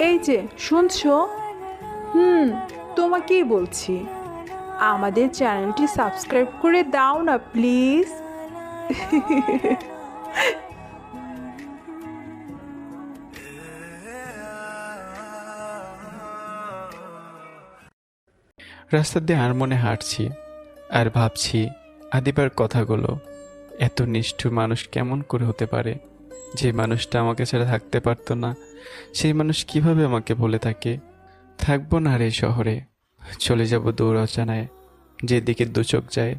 এই যে শুনছো? হুম, তোমাকেই বলছি। আমাদের চ্যানেলটি সাবস্ক্রাইব করে দাও না প্লিজ। রাস্তা দিয়ে আর মনে হাঁটছি আর ভাবছি আদিবার কথাগুলো। এত নিষ্ঠুর মানুষ কেমন করে হতে পারে? যে মানুষটা আমাকে ছাড়া থাকতে পারতো না, সেই মানুষ কিভাবে আমাকে বলে থাকে থাকবো না আর এই শহরে, চলে যাব দূর অজানায়, যেদিকে দু চোখ যায়।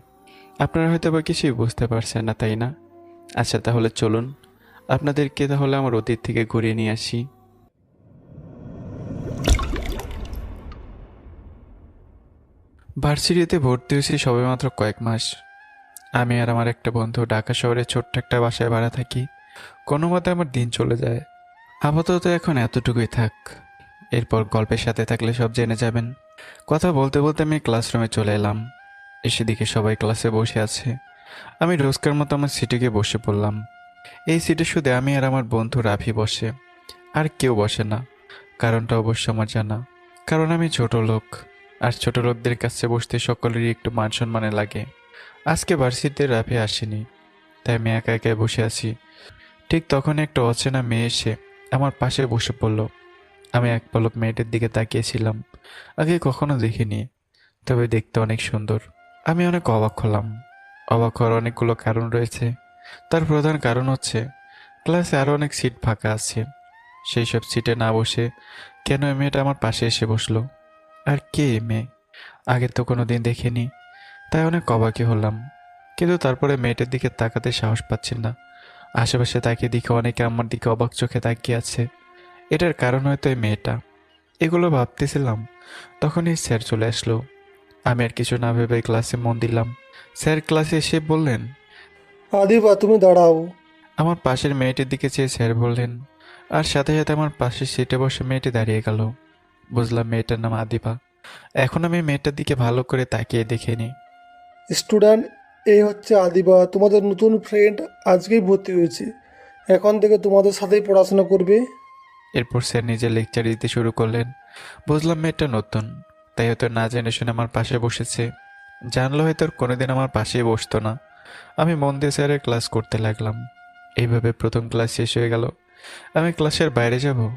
আপনারা হয়তো বা কিছুই বুঝতে পারছেন না, তাই না? আচ্ছা, তাহলে চলুন আপনাদেরকে তাহলে আমার অতীত থেকে ঘুরিয়ে নিয়ে আসি। ভার্সিটিতে ভর্তি হয়েছি সবেমাত্র কয়েক মাস। আমি আর আমার একটা বন্ধু ঢাকা শহরে ছোট্ট একটা বাসায় ভাড়া থাকি। কোনো মতে আমার দিন চলে যায়। আপাতত এখন এতটুকুই থাক, এরপর গল্পের সাথে থাকলে সব জেনে যাবেন। কথা বলতে বলতে আমি ক্লাসরুমে চলে এলাম। এসে দিকে সবাই ক্লাসে বসে আছে। আমি রোজকার মতো আমার সিটে গিয়ে বসে পড়লাম। এই সিটে শুধু আমি আর আমার বন্ধু রাফি বসে, আর কেউ বসে না। কারণটা অবশ্য আমার জানা, কারণ আমি ছোট লোক, আর ছোট লোকদের কাছে বসতে সকলেরই একটু মান সম্মানে লাগে। আজকে ভার্সিটিতে রাফি আসেনি, তাই আমি একা একাই বসে আছি। ঠিক তখন একটা অচেনা মেয়ে এসে আমার পাশে বসে পড়ল। আমি এক পলক মেয়েটার দিকে তাকিয়েছিলাম। আগে কখনো দেখিনি, তবে দেখতে অনেক সুন্দর। আমি অনেক অবাক হলাম। অবাক হওয়ার অনেকগুলো কারণ রয়েছে। তার প্রধান কারণ হচ্ছে ক্লাসে আরও অনেক সিট ফাঁকা আছে। সেই সব সিটে না বসে কেন এই মেয়েটা আমার পাশে এসে বসলো? আর কে এই মেয়ে? আগে তো কোনো দিন দেখিনি, তাই অনেক অবাকই হলাম। কিন্তু তারপরে মেয়েটার দিকে তাকাতে সাহস পাচ্ছি না। আশেপাশে তাকিয়ে দেখে অনেকে আমার দিকে অবাক চোখে তাকিয়ে আছে। এটার কারণ হয়তো এই মেয়েটা। এগুলো ভাবতেছিলাম, তখনই স্যার চলে আসলো। আমি আর কিছু না ভেবে ক্লাসে মন দিলাম। স্যার ক্লাসে এসে বললেন। আদিবা, তুমি দাঁড়াও। আমার পাশের মেয়েটির দিকে চেয়ে স্যার বললেন, আর সাথে সাথে আমার পাশের সিটে বসে মেয়েটি দাঁড়িয়ে গেল। বুঝলাম মেয়েটার নাম আদিবা। এখন আমি মেয়েটার দিকে ভালো করে তাকিয়ে দেখে নিই। স্টুডেন্ট, এই হচ্ছে আদিবা, তোমাদের নতুন ফ্রেন্ড। আজকেই ভর্তি হয়েছে, এখন থেকে তোমাদের সাথেই পড়াশোনা করবে। এরপর স্যার নিজে লেকচার দিতে শুরু করলেন। বুঝলাম মেয়েটা নতুন, তাই হয়তো না জেনে শুনে আমার পাশে বসেছে। জানলে হয়তো আর কোনোদিন আমার পাশেই বসতো না। আমি মন দিয়ে স্যারের ক্লাস করতে লাগলাম। এইভাবে প্রথম ক্লাস শেষ হয়ে গেল। আমি ক্লাসের বাইরে যাব,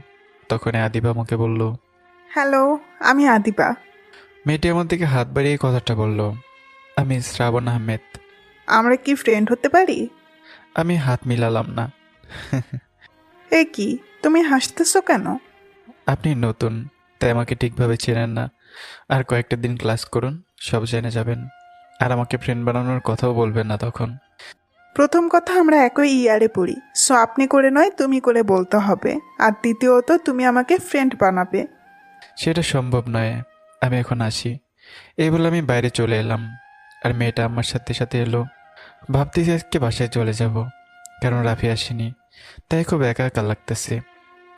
তখনই আদিবা আমাকে বলল। হ্যালো, আমি আদিবা। মেয়েটি আমার দিকে হাত বাড়িয়ে কথাটা বলল। আমি শ্রাবণ আহমেদ। আমরা কি ফ্রেন্ড হতে পারি? আমি হাত মিলালাম না। এ কি, তুমি হাসতেছো কেন? আপনি নতুন, তাই আমাকে ঠিকভাবে চেনেন না। আর কয়েকটা দিন ক্লাস করুন, সব জেনে যাবেন। আর আমাকে ফ্রেন্ড বানানোর কথাও বলবেন না তখন। প্রথম কথা, আমরা একই ইয়ারে পড়ি, সো আপনি করে নয় তুমি করে বলতে হবে। আর দ্বিতীয়ত, তুমি আমাকে ফ্রেন্ড বানাবে। সেটা সম্ভব নয়। আমি এখন আসি। এই বলে আমি বাইরে চলে এলাম। আর মেয়েটা আমার সাথে সাথে এলো। ভাবতেছি আজকে বাসায় চলে যাব, কারণ রাফি আসেনি। তাই খুব একা একা লাগতেছে।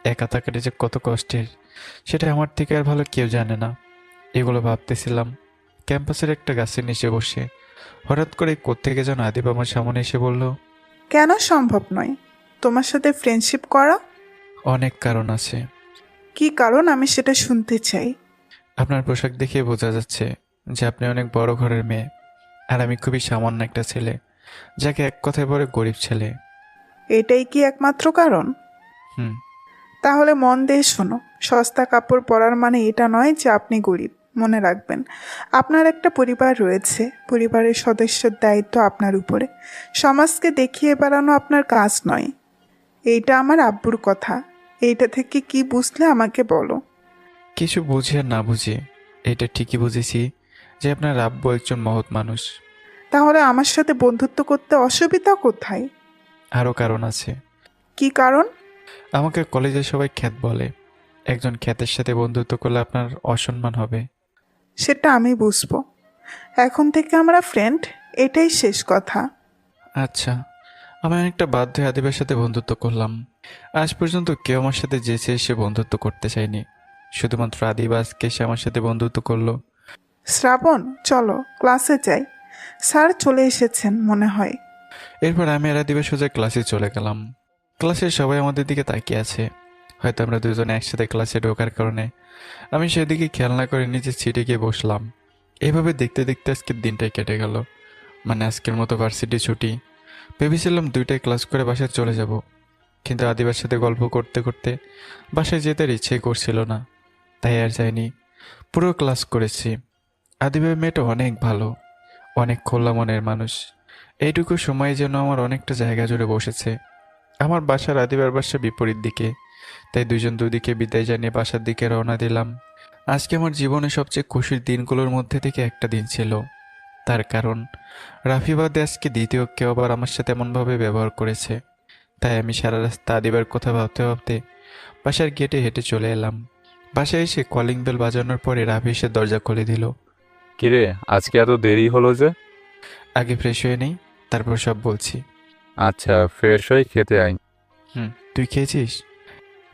একা থাকাটা যে কত কষ্টের, সেটা আমার থেকে আর ভালো কেউ জানে না। এগুলো ভাবতেছিলাম ক্যাম্পাসের একটা গাছের নিচে বসে। হঠাৎ করে কোত্থেকে যেন আদিব আমার সামনে এসে বলল। কেন সম্ভব নয় তোমার সাথে ফ্রেন্ডশিপ করা? অনেক কারণ আছে। কি কারণ, আমি সেটা শুনতে চাই। আপনার পোশাক দেখে বোঝা যাচ্ছে যে আপনি অনেক বড় ঘরের মেয়ে, আর আমি খুবই সামান্য একটা ছেলে, যাকে এক কথায় বলে গরিব ছেলে। এটাই কি একমাত্র কারণ? হুম। তাহলে মন দিয়ে শোনো, সস্তা কাপড় পরার মানে এটা নয় যে আপনি গরিব। মনে রাখবেন, আপনার একটা পরিবার রয়েছে, পরিবারের সদস্যের দায়িত্ব আপনার উপরে। সমাজকে দেখিয়ে বেড়ানো আপনার কাজ নয়। এইটা আমার আব্বুর কথা। এইটা থেকে কি বুঝলে আমাকে বলো। কিছু বুঝি আর না বুঝি, এটা ঠিকই বুঝেছি যে আপনার আব্বু একজন মহৎ মানুষ। তাহলে আমার সাথে বন্ধুত্ব করতে অসুবিধা কোথায়? আরও কারণ আছে। কি কারণ? আমাকে কলেজে সবাই খ্যাত বলে। একজন খ্যাতের সাথে বন্ধুত্ব করলে আপনার অসম্মান হবে। সেটা আমি বুঝবো। এখন থেকে আমরা ফ্রেন্ড, এটাই শেষ কথা। আচ্ছা, আমি অনেকটা বাধ্য হয়ে আদিবের সাথে বন্ধুত্ব করলাম। আজ পর্যন্ত কেউ আমার সাথে যেচে এসে বন্ধুত্ব করতে চায়নি। শুধুমাত্র আদিব আজকে এসে আমার সাথে বন্ধুত্ব করলো। শ্রাবণ, চলো ক্লাসে যাই। স্যার চলে এসেছেন মনে হয়। এরপর আমি আর আদিবের সোজা ক্লাসে চলে গেলাম। ক্লাসের সবাই আমাদের দিকে তাকিয়ে আছে। হয়তো আমরা দুজনে একসাথে ক্লাসে ঢোকার কারণে আমি সেদিকে খেয়াল না করে নিজের সিটে গিয়ে বসলাম। এইভাবে দেখতে দেখতে আজকের দিনটাই কেটে গেল। মানে আজকের মতো ভার্সিটি ছুটি। ভেবেছিলাম 2টায় ক্লাস করে বাসায় চলে যাব, কিন্তু আদিবার সাথে গল্প করতে করতে বাসায় যেতে আর ইচ্ছেই করছিল না, তাই আর যাইনি। পুরো ক্লাস করেছি। আদিবের মেয়েটা অনেক ভালো, অনেক খোলা মনের মানুষ। এইটুকু সময় যেন আমার অনেকটা জায়গা জুড়ে বসেছে। আমার বাসার আদিবার বাসা বিপরীত দিকে, তাই দুজন দুদিকে বিদায় জানিয়ে বাসার দিকে রওনা দিলাম। আজকে আমার জীবনে সবচেয়ে খুশির দিনগুলোর মধ্যে থেকে একটা দিন ছিল। তার কারণ রাফি বাদে আজকে দ্বিতীয় কেউ আবার আমার সাথে এমনভাবে ব্যবহার করেছে। তাই আমি সারা রাস্তা আদিবার কথা ভাবতে ভাবতে বাসার গেটে হেঁটে চলে এলাম। বাসায় এসে কলিং বেল বাজানোর পরে রাফি এসে দরজা খুলে দিল। কিরে, আজকে এত দেরি হলো যে? আগে ফ্রেশ হয়ে নেই, তারপর সব বলছি। আচ্ছা, ফ্রেশ হয়ে খেতে আয়। তুই খেয়েছিস?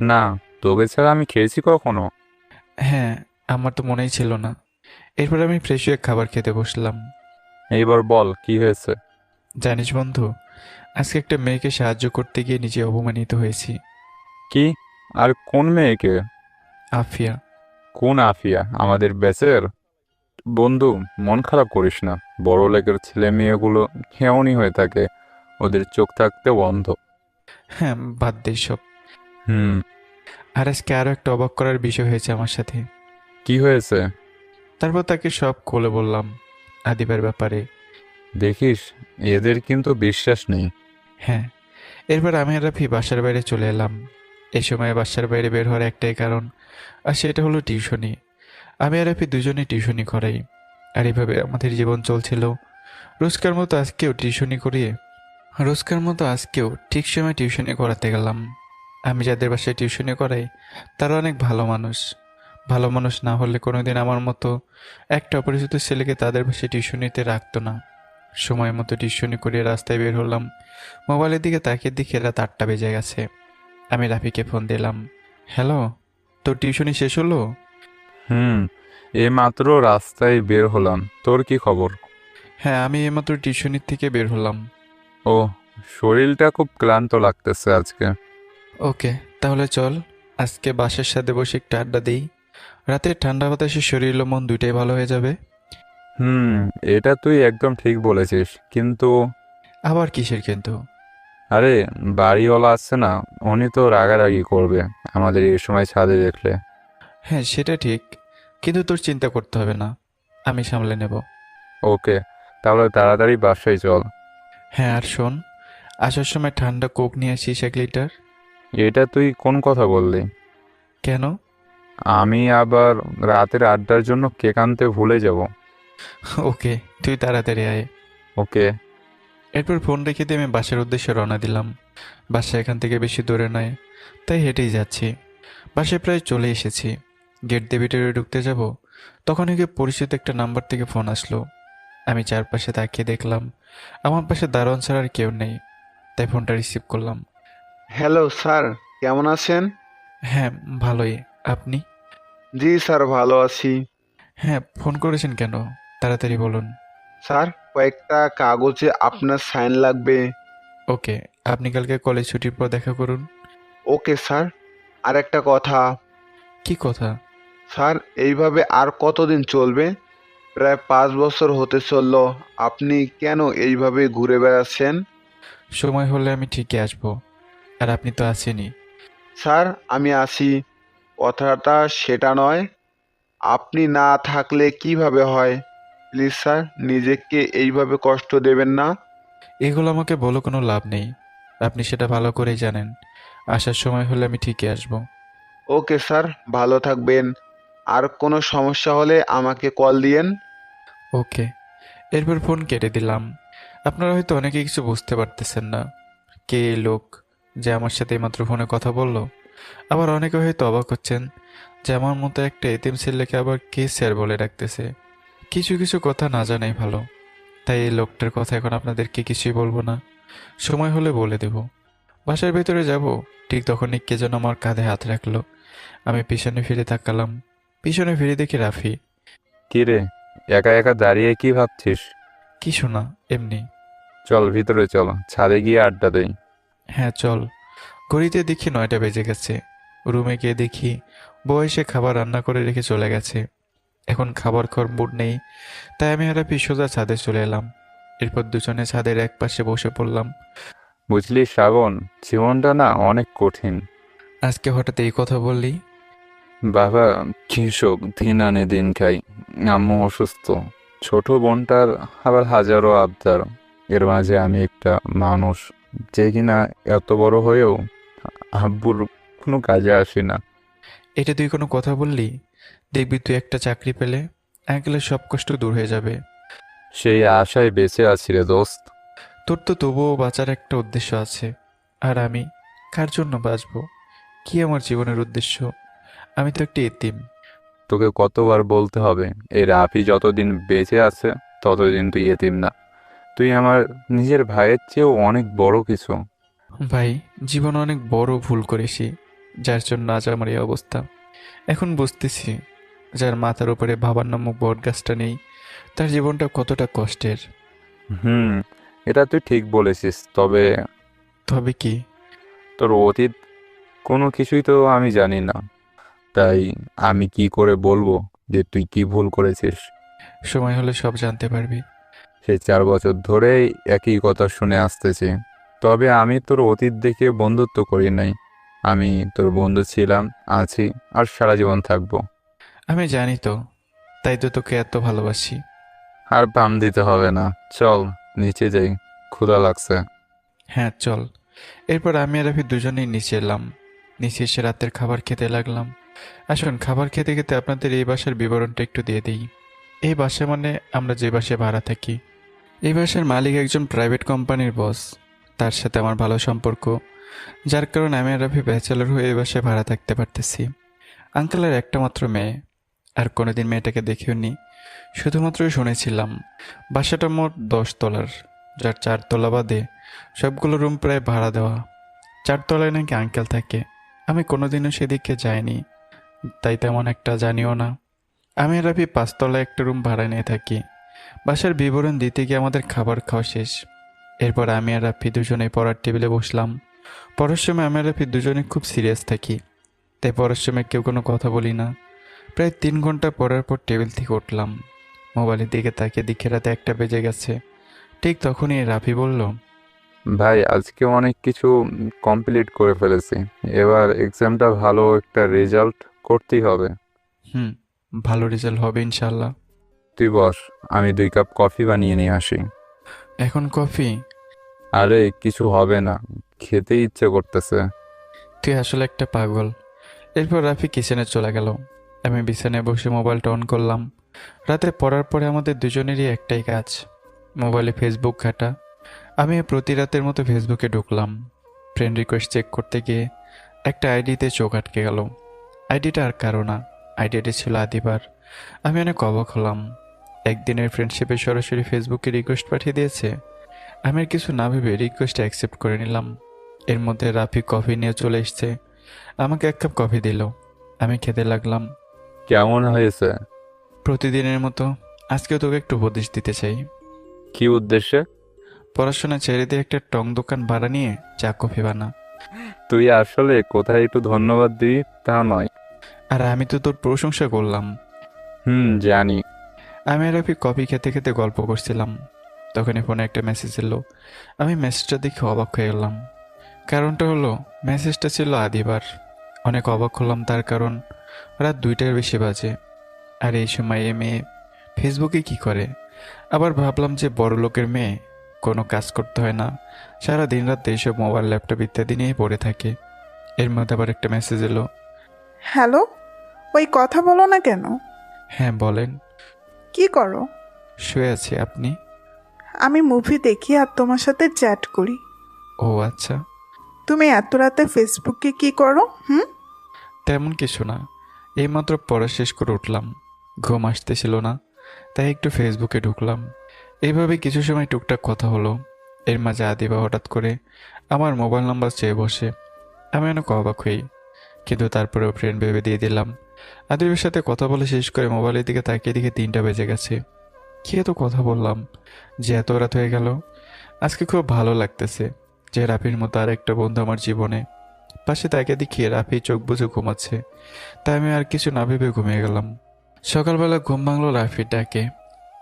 না, তোকে ছাড়া আমি খেয়েছি কখনো? হ্যাঁ, আমার তো মনেই ছিল না। এরপর আমি ফ্রেশ হয়ে খাবার খেতে বসলাম। এইবার বল, কি হয়েছে? জানিস বন্ধু, আজকে একটা মেয়েকে সাহায্য করতে গিয়ে নিজে অপমানিত হয়েছি। কি? আর কোন মেয়েকে? আফিয়া। কোন আফিয়া? আমাদের ব্যাচের? বন্ধু, মন খারাপ করিস না। বড় লোকের ছেলে মেয়েগুলো কেমনই হয়ে থাকে, ওদের চোখ থাকতে বন্ধ। হ্যাঁ, বাদ দে সব। হুম। আর আজকে আরও একটা অবাক করার বিষয় হয়েছে আমার সাথে। কি হয়েছে? তারপর তাকে সব খুলে বললাম আদিবার ব্যাপারে। দেখিস, এদের কিন্তু বিশ্বাস নেই। হ্যাঁ, এরপর আমি আর রাফি বাসার বাইরে চলে এলাম। এই সময় বাসার বাইরে বের হওয়ার একটাই কারণ, আর সেটা হলো টিউশনি। আমি আর রাফি দুজনেই টিউশনি করাই, আর এভাবে আমাদের জীবন চলছিল। রোজকার মতো আজকেও ঠিক সময় টিউশনি করাতে গেলাম। আমি যাদের বাসায় টিউশনি করাই তারা অনেক ভালো মানুষ। ভালো মানুষ না হলে কোনোদিন আমার মতো একটা অপরিচিত ছেলেকে তাদের বাসায় টিউশনিতে রাখতো না। সময় মতো টিউশনি করে রাস্তায় বের হলাম। মোবাইলের দিকে তাকিয়ে দেখি রাত 8টা বেজে গেছে। আমি রাফিকে ফোন দিলাম। হ্যালো, তোর টিউশনি শেষ হলো? হুম, এই মাত্র রাস্তায় বের হলাম। তোর কি খবর? হ্যাঁ, আমি এইমাত্র টিউশনির থেকে বের হলাম। ও, শরীরটা খুব ক্লান্ত লাগতেছে আজকে। ওকে, তাহলে চল আজকে বাসের সাথে বসে একটু আড্ডা দিই। রাতের ঠান্ডা বাতাসে শরীর ও মন দুইটাই ভালো হয়ে যাবে। হুম, এটা তুই একদম ঠিক বলেছিস, কিন্তু আবার কিসের কিন্তু? আরে, বাড়িওয়ালা আছে না, উনি তো রাগারাগি করবে আমাদের এই সময় ছাদে দেখলে। হ্যাঁ, সেটা ঠিক, কিন্তু তোর চিন্তা করতে হবে না, আমি সামলে নেব। ওকে, তাহলে তাড়াতাড়ি বাসায় চল। হ্যাঁ, আর শোন, আসার সময় ঠান্ডা কোক নিয়ে আসিস 1 লিটার। এটা তুই কোন কথা বললি? কেন? আমি আবার রাতের আড্ডার জন্য কেক আনতে ভুলে যাব। ওকে, তুই তাড়াতাড়ি আয়। ওকে। এরপর ফোন রেখে দিয়ে আমি বাসার উদ্দেশ্যে রওনা দিলাম। বাসা এখান থেকে বেশি দূরে নয়, তাই হেঁটেই যাচ্ছি। বাসায় প্রায় চলে এসেছি। গেট দিয়ে ভিতরে ঢুকতে যাব, তখনই কি পরিচিত একটা নাম্বার থেকে ফোন আসলো। আমি চারপাশে তাকিয়ে দেখলাম আমার পাশে দারোয়ান ছাড়া আর কেউ নেই, তাই ফোনটা রিসিভ করলাম। হ্যালো স্যার, কেমন আছেন? হ্যাঁ, ভালোই। আপনি? জি স্যার, ভালো আছি। হ্যাঁ, ফোন করেছেন কেন? তাড়াতাড়ি বলুন। স্যার, কয়েকটা কাগজে আপনার সাইন লাগবে। ওকে, আপনি কালকে কলেজ ছুটির পর দেখা করুন। Okay sir. আর একটা কথা কি কথা? স্যার, এইভাবে আর কতদিন চলবে? প্রায় 5 বছর হতে চললো। আপনি কেন এইভাবে ঘুরে বেড়াচ্ছেন? সময় হলে আমি ঠিকই আসবো, আর আপনি তো আছেনই। স্যার, আমি আছি, কথাটা সেটা নয়। আপনি না থাকলে কিভাবে হয়? প্লিজ স্যার, নিজেকে এইভাবে কষ্ট দেবেন না। এগুলো আমাকে বলে কোনো লাভ নেই, আপনি সেটা ভালো করেই জানেন। আসার সময় হলে আমি ঠিকই আসবো। ওকে স্যার, ভালো থাকবেন। আর কোনো সমস্যা হলে আমাকে কল দিয়েন। ওকে। এরপর ফোন কেটে দিলাম। আপনারা হয়তো অনেকে কিছু বুঝতে পারতেছেন না, কে এই লোক যে আমার সাথে মাত্র ফোনে কথা বলল। আবার অনেকে হয়তো অবাক হচ্ছেন যে আমার মতো একটা এতিম ছেলেকে আবার কে স্যার বলে ডাকতেছে। কিছু কিছু কথা না জানাই ভালো, তাই এই লোকটার কথা এখন আপনাদেরকে কিছুই বলবো না, সময় হলে বলে দেব। বাসার ভেতরে যাব, ঠিক তখনই কে যেন আমার কাঁধে হাত রাখলো। আমি পিছনে ফিরে তাকালাম। পিছনে ফিরে দেখি রাফি। কি রে, একা একা দাঁড়িয়ে কি ভাবছিস? কিছু না, এমনি। চল ভিতরে চল, ছাদে গিয়ে আড্ডা দেই। হ্যাঁ চল। ঘড়িতে দেখি 9টা বেজে গেছে। রুমে গিয়ে দেখি বউ এসে খাবার রান্না করে রেখে চলে গেছে। এখন খাবার খাওয়ার মুড নেই, তাই আমি আর রাফি সোজা ছাদে চলে এলাম। এরপর দুজনে ছাদের এক পাশে বসে পড়লাম। বুঝলি শ্রাবণ, জীবনটা না অনেক কঠিন। আজকে হঠাৎ এই কথা বললি? বাবা কৃষক, দিন আনে দিন খাই। আম্মু অসুস্থ, ছোট বোনটার আবার হাজারো আবদার। এর মাঝে আমি একটা মানুষ যে কিনা এত বড় হয়েও আব্বুর কোনো কাজে আসি না। এটা তুই কোনো কথা বললি? দেখবি তুই একটা চাকরি পেলে একলে সব কষ্ট দূর হয়ে যাবে। সেই আশায় বেঁচে আছি রে দোস্ত। তোর তো তবুও বাঁচার একটা উদ্দেশ্য আছে, আর আমি কার জন্য বাঁচবো? কি আমার জীবনের উদ্দেশ্য? আমি তো একটা এতিম। তোকে কতবার বলতে হবে, এই রাফি যতদিন বেঁচে আছে ততদিন তুই এতিম না। তুই আমার নিজের ভাইয়ের চেয়েও অনেক বড় কিছু। ভাই, জীবনে অনেক বড় ভুল করেছি, যার জন্য আজ আমার এই অবস্থা। এখন বুঝতেছি যার মাথার উপরে ভাবার নামক বটগাছটা নেই, তার জীবনটা কতটা কষ্টের। হুম, এটা তুই ঠিক বলেছিস। তবে তবে কি? তোর অতীত কোনো কিছুই তো আমি জানি না, তাই আমি কি করে বলবো যে তুই কি ভুল করেছিস? সময় হলে সব জানতে পারবি। সেই 4 বছর ধরেই একই কথা শুনে আসতেছি। তবে আমি তোর অতীত দেখে বন্ধুত্ব করি নাই। আমি তোর বন্ধু ছিলাম, আছি, আর সারা জীবন থাকবো। আমি জানি তো, তাই তো তোকে এত ভালোবাসি। আর পাম দিতে হবে না, চল নিচে যাই, ক্ষুধা লাগছে। হ্যাঁ চল। এরপর আমি আর রাফি দুজনেই নিচে এলাম। নিচে এসে রাতের খাবার খেতে লাগলাম। আসুন, খাবার খেতে খেতে আপনাদের এই বাসার বিবরণটা একটু দিয়ে দিই। এই বাসা মানে আমরা যে বাসায় ভাড়া থাকি। এই বাসার মালিক একজন প্রাইভেট কোম্পানির বস। তার সাথে আমার ভালো সম্পর্ক, যার কারণে আমি আর রাফি ব্যাচেলর হয়ে এই বাসায় ভাড়া থাকতে পারতেছি। আঙ্কেলের একটা মাত্র মেয়ে, আর কোনোদিন মেয়েটাকে দেখিও নি, শুধুমাত্র শুনেছিলাম। বাসাটা মোট 10 তলার, যার 4 তলা বাদে সবগুলো রুম প্রায় ভাড়া দেওয়া। 4 তলায় নাকি আঙ্কেল থাকে। আমি কোনোদিনও সেদিকে যাইনি, তাই তেমন একটা জানিও না। আমি আর রাফি 5 তলায় একটা রুম ভাড়া নিয়ে থাকি। বাসার বিবরণ দিতে গিয়ে আমাদের খাবার খাওয়া শেষ। এরপর আমি আর রাফি দুজনেই পড়ার টেবিলে বসলাম। পড়ার সময় আমি আর রাফি দুজনে খুব সিরিয়াস থাকি, তাই পড়ার সময় কেউ কোনো কথা বলি না। প্রায় 3 ঘন্টা পড়ার পর টেবিল থেকে উঠলাম। মোবাইলের দিকে তাকিয়ে দেখে রাতে 1টা বেজে গেছে। ঠিক তখনই রাফি বলল, ভাই আজকে অনেক কিছু কমপ্লিট করে ফেলেছি। এবার এক্সামটা ভালো একটা রেজাল্ট করতেই হবে। হুম, ভালো রেজাল্ট হবে ইনশাল্লাহ। তুই বস, আমি 2 কাপ কফি বানিয়ে নিয়ে আসি। এখন কফি? আরে কিছু হবে না, খেতে ইচ্ছে করতেছে। তুই আসলে একটা পাগল। এরপর রাফি কিচেনে চলে গেল। আমি বিছানায় বসে মোবাইলটা অন করলাম। রাতে পড়ার পরে আমাদের দুজনেরই একটাই কাজ, মোবাইলে ফেসবুক ঘাঁটা। আমি প্রতি রাতের মতো ফেসবুকে ঢুকলাম। ফ্রেন্ড রিকোয়েস্ট চেক করতে গিয়ে একটা আইডিতে চোখ আটকে গেল। আইডিটা আর কারো না, আইডিটা ছিল আদিবার। আমি অনেক অবাক হলাম। একদিনের ফ্রেন্ডশিপে সরাসরি ফেসবুকে রিকোয়েস্ট পাঠিয়ে দিয়েছে। আমি আর কিছু না ভেবে রিকোয়েস্ট অ্যাকসেপ্ট করে নিলাম। এর মধ্যে রাফি কফি নিয়ে চলে এসছে, আমাকে 1 কাপ কফি দিল। আমি খেতে লাগলাম। কেমন হয়েছে? প্রতিদিনের মতো আজকেও তোকে একটু উপদেশ দিতে চাই। কি উদ্দেশ্যে? পড়াশোনা ছেড়ে দিয়ে একটা টং দোকান ভাড়া নিয়ে চা কফি বানা। তুই আসলে কোথায় একটু ধন্যবাদ দিই তা নয়। আর আমি তো তোর প্রশংসা করলাম। জানি। আমি আর রাফি কফি খেতে খেতে গল্প করছিলাম, তখনই ফোনে একটা মেসেজ এলো। আমি মেসেজটা দেখে অবাক হয়ে গেলাম। কারণটা হলো মেসেজটা ছিল আদিবার। অনেক অবাক হলাম তার কারণ রাত 2টার বেশি বাজে, আর এই সময় এ মেয়ে ফেসবুকে কি করে। আবার ভাবলাম যে বড় লোকের মেয়ে, কোনো কাজ করতে হয় না, সারা দিন রাত এইসব মোবাইল ল্যাপটপ ইত্যাদি নিয়েই পড়ে থাকে। এর মধ্যে আবার একটা মেসেজ এলো। হ্যালো, ওই কথা বলো না কেন? হ্যাঁ বলেন। কি করো? শুয়ে আছি, আপনি? আমি মুভি দেখি আর তোমার সাথে চ্যাট করি। ও আচ্ছা। তুমি এত রাতে ফেসবুকে কি করো? তেমন কিছু না, এইমাত্র পড়া শেষ করে উঠলাম, ঘুম আসতেছিল না, তাই একটু ফেসবুকে ঢুকলাম। এইভাবে কিছু সময় টুকটাক কথা হলো। এর মাঝে আদিবা হঠাৎ করে আমার মোবাইল নাম্বার চেয়ে বসে। আমি অনেক অবাক হই, কিন্তু তারপরেও ফ্রেন্ড ভেবে দিয়ে দিলাম। আদিবের সাথে কথা বলে শেষ করে মোবাইলের দিকে তাকিয়ে দিকে 3টা বেজে গেছে। কি এত কথা বললাম যে এত রাত হয়ে গেল। আজকে খুব ভালো লাগতেছে যে রাফির মতো আর একটা বন্ধু আমার জীবনে। পাশে তাকে দেখিয়ে রাফি চোখ বুজে ঘুমাচ্ছে, তাই আমি আর কিছু না ভেবে ঘুমিয়ে গেলাম। সকালবেলা ঘুম ভাঙলো রাফির ডাকে।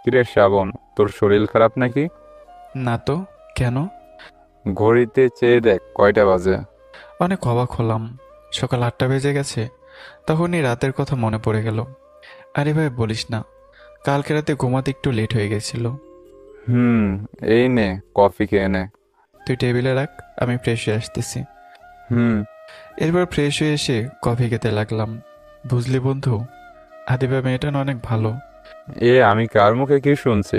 কিরে শ্রাবণ, তোর শরীর খারাপ নাকি? না তো, কেন? ঘড়িতে চেয়ে দেখ কয়টা বাজে। অনেক অবাক হলাম, সকাল 8টা বেজে গেছে। তখনই রাতের কথা মনে পড়ে গেল। আরে ভাই বলিস না, কালকে রাতে ঘুমাতে একটু লেট হয়ে গেছিল। হুম, এই নে কফি খেয়ে নে। তুই টেবিলে রাখ, আমি ফ্রেশ হয়ে আসতেছি। হুম। এরপর ফ্রেশ হয়ে এসে কফি খেতে লাগলাম। বুঝলি বন্ধু, আদিবা মেয়েটা না অনেক ভালো। আমি কার মুখে কি শুনছি?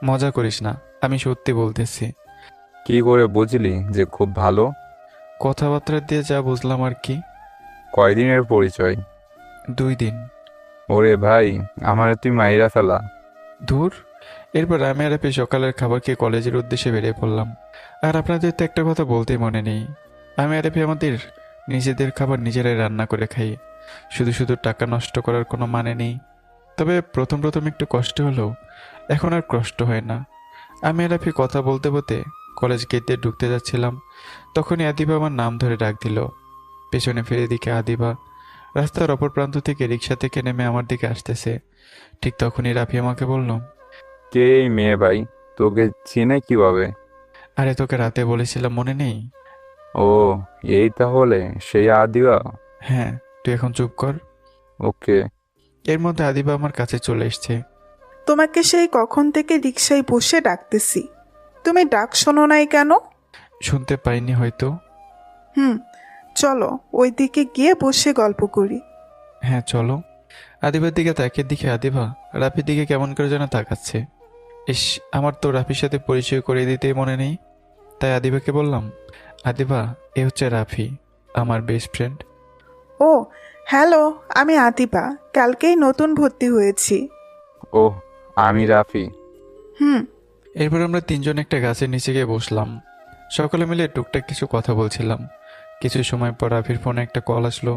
মজা করিস না, আমি সত্যি বলতেছি। কি করে বুঝলি যে খুব ভালো? কথাবার্তা দিয়ে যা বুঝলাম আর কি। কয়দিনের পরিচয়? 2 দিন। ওরে ভাই, আমারে তুই মাইরা ফেলা। ধুর। এরপর আমি আর আপনি সকালের খাবার খেয়ে কলেজের উদ্দেশ্যে বেরিয়ে পড়লাম। আর আপনাদের তো একটা কথা বলতেই মনে নেই, আমি আর আপনি আমাদের নিজেদের খাবার নিজেরাই রান্না করে খাই। শুধু শুধু টাকা নষ্ট করার কোনো মানে নেই। তবে প্রথম প্রথম একটু কষ্ট হলেও এখন আর কষ্ট হয় না। আমি আর আপনি কথা বলতে বলতে কলেজ গেট দিয়ে ঢুকতে যাচ্ছিলাম, তখনই আদিবা আমার নাম ধরে ডাক দিল। পেছনে ফিরে দিকে আদিবা রাস্তার অপর প্রান্ত থেকে রিক্সা থেকে নেমে আমার দিকে আসতেছে। ঠিক তখনই রাফি আমাকে বলল, কে এই মেয়ে ভাই? তোকে চিনে কিভাবে? আরে তোকে রাতে বলেছিলাম মনে নেই? ও, এই তাহলে সেই আদিবা। হ্যাঁ, তুই এখন চুপ কর। ওকে। এর মধ্যে আদিবা আমার কাছে চলে এসছে। তোমাকে সেই কখন থেকে রিক্সায় বসে ডাকতেছি, তুমি ডাক শোনো নাই কেন? শুনতে পাইনি হয়তো। হুম, চলো ওই দিকে গিয়ে বসে গল্প করি। হ্যাঁ চলো। আদিবার দিকে তাকিয়ে দিকে আদিবা রাফির দিকে কেমন করে যেন তাকাচ্ছে। ইস, আমার তো রাফির সাথে পরিচয় করিয়ে দিতেই মনে নেই। তাই আদিবাকে বললাম, আদিবা এ হচ্ছে রাফি, আমার বেস্ট ফ্রেন্ড। ও হ্যালো, আমি আতিবা, কালকেই নতুন ভর্তি হয়েছি। ওহ, আমি রাফি। হুম। এরপর আমরা তিনজন একটা গাছের নিচে গিয়ে বসলাম। সকলে মিলে টুকটাক কিছু কথা বলছিলাম। কিছু সময় পর রাফির ফোনে একটা কল আসলো,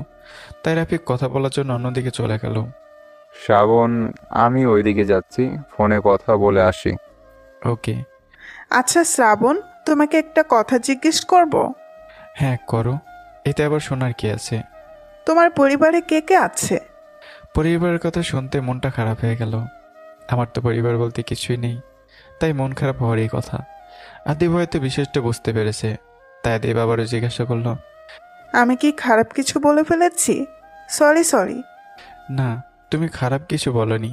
তাই রাফি কথা বলার জন্য অন্যদিকে চলে গেল। শ্রাবণ, আমি ওইদিকে যাচ্ছি, ফোনে কথা বলে আসি। ওকে। আচ্ছা শ্রাবণ, তোমাকে একটা কথা জিজ্ঞেস করব। হ্যাঁ করো, এতে আবার শোনার কি আছে? তোমার পরিবারে কে কে আছে? পরিবারের কথা শুনতে মনটা খারাপ হয়ে গেল। আমার তো পরিবার বলতে কিছুই নেই, তাই মন খারাপ হওয়ারই কথা। আদিব হয়তো বিশেষটা বুঝতে পেরেছে, তাই আদিব আবারও জিজ্ঞাসা করলো, আমি কি খারাপ কিছু বলে ফেলেছি? Sorry sorry. না, তুমি খারাপ কিছু বলনি।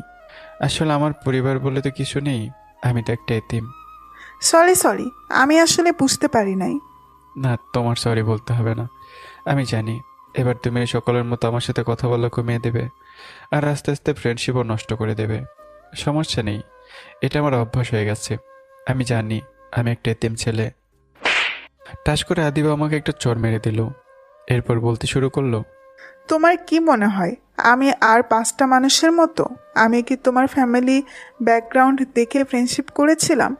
আসলে আমার পরিবার বলে তো কিছু নেই, আমি তো একটা এতিম। সরি সরি, আমি আসলে বুঝতে পারি নাই। না, তোমার সরি বলতে হবে না। আমি জানি এবার তুমি এই সকলের মতো আমার সাথে কথা বলা কমিয়ে দেবে, আর আস্তে আস্তে ফ্রেন্ডশিপও নষ্ট করে দেবে। সমস্যা নেই, এটা আমার অভ্যাস হয়ে গেছে। আমি জানি আমি একটা এতিম ছেলে। টাস করে আদিবা আমাকে একটা চড় মেরে দিল। এরপর বলতে শুরু করলো, তোমার কি মনে হয় আমি আর 5টা মানুষের মতো? আমি কি তোমার ফ্যামিলি ব্যাকগ্রাউন্ড দেখে ফ্রেন্ডশিপ করেছিলাম?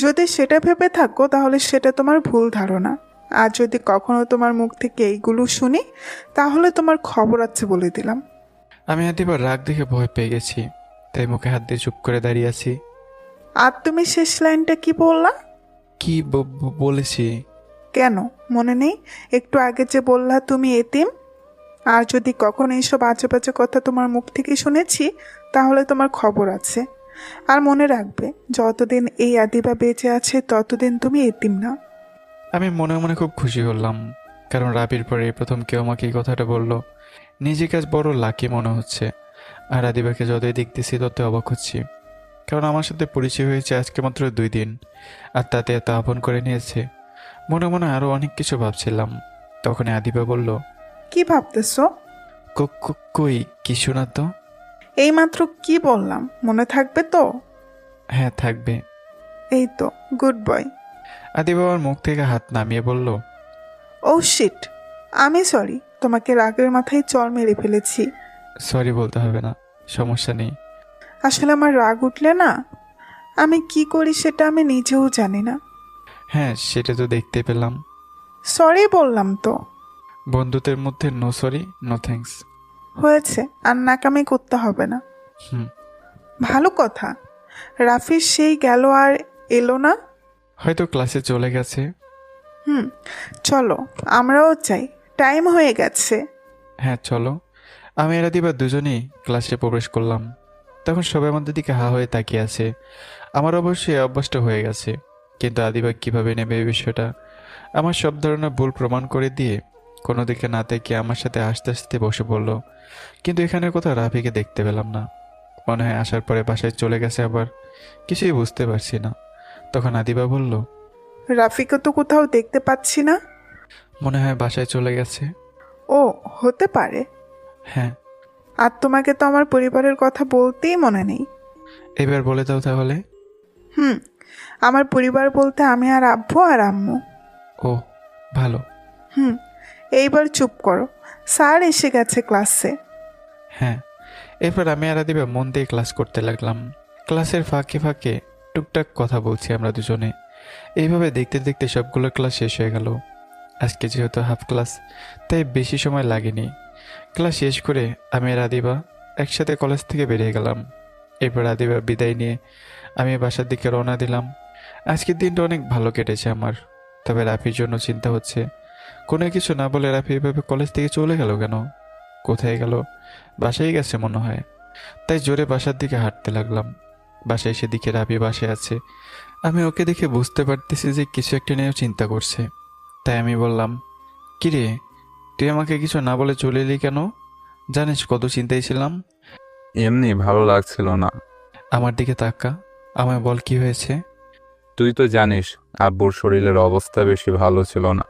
যদি সেটা ভেবে থাকো তাহলে সেটা তোমার ভুল ধারণা। আর যদি কখনো তোমার মুখ থেকে এইগুলো শুনি তাহলে তোমার খবর আছে বলে দিলাম। আমি আদিবার রাগ দেখে ভয় পেয়ে গেছি, তাই মুখে হাত দিয়ে চুপ করে দাঁড়িয়ে আছি। আর তুমি শেষ লাইনটা কি বললা? কি বলেছি? কেন মনে নেই? একটু আগে যে বললা তুমি এতিম। আর যদি কখনো এইসব আজে বাজে কথা তোমার মুখ থেকে শুনেছি তাহলে তোমার খবর আছে। আর মনে রাখবে, যতদিন এই আদিবা বেঁচে আছে ততদিন তুমি এতিম না। আমি মনে মনে খুব খুশি হলাম, কারণ রাবির পরে এই প্রথম কেউ আমাকে এই কথাটা বলল। নিজেকে আজ বড় লাকি মনে হচ্ছে। আর আদিবাকে যতই দেখতেছি ততই অবাক হচ্ছি, কারণ আমার সাথে পরিচয় হয়েছে আজকে মাত্র 2 দিন, আর তাতে এত আপন করে নিয়েছে। মনে মনে আরও অনেক কিছু ভাবছিলাম। তখন আদিবা বলল, কি ভাবতেছো? কই কিছু না তো। এইমাত্র কি বললাম মনে থাকবে তো? হ্যাঁ থাকবে। এই তো, গুড বয়। আদিবা আমার মুখ থেকে হাত নামিয়ে বলল, ও শিট, আমি সরি, তোমাকে রাগের মাথায় চড় মেরে ফেলেছি। সরি বলতে হবে না, সমস্যা নেই। আসলে আমার রাগ উঠলে না, আমি কি করি সেটা আমি নিজেও জানি না। হ্যাঁ সেটা তো দেখতে পেলাম। সরি বললাম তো। বন্ধুদের মধ্যে নো সরি নো থ্যাঙ্কস। হয়েছে, আর নাকামি করতে হবে না। হুম। ভালো কথা। রাফির সেই গেল আর এলো না। হয়তো ক্লাসে চলে গেছে। চলো আমরাও চাই, টাইম হয়ে গেছে। হ্যাঁ চলো। আমি আর আদিবা দুজনেই ক্লাসে প্রবেশ করলাম। তখন সবাই আমাদের দিকে হা হয়ে তাকিয়ে আছে। আমার অবশ্যই এই অভ্যাসটা হয়ে গেছে, কিন্তু আদিবা কিভাবে নেবে এই বিষয়টা? আমার সব ধরনের ভুল প্রমাণ করে দিয়ে কোনো দিকে না তাকিয়ে আমার সাথে আস্তে আস্তে বসে পড়লো। কিন্তু এখানে কোথাও রাফিকে দেখতে পেলাম না। মনে হয় আসার পরে বাসায় চলে গেছে আবার। কিছুই বুঝতে পারছি না। তখন আদিবা বলল, রাফিকে তো কোথাও দেখতে পাচ্ছি না। মনে হয় বাসায় চলে গেছে। ও, হতে পারে। হ্যাঁ। আর তোমাকে তো আমার পরিবারের কথা বলতেই মনে নেই। এবার বলে দাও তাহলে। হুম, আমার পরিবার বলতে আমি আর আব্বু আর আম্মু। ও, ভালো। হুম, এইবার চুপ করো, স্যার এসে গেছে ক্লাসে। হ্যাঁ। এরপর আমি আর আদিবা মন দিয়ে ক্লাস করতে লাগলাম। ক্লাসের ফাঁকে ফাঁকে টুকটাক কথা বলছি আমরা দুজনে। এইভাবে দেখতে দেখতে সবগুলো ক্লাস শেষ হয়ে গেল। আজকে যেহেতু হাফ ক্লাস, তাই বেশি সময় লাগেনি। ক্লাস শেষ করে আমি আর আদিবা একসাথে কলেজ থেকে বেরিয়ে গেলাম। এরপর আদিবা বিদায় নিয়ে আমি বাসার দিকে রওনা দিলাম। আজকের দিনটা অনেক ভালো কেটেছে আমার। তবে রাফির জন্য চিন্তা হচ্ছে। কোনো কিছু না বলে রাফি এভাবে কলেজ থেকে চলে গেল কেন? কোথায় গেল? বাসায় গেছে মনে হয়। তাই জোরে বাসার দিকে হাঁটতে লাগলাম। বাসায় এসে দিকে রাফি বাসায় আছে। আমি ওকে দেখে বুঝতে পারতেছি যে কিছু একটা নিয়েও চিন্তা করছে। তাই আমি বললাম, কিরে, তুই আমাকে কিছু না বলে চলে এলি কেন? জানিস কত চিন্তায় ছিলাম। এমনি ভালো লাগছিল না। আমার দিকে তাকা, আমায় বল কি হয়েছে। তুই তো জানিস আব্বুর শরীরের অবস্থা বেশি ভালো ছিল না।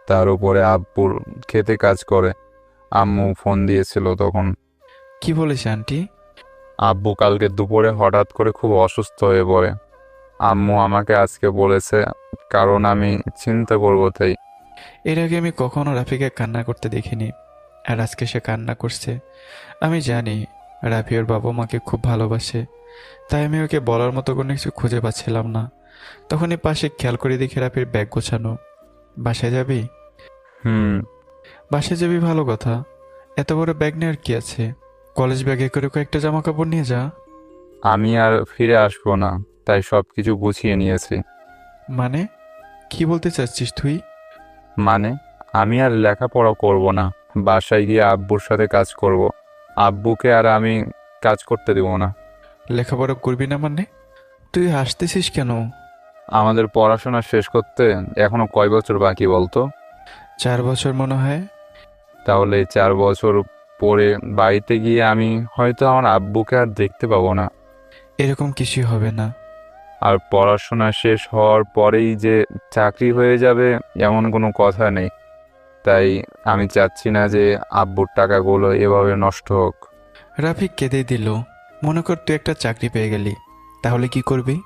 তার উপরে আব্বুর খেতে কাজ করে। আম্মু ফোন দিয়েছিল তখন। কি বলেছে আন্টি? আব্বু কালকে দুপুরে হঠাৎ করে খুব অসুস্থ হয়ে পড়ে। আম্মু আমাকে আজকে বলেছে, কারণ আমি চিন্তা করবো তাই। এর আগে আমি কখনো রাফিকে কান্না করতে দেখিনি, আর আজকে সে কান্না করছে। আমি জানি রাফি ওর বাবা মাকে খুব ভালোবাসে, তাই আমি ওকে বলার মতো কোনো কিছু খুঁজে পাচ্ছিলাম না। তখনই পাশে খেয়াল করে দেখি রাফির ব্যাগ গোছানো। বাসায় যাবি? হুম। বাসায় যাবি ভালো কথা। এত বড় ব্যাগ নেওয়ার কি আছে? কলেজ ব্যাগে করে কয়েকটা জামা কাপড় নিয়ে যা। আমি আর ফিরে আসবো না, তাই সবকিছু গুছিয়ে নিয়েছি। মানে, কি বলতে চাচ্ছিস তুই? মানে, আমি আর লেখাপড়া করব না। বাসায় গিয়ে আব্বুর সাথে কাজ করব। আব্বুকে আর আমি কাজ করতে দেব না। লেখাপড়া করবি না মানে? তুই হাসতেছিস কেন? আমাদের পড়াশোনা শেষ করতে এখনো কয় বছর বাকি বলতো? 4 বছর মনে হয়। তাহলে এই 4 বছর পরে বাড়িতে গিয়ে আমি হয়তো আমার আব্বুকে আর দেখতে পাবো না। এরকম কিছুই হবে না। আর পড়াশোনা শেষ হওয়ার পরেই যে চাকরি হয়ে যাবে এমন কোনো কথা নেই। তাই আমি চাচ্ছি না যে আব্বুর টাকাগুলো এভাবে নষ্ট হোক। রাফি কেঁদে দিল। মনে কর তুই একটা চাকরি পেয়ে গেলি, তাহলে কি করবি?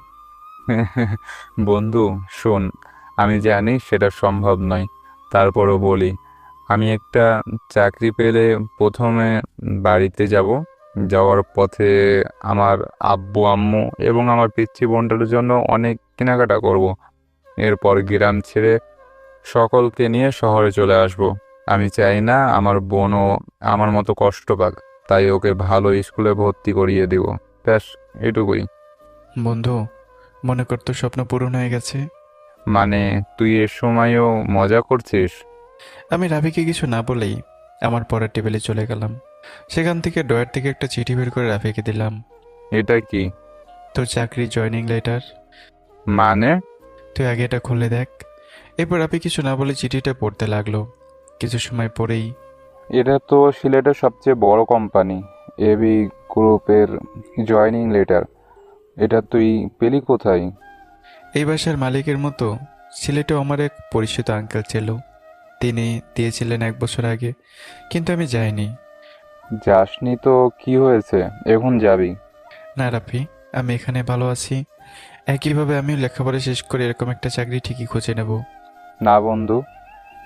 বন্ধু শোন, আমি জানি সেটা সম্ভব নয়, তারপরও বলি। আমি একটা চাকরি পেলে প্রথমে বাড়িতে যাব। যাওয়ার পথে আমার আব্বু আম্মু এবং আমার পিচ্চি বোনটার জন্য অনেক কেনাকাটা করব। এরপর গ্রাম ছেড়ে সকলকে নিয়ে শহরে চলে আসব। আমি চাই না আমার বোনও আমার মতো কষ্ট পাক, তাই ওকে ভালো স্কুলে ভর্তি করিয়ে দিব। ব্যাস, এটুকুই। বন্ধু, মনে কর তোর স্বপ্ন পূরণ হয়ে গেছে। মানে, তুই এর সময়ও মজা করছিস? আমি রাফিকে কিছু না বলেই আমার পড়ার টেবিলে চলে গেলাম। সেখান থেকে ড্রয়ার থেকে একটা চিঠি বের করে রাফিকে দিলাম। এটা কি? তোর চাকরির জয়েনিং লেটার। মানে? তুই আগে এটা খুলে দেখ। এরপর রাফি কিছু না বলে চিঠিটা পড়তে লাগলো। কিছু সময় পরেই, এটা তো সিলেটের সবচেয়ে বড় কোম্পানি এবি গ্রুপের জয়েনিং লেটার। এটা তুই পেলি কোথায়? এই বাসার মালিকের মতো সিলেটেও আমার এক পরিচিত আঙ্কেল ছিল। তিনি দিয়েছিলেন 1 বছর আগে, কিন্তু আমি যাইনি। যাসনি তো কি হয়েছে, এখন যাবি? না রাফি, আমি এখানে ভালো আছি। একইভাবে আমিও লেখাপড়া শেষ করে এরকম একটা চাকরি ঠিকই খুঁজে নেব। না বন্ধু,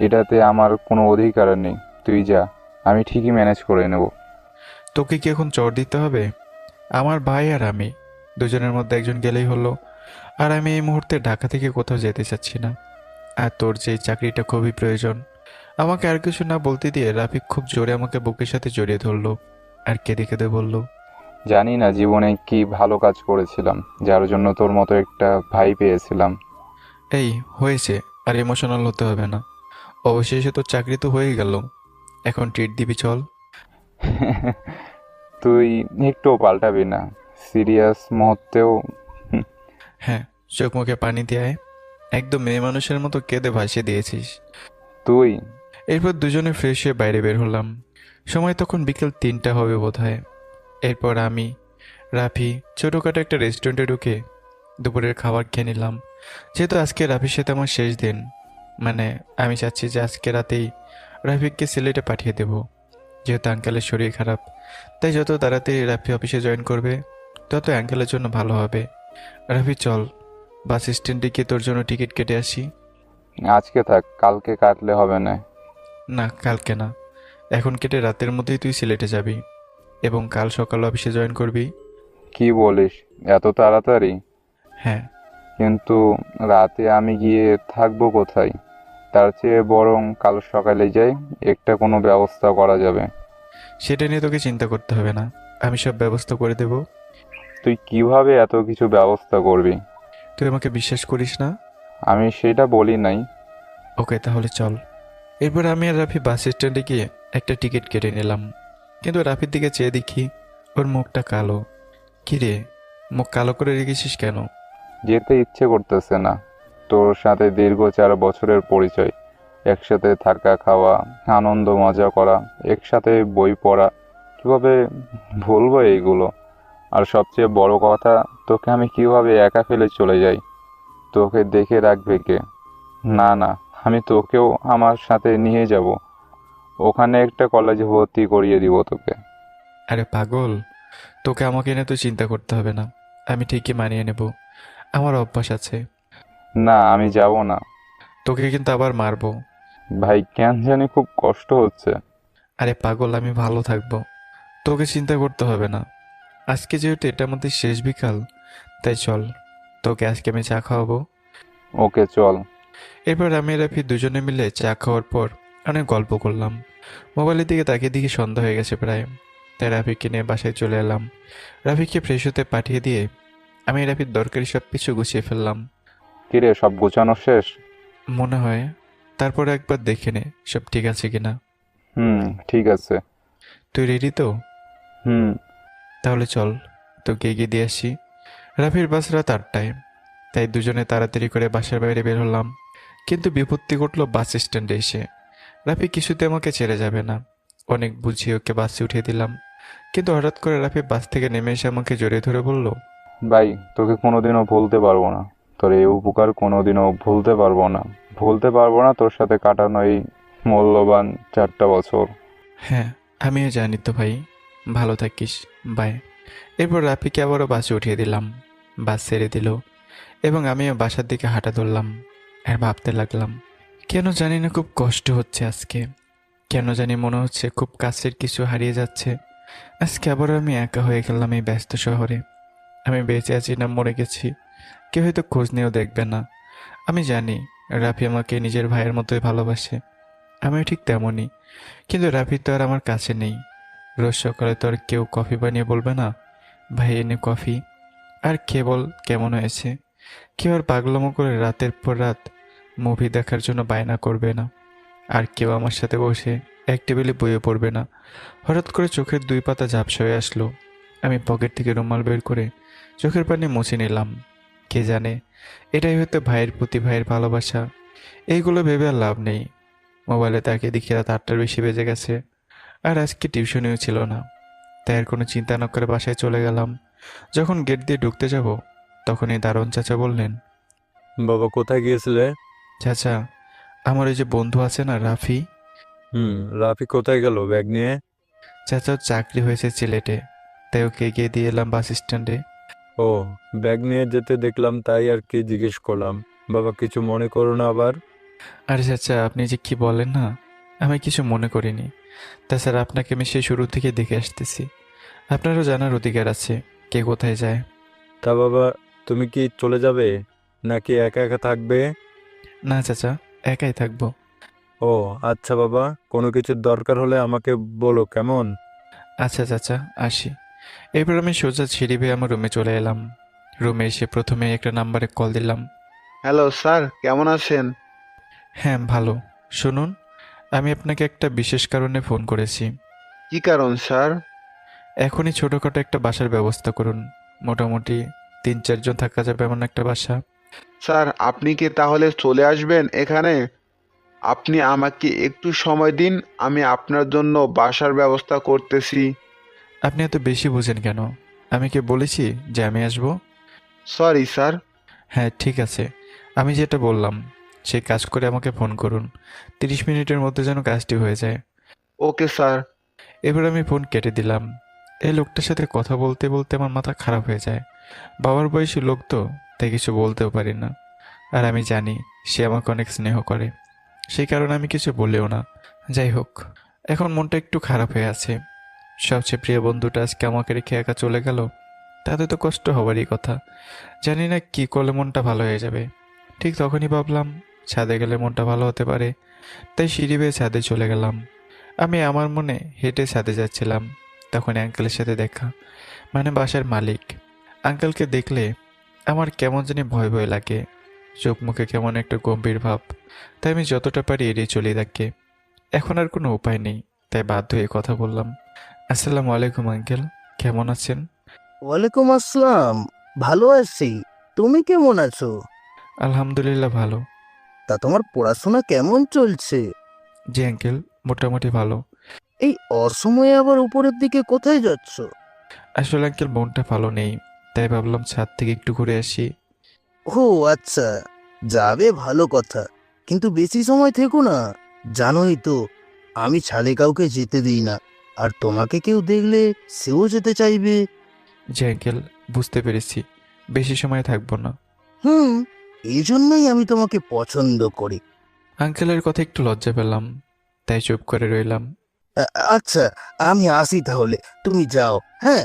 এটাতে আমার কোনো অধিকার নেই। তুই যা, আমি ঠিকই ম্যানেজ করে নেব। তোকে কি এখন চড় দিতে হবে? আমার ভাই আর আমি দুজনের মধ্যে একজন গেলেই হলো। আর আমি এই মুহূর্তে ঢাকা থেকে কোথাও যেতে চাচ্ছি না। আর তোর যে চাকরিটা খুবই প্রয়োজন। আমাকে আর কিছু না বলতে দিয়ে রাফিক খুব জোরে আমাকে বুকের সাথে জড়িয়ে ধরলো আর কেঁদে কেঁদে বলল, জানি না জীবনে কি ভালো কাজ করেছিলাম, যার জন্য তোর মতো একটা ভাই পেয়েছিলাম। এই হয়েছে, আর ইমোশনাল হতে হবে না। অবশেষে তোর চাকরি তো হয়ে গেল, এখন ট্রিট দিবি চল। তুই একটুও পাল্টাবি না, সিরিয়াস মুহূর্তেও। হ্যাঁ, চোখ মুখে পানি দিয়ে একদম মেয়ে মানুষের মতো কেঁদে ভাসিয়ে দিয়েছিস। তুই এরপর দুজনে ফ্রেশ হয়ে বাইরে বের হলাম। সময় তখন বিকেল 3টা হবে বোধহয়। এরপর আমি, রাফি ছোটোখাটো একটা রেস্টুরেন্টে ঢুকে দুপুরের খাবার খেয়ে নিলাম। যেহেতু আজকে রাফির সাথে আমার শেষ দিন, মানে আমি চাচ্ছি যে আজকে রাতেই রাফিকে সিলেটে পাঠিয়ে দেব। যেহেতু আঙ্কেলের শরীর খারাপ, তাই যত তাড়াতাড়ি রাফি অফিসে জয়েন করবে তত আঙ্কেলের জন্য ভালো হবে। রাফি চল, বাস স্ট্যান্ডে গিয়ে তোর জন্য টিকিট কেটে আসি। আজকে থাক, কালকে কাটলে হবে না। না, কালকে না, এখন কেটে রাতের মধ্যেই তুই সিলেটে যাবি এবং কাল সকাল অফিসে জয়েন করবি। কি বলিস, এত তাড়াতাড়ি? হ্যাঁ। কিন্তু রাতে আমি গিয়ে থাকবো কোথায়? তার চেয়ে বরং কাল সকালে যাই, একটা কোনো ব্যবস্থা করা যাবে। সেটা নিয়ে তোকে চিন্তা করতে হবে না, আমি সব ব্যবস্থা করে দেব। তুই কিভাবে এত কিছু ব্যবস্থা করবি? তুই আমাকে বিশ্বাস করিস না? আমি সেটা বলি নাই। ওকে, তাহলে চল। এরপর আমি আর রাফি বাস স্ট্যান্ডে গিয়ে একটা টিকিট কেটে নিলাম। কিন্তু রাফির দিকে চেয়ে দেখি ওর মুখটা কালো। কি রে, মুখ কালো করে রেখেছিস কেন? যেতে ইচ্ছে করতেছে না। তোর সাথে দীর্ঘ 4 বছরের পরিচয়, একসাথে থাকা, খাওয়া, আনন্দ মজা করা, একসাথে বই পড়া, কিভাবে ভুলবো এইগুলো? আর সবচেয়ে বড় কথা, তোকে আমি কিভাবে একা ফেলে চলে যাই? তোকে দেখে রাখবে কে? না না, আমি তোকেও আমার সাথে নিয়ে যাব। ওখানে একটা কলেজে ভর্তি করিয়ে দিব তোকে। আরে পাগল, তোকে আমাকে নিয়ে তো চিন্তা করতে হবে না, আমি ঠিকই মানিয়ে নেব। আমার অভ্যাস আছে। না, আমি যাব না। তোকে কিন্তু আবার মারবো। ভাই, কেন জানি খুব কষ্ট হচ্ছে। আরে পাগল, আমি ভালো থাকবো, তোকে চিন্তা করতে হবে না। আজকে যেহেতু এটা আমাদের শেষ বিকাল, তাই চল, তোকে আজকে আমি চা খাওয়াবো। ওকে, চল। এরপর আমি আর রাফি দুজনে মিলে চা খাওয়ার পর অনেক গল্প করলাম। মোবাইলের দিকে তাকিয়ে দেখি সন্ধ্যা হয়ে গেছে প্রায়, তাই রাফিকে নিয়ে বাসায় চলে এলাম। রাফিকে ফ্রেশ হতে পাঠিয়ে দিয়ে আমি রাফির দরকারি সব কিছু গুছিয়ে ফেললাম। কিরে, সব গোছানো শেষ? মনে হয়। তারপর একবার দেখে নে সব ঠিক আছে কিনা। ঠিক আছে। তুই রেডি তো? হুম। তাহলে চল, তোকে এগিয়ে দিয়ে আসি। রাফির বাস রাত 8টায়, তাই দুজনে তাড়াতাড়ি করে বাসার বাইরে বের হলাম। কিন্তু বিপত্তি ঘটলো বাস স্ট্যান্ডে এসে। রাফি কিছুতে আমাকে ছেড়ে যাবে না। অনেক বুঝিয়ে ওকে বাসে উঠিয়ে দিলাম, কিন্তু হঠাৎ করে রাফি বাস থেকে নেমে এসে আমাকে জড়িয়ে ধরে বলল, ভাই, তোকে কোনোদিনও ভুলতে পারবো না। তোর এই উপকার কোনোদিনও ভুলতে পারবো না। ভুলতে পারবো না তোর সাথে কাটানো এই মূল্যবান 4টা বছর। হ্যাঁ, আমিও জানি তো ভাই, ভালো থাকিস, বাই। এরপর রাফিকে আবারও বাসে উঠিয়ে দিলাম। বাস ছেড়ে দিল এবং আমিও বাসার দিকে হাঁটা ধরলাম। আর ভাবতে লাগলাম, কেন জানি না খুব কষ্ট হচ্ছে আজকে। কেন জানি মনে হচ্ছে খুব কাছের কিছু হারিয়ে যাচ্ছে। আজকে আবার আমি একা হয়ে গেলাম এই ব্যস্ত শহরে। আমি বেঁচে আছি না মরে গেছি, কেউ হয়তো খোঁজ নিয়েও দেখবে না। আমি জানি রাফি আমাকে নিজের ভাইয়ের মতোই ভালোবাসে, আমিও ঠিক তেমনই। কিন্তু রাফি তো আর আমার কাছে নেই। রোজ সকালে তো আর কেউ কফি বানিয়ে বলবে না, ভাই এনে কফি। আর কে বল কেমন হয়েছে? কেউ আর পাগলামো করে রাতের পর রাত মুভি দেখার জন্য বায়না করবে না। আর কেউ আমার সাথে বসে এক টেবিলে বইয়ে পড়বে না। হঠাৎ করে চোখের 2 পাতা ঝাপসা হয়ে আসলো। আমি পকেট থেকে রুমাল বের করে চোখের পানি মুছে নিলাম। কে জানে, এটাই হয়তো ভাইয়ের প্রতি ভাইয়ের ভালোবাসা। এইগুলো ভেবে আর লাভ নেই। মোবাইলে তাকিয়ে দেখি রাত 8টার বেশি বেজে গেছে। আর আজকে টিউশনিও ছিল না, তাই আর কোনো চিন্তা না করে বাসায় চলে গেলাম। যখন গেট দিয়ে ঢুকতে যাব, তখনই দারোয়ান চাচা বললেন, বাবা কোথায় গিয়েছিলে? চাচা, আমার ওই যে বন্ধু আছে না রাফি, রাফি কোথায় গেল ব্যাগ নিয়ে? চাচার চাকরি হয়েছে সিলেটে, তাই ওকে এগিয়ে দিয়ে এলাম বাস স্ট্যান্ডে। ও, ব্যাগ নিয়ে যেতে দেখলাম তাই আর কি জিজ্ঞেস করলাম। বাবা কিছু মনে করো না আবার। আরে চাচা, আপনি যে কি বলেন না, আমি কিছু মনে করিনি। তাছাড়া আপনাকে আমি সেই শুরু থেকে দেখে আসতেছি, আপনারও জানার অধিকার আছে কে কোথায় যায়। তা বাবা, তুমি কি চলে যাবে নাকি একা একা থাকবে? না চাচা, একাই থাকবো। ও আচ্ছা বাবা, কোনো কিছুর দরকার হলে আমাকে বলো কেমন? আচ্ছা চাচা, আসি। এরপর আমি সোজা সিঁড়ি বেয়ে আমার রুমে চলে এলাম। রুমে এসে প্রথমে একটা নাম্বারে কল দিলাম। হ্যালো স্যার, কেমন আছেন? হ্যাঁ ভালো, শুনুন, আমি আপনাকে একটা বিশেষ কারণে ফোন করেছি। কি কারণ স্যার? এখনই ছোটোখাটো একটা বাসার ব্যবস্থা করুন। মোটামুটি 3-4 জন থাকা যাবে এমন একটা বাসা। স্যার, আপনি কি তাহলে চলে আসবেন এখানে? আপনি আমাকে একটু সময় দিন, আমি আপনার জন্য বাসার ব্যবস্থা করতেছি। আপনি এত বেশি বুঝেন কেন? আমি কি বলেছি যে আমি আসবো? Sorry sir. হ্যাঁ, ঠিক আছে। আমি যেটা বললাম সেই কাজ করে আমাকে ফোন করুন। 30 মিনিটের মধ্যে যেন কাজটি হয়ে যায়। Okay sir. এবার আমি ফোন কেটে দিলাম। এই লোকটার সাথে কথা বলতে বলতে আমার মাথা খারাপ হয়ে যায়। বাবার বয়সী লোক তো, তাই কিছু বলতেও পারি না। আর আমি জানি সে আমাকে অনেক স্নেহ করে, সেই কারণে আমি কিছু বলেও না। যাই হোক, এখন মনটা একটু খারাপ হয়ে আছে। সবচেয়ে প্রিয় বন্ধুটা আজকে আমাকে রেখে একা চলে গেল। তাতে তো কষ্ট হবারই কথা। জানি না কি করলে মনটা ভালো হয়ে যাবে। ঠিক তখনই ভাবলাম ছাদে গেলে মনটা ভালো হতে পারে। তাই সিঁড়ি বেয়ে ছাদে চলে গেলাম। আমি আমার মনে হেঁটে ছাদে যাচ্ছিলাম, তখন আঙ্কেলের সাথে দেখা, মানে বাসার মালিক। আঙ্কেলকে দেখলে আমার কেমন জানি ভয় ভয় লাগে, চোখ মুখে কেমন একটা গম্ভীর ভাব। তাই আমি যতটা পারি এড়িয়ে চলি তাকে। এখন আর কোনো উপায় নেই, তাই বাধ্য হয়ে কথা বললাম। আসসালামু আলাইকুম আঙ্কেল, কেমন আছেন? ওয়ালাইকুম আসসালাম। ভালো আছি। তুমি কেমন আছো? আলহামদুলিল্লাহ ভালো। তা তোমার পড়াশোনা কেমন চলছে? জি আঙ্কেল, মোটামুটি ভালো। এই অসময়ে আবার উপরের দিকে কোথায় যাচ্ছ? আসলে আঙ্কেল মনটা ভালো নেই, তাই ভাবলাম ছাদ থেকে একটু ঘুরে আসি। ও আচ্ছা, যাবে ভালো কথা, কিন্তু বেশি সময় থেকো না। জানোই তো আমি ছাদে কাউকে যেতে দিই না, আর তোমাকে কেউ দেখলে সেও যেতে চাইবে। জি আঙ্কেল, বুঝতে পেরেছি, বেশি সময় থাকবো না। হুম, এই জন্যই আমি তোমাকে পছন্দ করি। আঙ্কেলের কথা একটু লজ্জা পেলাম, তাই চুপ করে রইলাম। আচ্ছা, আমি আসি তাহলে, তুমি যাও। হ্যাঁ।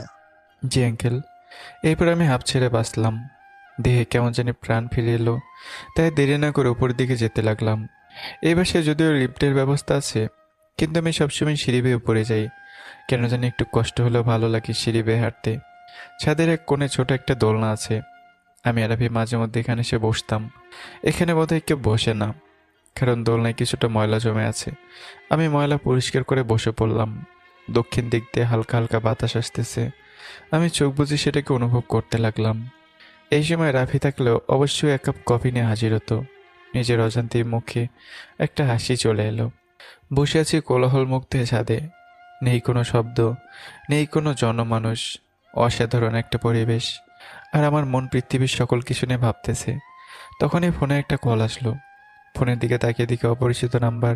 জি আঙ্কেল। এরপর আমি হাঁপ ছেড়ে বাঁচলাম। দেহে কেমন জানি প্রাণ ফিরে এলো, তাই দেরি না করে উপরের দিকে যেতে লাগলাম। এই বাসায় যদিও লিফটের ব্যবস্থা আছে, কিন্তু আমি সবসময় সিঁড়ি বেয়ে উপরে যাই। কেন জানি একটু কষ্ট হলেও ভালো লাগে সিঁড়ি বেয়ে হাঁটতে। ছাদের এক কোণে ছোট একটা দোলনা আছে। আমি আর আভি মাঝে মধ্যে এখানে এসে বসতাম। এখানে বোধহয় কেউ বসে না, কারণ দোলনায় কিছুটা ময়লা জমে আছে। আমি ময়লা পরিষ্কার করে বসে পড়লাম। দক্ষিণ দিক দিয়ে হালকা হালকা বাতাস আসতেছে। আমি চোখ বুজে সেটাকে অনুভব করতে লাগলাম। এই সময় রাফি থাকলেও অবশ্যই 1 কাপ কফি নিয়ে হাজির হতো। নিজের অজান্তেই মুখে একটা হাসি চলে এলো। বসে আছি কোলাহল মুক্ত ছাদে। নেই কোনো শব্দ, নেই কোনো জনমানুষ। অসাধারণ একটা পরিবেশ। আর আমার মন পৃথিবীর সকল কিছু নিয়ে ভাবতেছে। তখনই ফোনে একটা কল আসলো। ফোনের দিকে তাকিয়ে দিকে অপরিচিত নাম্বার।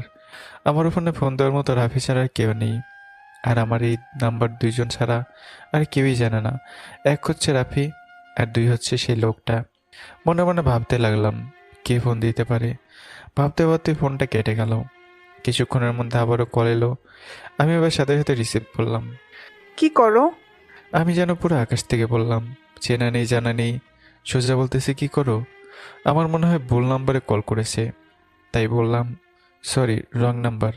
আমার ফোনে ফোন দেওয়ার মতো রাফি ছাড়া আর কেউ নেই। আর আমার এই নাম্বার 2 জন ছাড়া আর কেউই জানে না। 1 হচ্ছে রাফি, আর 2 হচ্ছে সেই লোকটা। মনে মনে ভাবতে লাগলাম কে ফোন দিতে পারে। ভাবতে ভাবতে ফোনটা কেটে গেল। কিছুক্ষণের মধ্যে আবারও কল এলো। আমি আবার সাথে সাথে রিসিভ করলাম। কি করো? আমি যেন পুরো আকাশ থেকে বললাম, চেনা নেই জানা নেই, সোজা বলতেছে কি করো। আমার মনে হয় ভুল নাম্বারে কল করেছে, তাই বললাম সরি, রং নাম্বার।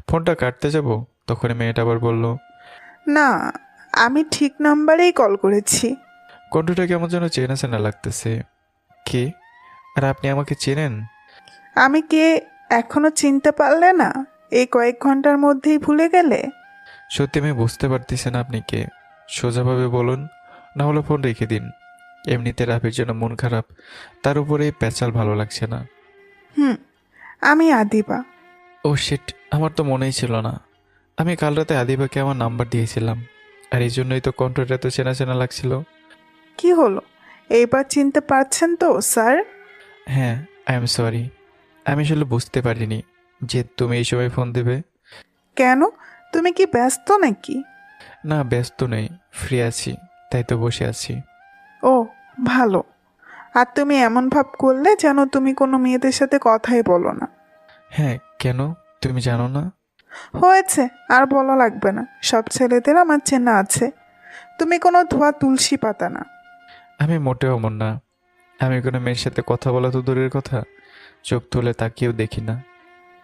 ফোনটা কাটতে যাব, তখন মেয়েটা আবার বলল, না, আমি ঠিক নাম্বারেই কল করেছি। কণ্ঠটা কেমন যেন চেনা চেনা লাগতেছে। কে? আর আপনি আমাকে চেনেন? আমি কে এখনো চিনতে পারলে না? এই কয়েক ঘন্টার মধ্যেই ভুলে গেলে? সত্যি আমি বুঝতে পারতেছি না আপনি কে। সোজাভাবে বলুন, না হলে ফোন রেখে দিন। এমনিতে রাফির জন্য মন খারাপ, তার উপরে এই প্যাচাল ভালো লাগছে না। হুম, আমি আদিবা। ও শিট, আমার তো মনেই ছিল না। আমি কাল রাতে আদিবাকে আমার নাম্বার দিয়েছিলাম, আর এই জন্যই তো কণ্ঠটা এত চেনা চেনা লাগছিল। কি হলো, এইবার চিনতে পারছেন তো স্যার? হ্যাঁ, আই এম সরি। আমি আসলে বুঝতে পারিনি যে তুমি এই সময় ফোন দেবে। কেন, তুমি কি ব্যস্ত নাকি? না, ব্যস্ত নেই, ফ্রি আছি, তাই তো বসে আছি। ও, ভালো। আর তুমি এমন ভাব করলে যেন তুমি কোনো মেয়েদের সাথে কথাই বলো না। হ্যাঁ, কেন, তুমি জানো না? হয়েছে, আর বলা লাগবে না, সব ছেলেদের আমার চেনা আছে। তুমি কোনো ধোয়া তুলসী পাতা না। আমি মোটেও অমন না। আমি কোনো মেয়ের সাথে কথা বলা তো দূরের কথা, চোখ তুলে তাকিয়েও দেখি না।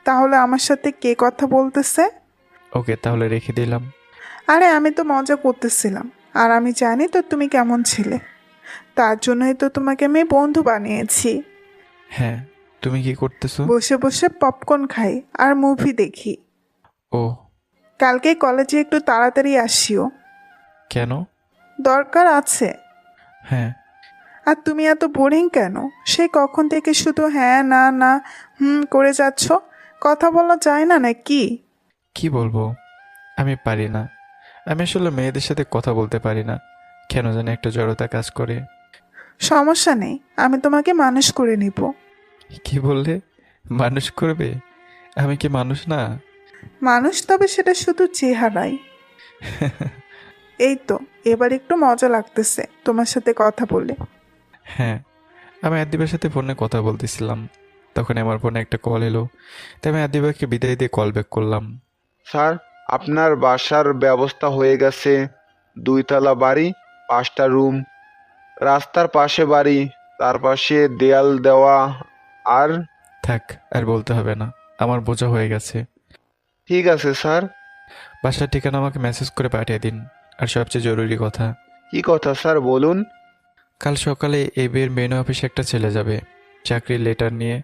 তাহলে আমার সাথে কে কথা বলতেছে? ওকে, তাহলে রেখে দিলাম। আরে আমি তো মজা করতেছিলাম, আর আমি জানি তো তুমি কেমন ছিলে। তার জন্যই তো তোমাকে আমি বন্ধু বানিয়েছি। হ্যাঁ, তুমি কি করতেছো? বসে বসে পপকর্ন খাই আর মুভি দেখি। ও, কালকে কলেজে একটু তাড়াতাড়ি আসিও। কেন? দরকার আছে। হ্যাঁ। আর তুমি এত বোরিং কেন? সেই কখন থেকে শুধু হ্যাঁ না না করে যাচ্ছ। কথা বলা যায় না নাকি? কি বলবো, আমি পারি না। আমি আসলে মেয়েদের সাথে কথা বলতে পারি না, কেন জানি একটা জড়তা কাজ করে। সমস্যা নেই, আমি তোমাকে মানুষ করে নিব। কি বললে? মানুষ করবে? আমি কি মানুষ না? মানুষ, তবে সেটা শুধু চেহারাই। এই তো, এবার একটু মজা লাগতেছে তোমার সাথে কথা বলে। হ্যাঁ, আমি আদিবার সাথে ফোনে কথা বলতেছিলাম, তখন আমার ফোনে একটা কল এলো, তাই আমি আদিবাকে বিদায় দিয়ে কল ব্যাক করলাম। স্যার, আপনার বাসার ব্যবস্থা হয়ে গেছে। 2 তলা বাড়ি, 5টা রুম, রাস্তার পাশে বাড়ি, তার পাশে দেয়াল দেওয়া। আর থাক, আর বলতে হবে না, আমার বোঝা হয়ে গেছে। ঠিক আছে স্যার। বাসার ঠিকানা আমাকে মেসেজ করে পাঠিয়ে দিন। আর সবচেয়ে জরুরি কথা, কি কথা স্যার, বলুন। কাল সকালে এবির মেনু অফিসে একটা ছেলে যাবে চাকরির লেটার নিয়ে।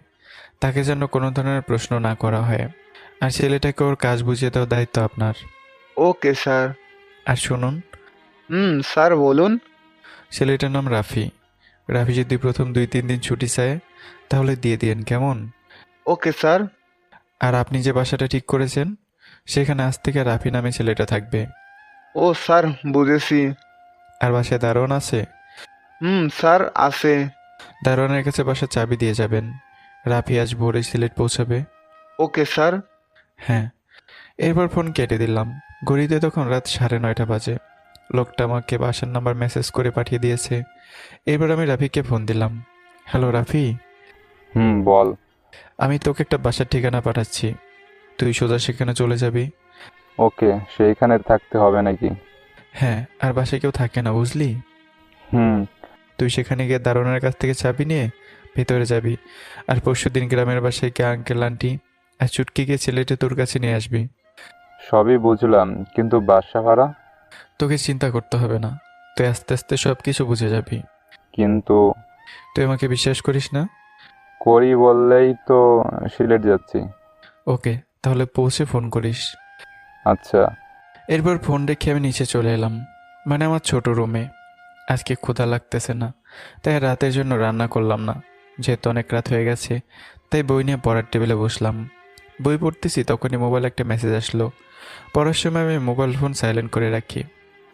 তাকে যেন কোনো ধরনের প্রশ্ন না করা হয়, আর ছেলেটাকে ওর কাজ বুঝিয়ে দেওয়ার দায়িত্ব আপনার। Okay sir. আর শুনুন, স্যার বলুন। ছেলেটার নাম রাফি। রাফি যদি প্রথম 2-3 দিন ছুটি চায় তাহলে দিয়ে দিন, কেমন? Okay sir. আর আপনি যে বাসাটা ঠিক করেছেন সেখানে আজ থেকে রাফি নামে ছেলেটা থাকবে। ও স্যার, বুঝেছি। আর বাসায় দারোয়ান আছে, স্যার আছে। দারোয়ানের কাছে বাসার চাবি দিয়ে যাবেন। রাফি আজ ভোরে সিলেট পৌঁছাবে। Okay sir. হ্যাঁ। এরপর ফোন কেটে দিলাম। ঘড়িতে তখন রাত 9:30 বাজে। লোকটা আমাকে বাসার নাম্বার মেসেজ করে পাঠিয়ে দিয়েছে। এরপর আমি রাফিকে ফোন দিলাম। হ্যালো রাফি, বল। আমি তোকে একটা বাসার ঠিকানা পাঠাচ্ছি, তুই সোজা সেখানে চলে যাবি। ওকে, সেইখানে থাকতে হবে নাকি? হ্যাঁ, আর বাসায় কেউ থাকে না, বুঝলি? হুম। তুই সেখানে গিয়ে দারোয়ানের কাছ থেকে চাবি নিয়ে ভেতরে যাবি। আর পরশুদিন গ্রামের বাসায় গিয়ে আঙ্কেল আন্টি আর চুটকি গিয়ে ছেলেটা তোর কাছে নিয়ে আসবি। সবই বুঝলাম, কিন্তু বাসা ভাড়া? তোকে চিন্তা করতে হবে না, তুই আস্তে আস্তে সব কিছু বুঝে যাবি। কিন্তু তুই আমাকে বিশ্বাস করিস না? করি বললেই তো সিলেট যাচ্ছি। ওকে, তাহলে পৌঁছে ফোন করিস। আচ্ছা। এরপর ফোন রেখে আমি নিচে চলে এলাম, মানে আমার ছোট রুমে। আজকে ক্ষুধা লাগতেছে না, তাই রাতের জন্য রান্না করলাম না। যেহেতু অনেক রাত হয়ে গেছে, তাই বই নিয়ে পড়ার টেবিলে বসলাম। বই পড়তেছি, তখনই মোবাইল একটা মেসেজ আসলো। পড়ার সময় আমি মোবাইল ফোন সাইলেন্ট করে রাখি,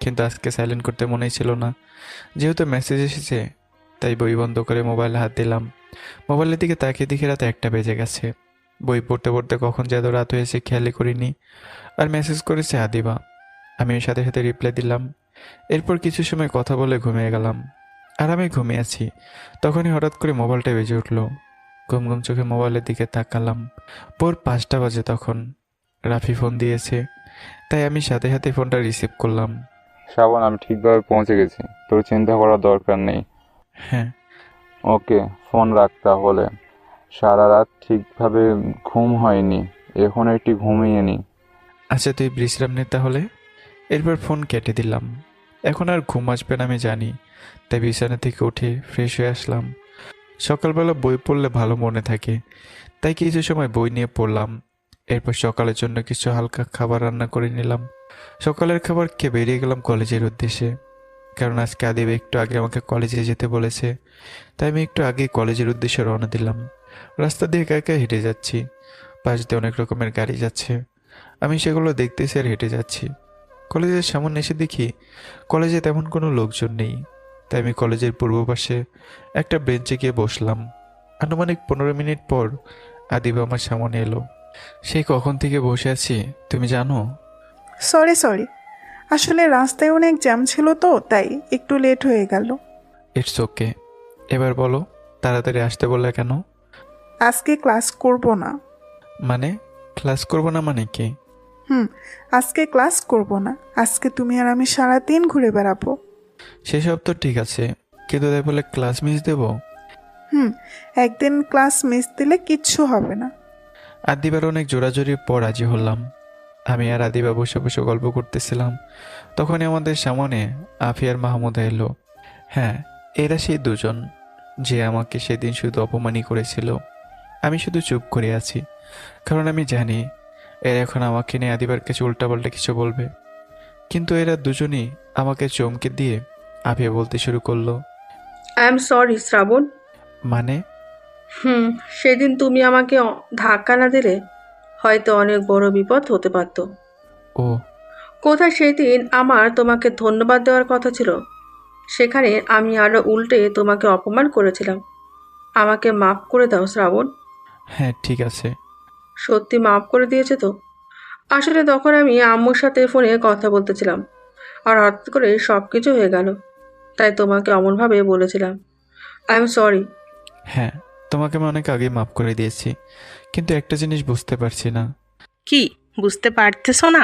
কিন্তু আজকে সাইলেন্ট করতে মনেই ছিল না। যেহেতু মেসেজ এসেছে, তাই বই বন্ধ করে মোবাইলে হাত দিলাম। মোবাইলের দিকে তাকিয়ে দেখি রাত 1টা বেজে গেছে। বই পড়তে পড়তে কখন যে এত রাত হয়েছে খেয়ালই করিনি। আর মেসেজ করেছে আদিবা। আমি ওর সাথে সাথে রিপ্লাই দিলাম। এরপর কিছু সময় কথা বলে ঘুমিয়ে গেলাম। আর আমি ঘুমিয়ে আছি, তখনই হঠাৎ করে মোবাইলটা বেজে উঠলো। ঘুম ঘুম চোখে মোবাইলের দিকে তাকালাম। ভোর 5টা বাজে তখন। রাফি ফোন দিয়েছে, তাই আমি সাথে সাথে ফোনটা রিসিভ করলাম। শ্রাবণ, আমি ঠিকভাবে পৌঁছে গেছি, তোর চিন্তা করার দরকার নেই। হ্যাঁ। ওকে, ফোন রাখ তাহলে। সারা রাত ঠিকভাবে ঘুম হয়নি, এখন একটু ঘুমিয়ে নি। আচ্ছা, তুই বিশ্রাম নে তাহলে। এরপর ফোন কেটে দিলাম। এখন আর ঘুম আসবে না আমি জানি, তাই বিছানা থেকে উঠে ফ্রেশ হয়ে আসলাম। সকালবেলা বই পড়লে ভালো মনে থাকে, তাই কিছু সময় বই নিয়ে পড়লাম। এরপর সকালের জন্য কিছু হালকা খাবার রান্না করে নিলাম। সকালের খাবার খেয়ে বেরিয়ে গেলাম কলেজের উদ্দেশ্যে, কারণ আজকে আদিব একটু আগে আমাকে কলেজে যেতে বলেছে। তাই আমি একটু আগে কলেজের উদ্দেশ্যে রওনা দিলাম। রাস্তা দিয়ে একা একা হেঁটে যাচ্ছি, পাশ দিয়ে অনেক রকমের গাড়ি যাচ্ছে। আমি সেগুলো দেখতেছি আর হেঁটে যাচ্ছি। কলেজের সামনে এসে দেখি কলেজে তেমন কোনো লোকজন নেই, তাই আমি কলেজের পূর্ব পাশে একটা বেঞ্চে গিয়ে বসলাম। আনুমানিক 15 মিনিট পর আদিব আমার সামনে এলো। সেই কখন থেকে বসে আছি তুমি জানো? সরি, আসলে রাস্তায় অনেক জ্যাম ছিল তো, তাই একটু লেট হয়ে গেল। It's okay. এবার বলো, তাড়াতাড়ি আসতে বললে কেন? আজকে ক্লাস করব না। মানে ক্লাস করবো না মানে কি? আজকে ক্লাস করব না। আজকে তুমি আর আমি সারাদিন ঘুরে বেড়াবো। সেসব তো ঠিক আছে, কিন্তু তাই বলে ক্লাস মিস দেবো? একদিন ক্লাস মিস দিলে কিচ্ছু হবে না। আদিবার অনেক জোরাজোরির পর রাজি হলাম। আমি আর আদিবা বসে বসে গল্প করতেছিলাম, তখনই আমাদের সামনে আফি আর মাহমুদা এলো। হ্যাঁ, এরা সেই দুজন যে আমাকে সেদিন শুধু অপমানই করেছিল। আমি শুধু চুপ করে আছি, কারণ আমি জানি এরা এখন আমাকে নিয়ে আদিবার কাছে উল্টাপাল্টা কিছু বলবে। কিন্তু এরা দুজনই আমাকে চমকে দিয়ে আফিয়া বলতে শুরু করলো। আই এম সরি শ্রাবণ। মানে? হুম, সেদিন তুমি আমাকে ধাক্কা না দিলে হয়তো অনেক বড় বিপদ হতে পারতো। ও, কোথায় সেদিন আমার তোমাকে ধন্যবাদ দেওয়ার কথা ছিল, সেখানে আমি আরো উল্টে তোমাকে অপমান করেছিলাম। আমাকে মাফ করে দাও শ্রাবণ। হ্যাঁ ঠিক আছে। সত্যি মাফ করে দিয়েছে তো? আসলে তখন আমি আম্মুর সাথে ফোনে কথা বলতেছিলাম, আর হঠাৎ করে সব কিছু হয়ে গেল, তাই তোমাকে অমনভাবে বলেছিলাম। I am sorry. হ্যাঁ, তোমাকে আমি অনেক আগেই মাফ করে দিয়েছি, কিন্তু একটা জিনিস বুঝতে পারছি না। কি বুঝতে পারতেছো না?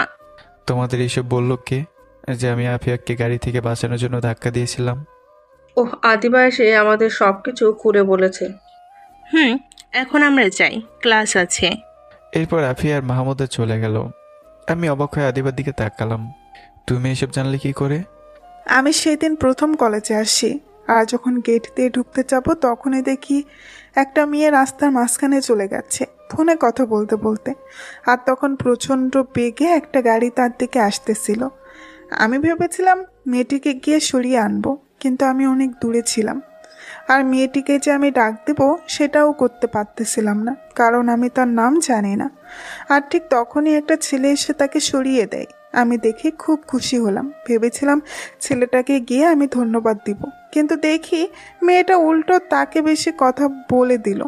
তোমাদের এইসব বললো কে, যে আমি আফিয়াকে গাড়ি থেকে বাঁচানোর জন্য ধাক্কা দিয়েছিলাম? ওহ, আদিবা এসে আমাদের সব কিছু খুলে বলেছে। হুম, এখন আমরা যাই, ক্লাস আছে। এরপর আফিয়া আর মাহমুদা চলে গেল। আমি অবাক হয়ে আদিবার দিকে তাকালাম। তুমি এসব জানলে কি করে? আমি সেদিন প্রথম কলেজে আসি, আর যখন গেট দিয়ে ঢুকতে যাব তখনই দেখি একটা মেয়ে রাস্তার মাঝখানে চলে গেছে ফোনে কথা বলতে বলতে। আর তখন প্রচণ্ড বেগে একটা গাড়ি তার দিকে আসতেছিল। আমি ভেবেছিলাম মেয়েটিকে গিয়ে সরিয়ে আনবো, কিন্তু আমি অনেক দূরে ছিলাম। আর মেয়েটিকে যে আমি ডাক দেব সেটাও করতে পারতেছিলাম না, কারণ আমি তার নাম জানি না। আর ঠিক তখনই একটা ছেলে এসে তাকে সরিয়ে দেয়। আমি দেখে খুব খুশি হলাম, ভেবেছিলাম ছেলেটাকে গিয়ে আমি ধন্যবাদ দিব, কিন্তু দেখি মেয়েটা উল্টো তাকে বেশি কথা বলে দিল।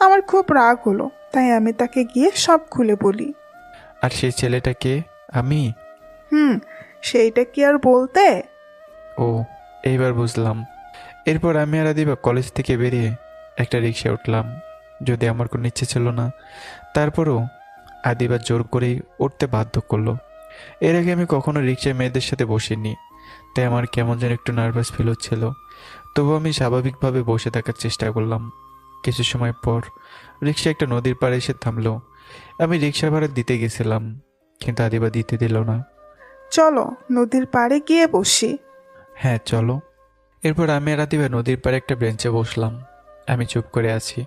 আমার খুব রাগ হলো, তাই আমি তাকে গিয়ে সব খুলে বলি। আর সেই ছেলেটাকে আমি? হুম, সেইটা কি আর বলতে? ও, এইবার বুঝলাম। এরপর আমি আর আদিবা কলেজ থেকে বেরিয়ে একটা রিক্সায় উঠলাম। যদি আমার কোনো ইচ্ছে ছিল না, তারপরও আদিবা জোর করেই উঠতে বাধ্য করলো। এর আগে আমি কখনো রিক্সায় মেয়েদের সাথে বসিনি, তাই আমার কেমন যেন একটু নার্ভাস ফিল হচ্ছিল। তবু আমি স্বাভাবিকভাবে বসে থাকার চেষ্টা করলাম। কিছু সময় পর রিক্সা একটা নদীর পাড়ে এসে থামলো। আমি রিক্সা ভাড়া দিতে গেছিলাম, কিন্তু আদিবা দিতে দিল না। চলো নদীর পাড়ে গিয়ে বসি। হ্যাঁ চলো। এরপর আমি আর আদিবা নদীর পাড়ে একটা বেঞ্চে বসলাম। আমি চুপ করে আছি,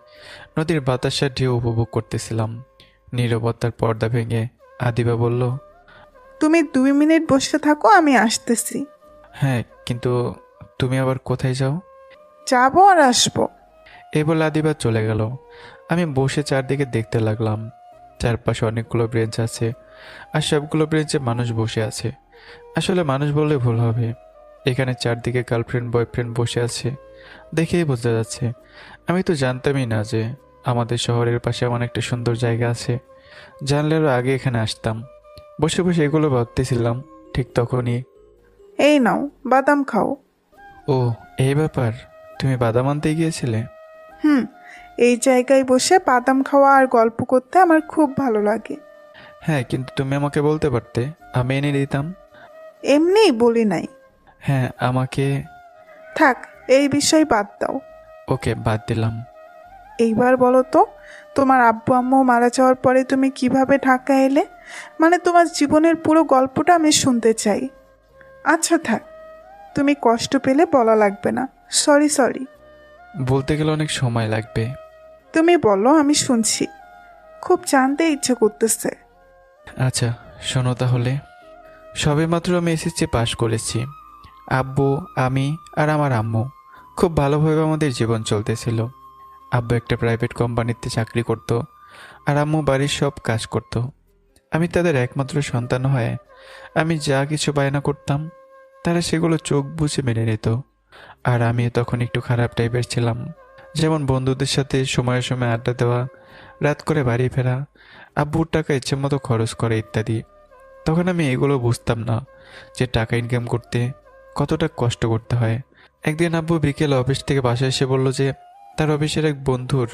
নদীর বাতাসের ঢেউ উপভোগ করতেছিলাম। নীরবতার পর্দা ভেঙে আদিবা বলল, তুমি 2 মিনিট বসে থাকো, আমি আসতেছি। হ্যাঁ, কিন্তু তুমি আবার কোথায় যাও? যাবো আর আসবো। এই বলে আদিবা চলে গেল। আমি বসে চারদিকে দেখতে লাগলাম। চারপাশে অনেকগুলো বেঞ্চ আছে, আর সবগুলো বেঞ্চে মানুষ বসে আছে। আসলে মানুষ বললে ভুল হবে, এখানে চারদিকে গার্লফ্রেন্ড বয়ফ্রেন্ড বসে আছে, দেখেই বোঝা যাচ্ছে। আমি তো জানতামই না যে আমাদের শহরের পাশে এমন একটা সুন্দর জায়গা আছে। জানলে আরও আগে এখানে আসতাম। বসে বসে এগুলো ভাবতেছিলাম, ঠিক তখনই, এই নাও বাদাম খাও। ও এই ব্যাপার, তুমি বাদাম আনতে গিয়েছিলে? হুম, এই জায়গায় বসে বাদাম খাওয়া আর গল্প করতে আমার খুব ভালো লাগে। হ্যাঁ, কিন্তু তুমি আমাকে বলতে পারতে, আমি এনে দিতাম। এমনি বলি নাই। হ্যাঁ আমাকে। থাক, এই বিষয় বাদ দাও। ওকে, বাদ দিলাম। এইবার বলো তো, তোমার আব্বু আম্মু মারা যাওয়ার পরে তুমি কিভাবে ঢাকা এলে? মানে তোমার জীবনের পুরো গল্পটা আমি শুনতে চাই। আচ্ছা থাক, তুমি কষ্ট পেলে বলা লাগবে না। Sorry sorry. বলতে গেলে অনেক সময় লাগবে। তুমি বলো, আমি শুনছি, খুব জানতে ইচ্ছে করতেছে। আচ্ছা শোনো তাহলে। সবেমাত্র আমি এসএসসি পাশ করেছি। আব্বু, আমি আর আমার আম্মু খুব ভালোভাবে আমাদের জীবন চলতেছিল। আব্বু একটা প্রাইভেট কোম্পানিতে চাকরি করত, আর আম্মু বাড়ির সব কাজ করত। আমি তাদের একমাত্র সন্তান হয়ে আমি যা কিছু বায়না করতাম তারা সেগুলো চোখ বুজে মেনে নিত। আর আমি তখন একটু খারাপ টাইপের ছিলাম, যেমন বন্ধুদের সাথে সময়ে সময়ে আড্ডা দেওয়া, রাত করে বাড়ি ফেরা, আব্বুর টাকা ইচ্ছে মতো খরচ করে ইত্যাদি। তখন আমি এগুলো বুঝতাম না যে টাকা ইনকাম করতে কতটা কষ্ট করতে হয়। একদিন আব্বু বিকেলে অফিস থেকে বাসায় এসে বলল যে তার অফিসের এক বন্ধুর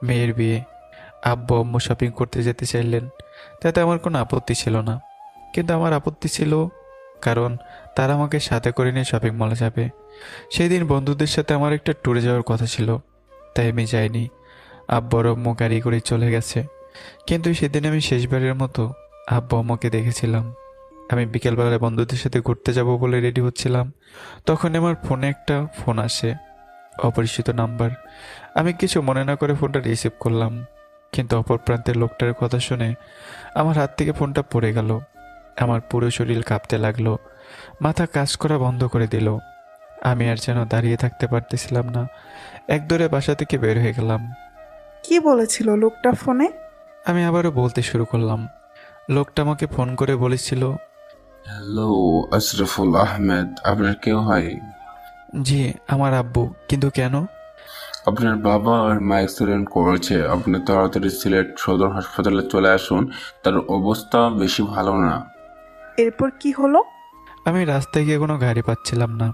মেয়ের বিয়ে। আব্বু আম্মু শপিং করতে যেতে চাইলেন, তাতে আমার কোনো আপত্তি ছিল না। কিন্তু আমার আপত্তি ছিল কারণ তারা আমাকে সাথে করে নিয়ে শপিং মলে যাবে। সেই দিন বন্ধুদের সাথে আমার একটা ট্যুরে যাওয়ার কথা ছিল, তাই আমি যাইনি। আব্বু আর আম্মু গাড়ি করে চলে গেছে। কিন্তু সেদিন আমি শেষবারের মতো আব্বু আম্মুকে দেখেছিলাম। আমি বিকেলবেলায় বন্ধুদের সাথে ঘুরতে যাব বলে রেডি হচ্ছিলাম, তখন আমার ফোনে একটা ফোন আসে। অপরিচিত নাম্বার। আমি কিছু মনে না করে ফোনটা রিসিভ করলাম, কিন্তু অপর প্রান্তের লোকটার কথা শুনে আমার হাত থেকে ফোনটা পড়ে গেল। আমার পুরো শরীর কাঁপতে লাগলো, মাথা কাজ করা বন্ধ করে দিল। আমি আর যেন দাঁড়িয়ে থাকতে পারতেছিলাম না, একদৌড়ে বাসা থেকে বের হয়ে গেলাম। কি বলেছিল লোকটা ফোনে? আমি আবারও বলতে শুরু করলাম। লোকটা আমাকে ফোন করে বলেছিল, হ্যালো আশরাফুল আহমেদ, আপনার কেউ হয়? জি আমার আব্বু। কিন্তু কেন? আপনার বাবা আর মা অ্যাক্সিডেন্ট করেছে, আপনি তাড়াতাড়ি সিলেট সদর হাসপাতালে চলে আসুন, তার অবস্থা বেশি ভালো না। এরপর কি হলো? আমি রাস্তায় গিয়ে কোনো গাড়ি পাচ্ছিলাম না,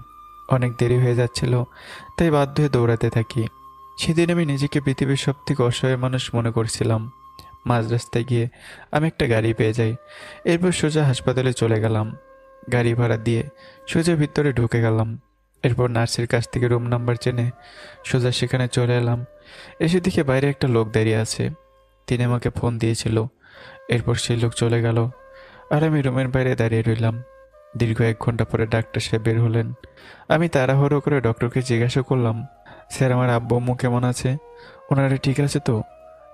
অনেক দেরি হয়ে যাচ্ছিল, তাই বাধ্য হয়ে দৌড়াতে থাকি। সেদিন আমি নিজেকে পৃথিবীর সব থেকে অসহায় মানুষ মনে করছিলাম। মাঝ রাস্তায় গিয়ে আমি একটা গাড়ি পেয়ে যাই। এরপর সোজা হাসপাতালে চলে গেলাম। গাড়ি ভাড়া দিয়ে সোজা ভিতরে ঢুকে গেলাম। এরপর নার্সের কাছ থেকে রুম নাম্বার জেনে সোজা সেখানে চলে এলাম। এসে দেখে বাইরে একটা লোক দাঁড়িয়ে আছে। তিনি আমাকে ফোন দিয়েছিল। এরপর সেই লোক চলে গেল, আর আমি রুমের বাইরে দাঁড়িয়ে রইলাম। দীর্ঘ 1 ঘন্টা পরে ডাক্তার সাহেব বের হলেন। আমি তাড়াহুড়ো করে ডক্টরকে জিজ্ঞাসা করলাম, স্যার আমার আব্বু আম্মু কেমন আছে? ওনারা ঠিক আছে তো?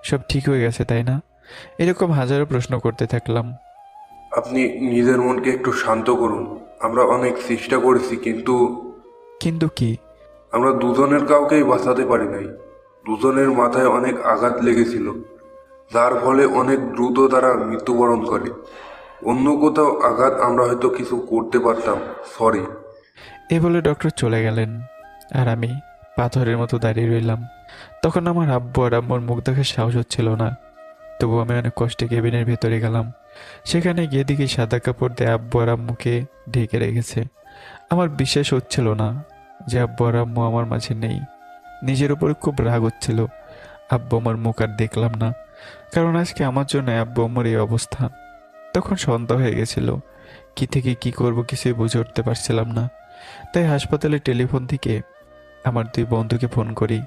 সব ঠিক হয়ে গেছে তাই না? এরকম হাজারো প্রশ্ন করতে থাকলাম। আপনি নিজের মনকে একটু শান্ত করুন। আমরা অনেক চেষ্টা করেছি, কিন্তু কিন্তু কি? আমরা দুজনের কাউকেই বাঁচাতে পারি নাই। দুজনের মাথায় অনেক আঘাত লেগেছিল, যার ফলে অনেক দ্রুত তারা মৃত্যুবরণ করে। অন্য কোথাও আঘাত আমরা হয়তো কিছু করতে পারতাম। সরি। এ বলে ডক্টর চলে গেলেন, আর আমি পাথরের মতো দাঁড়িয়ে রইলাম। তখন আমার আব্বু আর আম্মুর মুখ দেখার সাহস হচ্ছিল না। তবু আমি অনেক কষ্টে কেবিনের ভেতরে গেলাম। সেখানে গিয়ে দেখি সাদা কাপড় দিয়ে আব্বু আর আম্মুকে ঢেকে রেখেছে। আমার বিশ্বাস হচ্ছিল না যে আব্বু আর আম্মু আমার মাঝে নেই। নিজের উপর খুব রাগ হচ্ছিল। আব্বু আমার মুখ আর দেখলাম না, কারণ আজকে আমার জন্য আব্বু আম্মুর এই অবস্থা। তখন সন্ধ্যা হয়ে গেছিল, কি থেকে কি করব কিছুই বুঝে উঠতে পারছিলাম না। তাই হাসপাতালের টেলিফোন থেকে আমার 2 বন্ধুকে ফোন করি।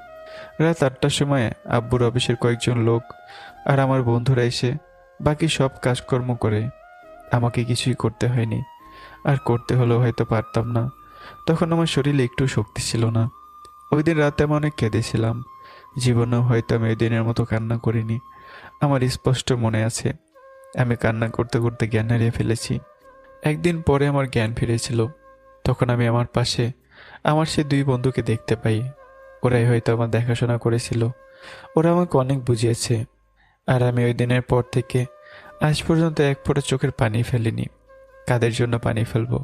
রাত 8টার সময় আব্বুর অফিসের কয়েকজন লোক আর আমার বন্ধুরা এসে বাকি সব কাজকর্ম করে। আমাকে কিছুই করতে হয়নি, আর করতে হলেও হয়তো পারতাম না। তখন আমার শরীরে একটু শক্তি ছিল না। ওই দিন রাতে আমি অনেক কেঁদেছিলাম। জীবনেও হয়তো আমি ওই দিনের মতো কান্না করিনি। আমার স্পষ্ট মনে আছে, আমি কান্না করতে করতে জ্ঞান হারিয়ে ফেলেছি। একদিন পরে আমার জ্ঞান ফিরেছিল। তখন আমি আমার পাশে আমার সে 2 বন্ধুকে দেখতে পাই। ওরাই হয়তো আমার দেখাশোনা করেছিল। ওরা আমাকে অনেক বুঝিয়েছে। আর আমি ওই দিনের পর থেকে আজ পর্যন্ত 1 ফোঁটা চোখের পানি ফেলিনি। কাদের জন্য পানি ফেলবো?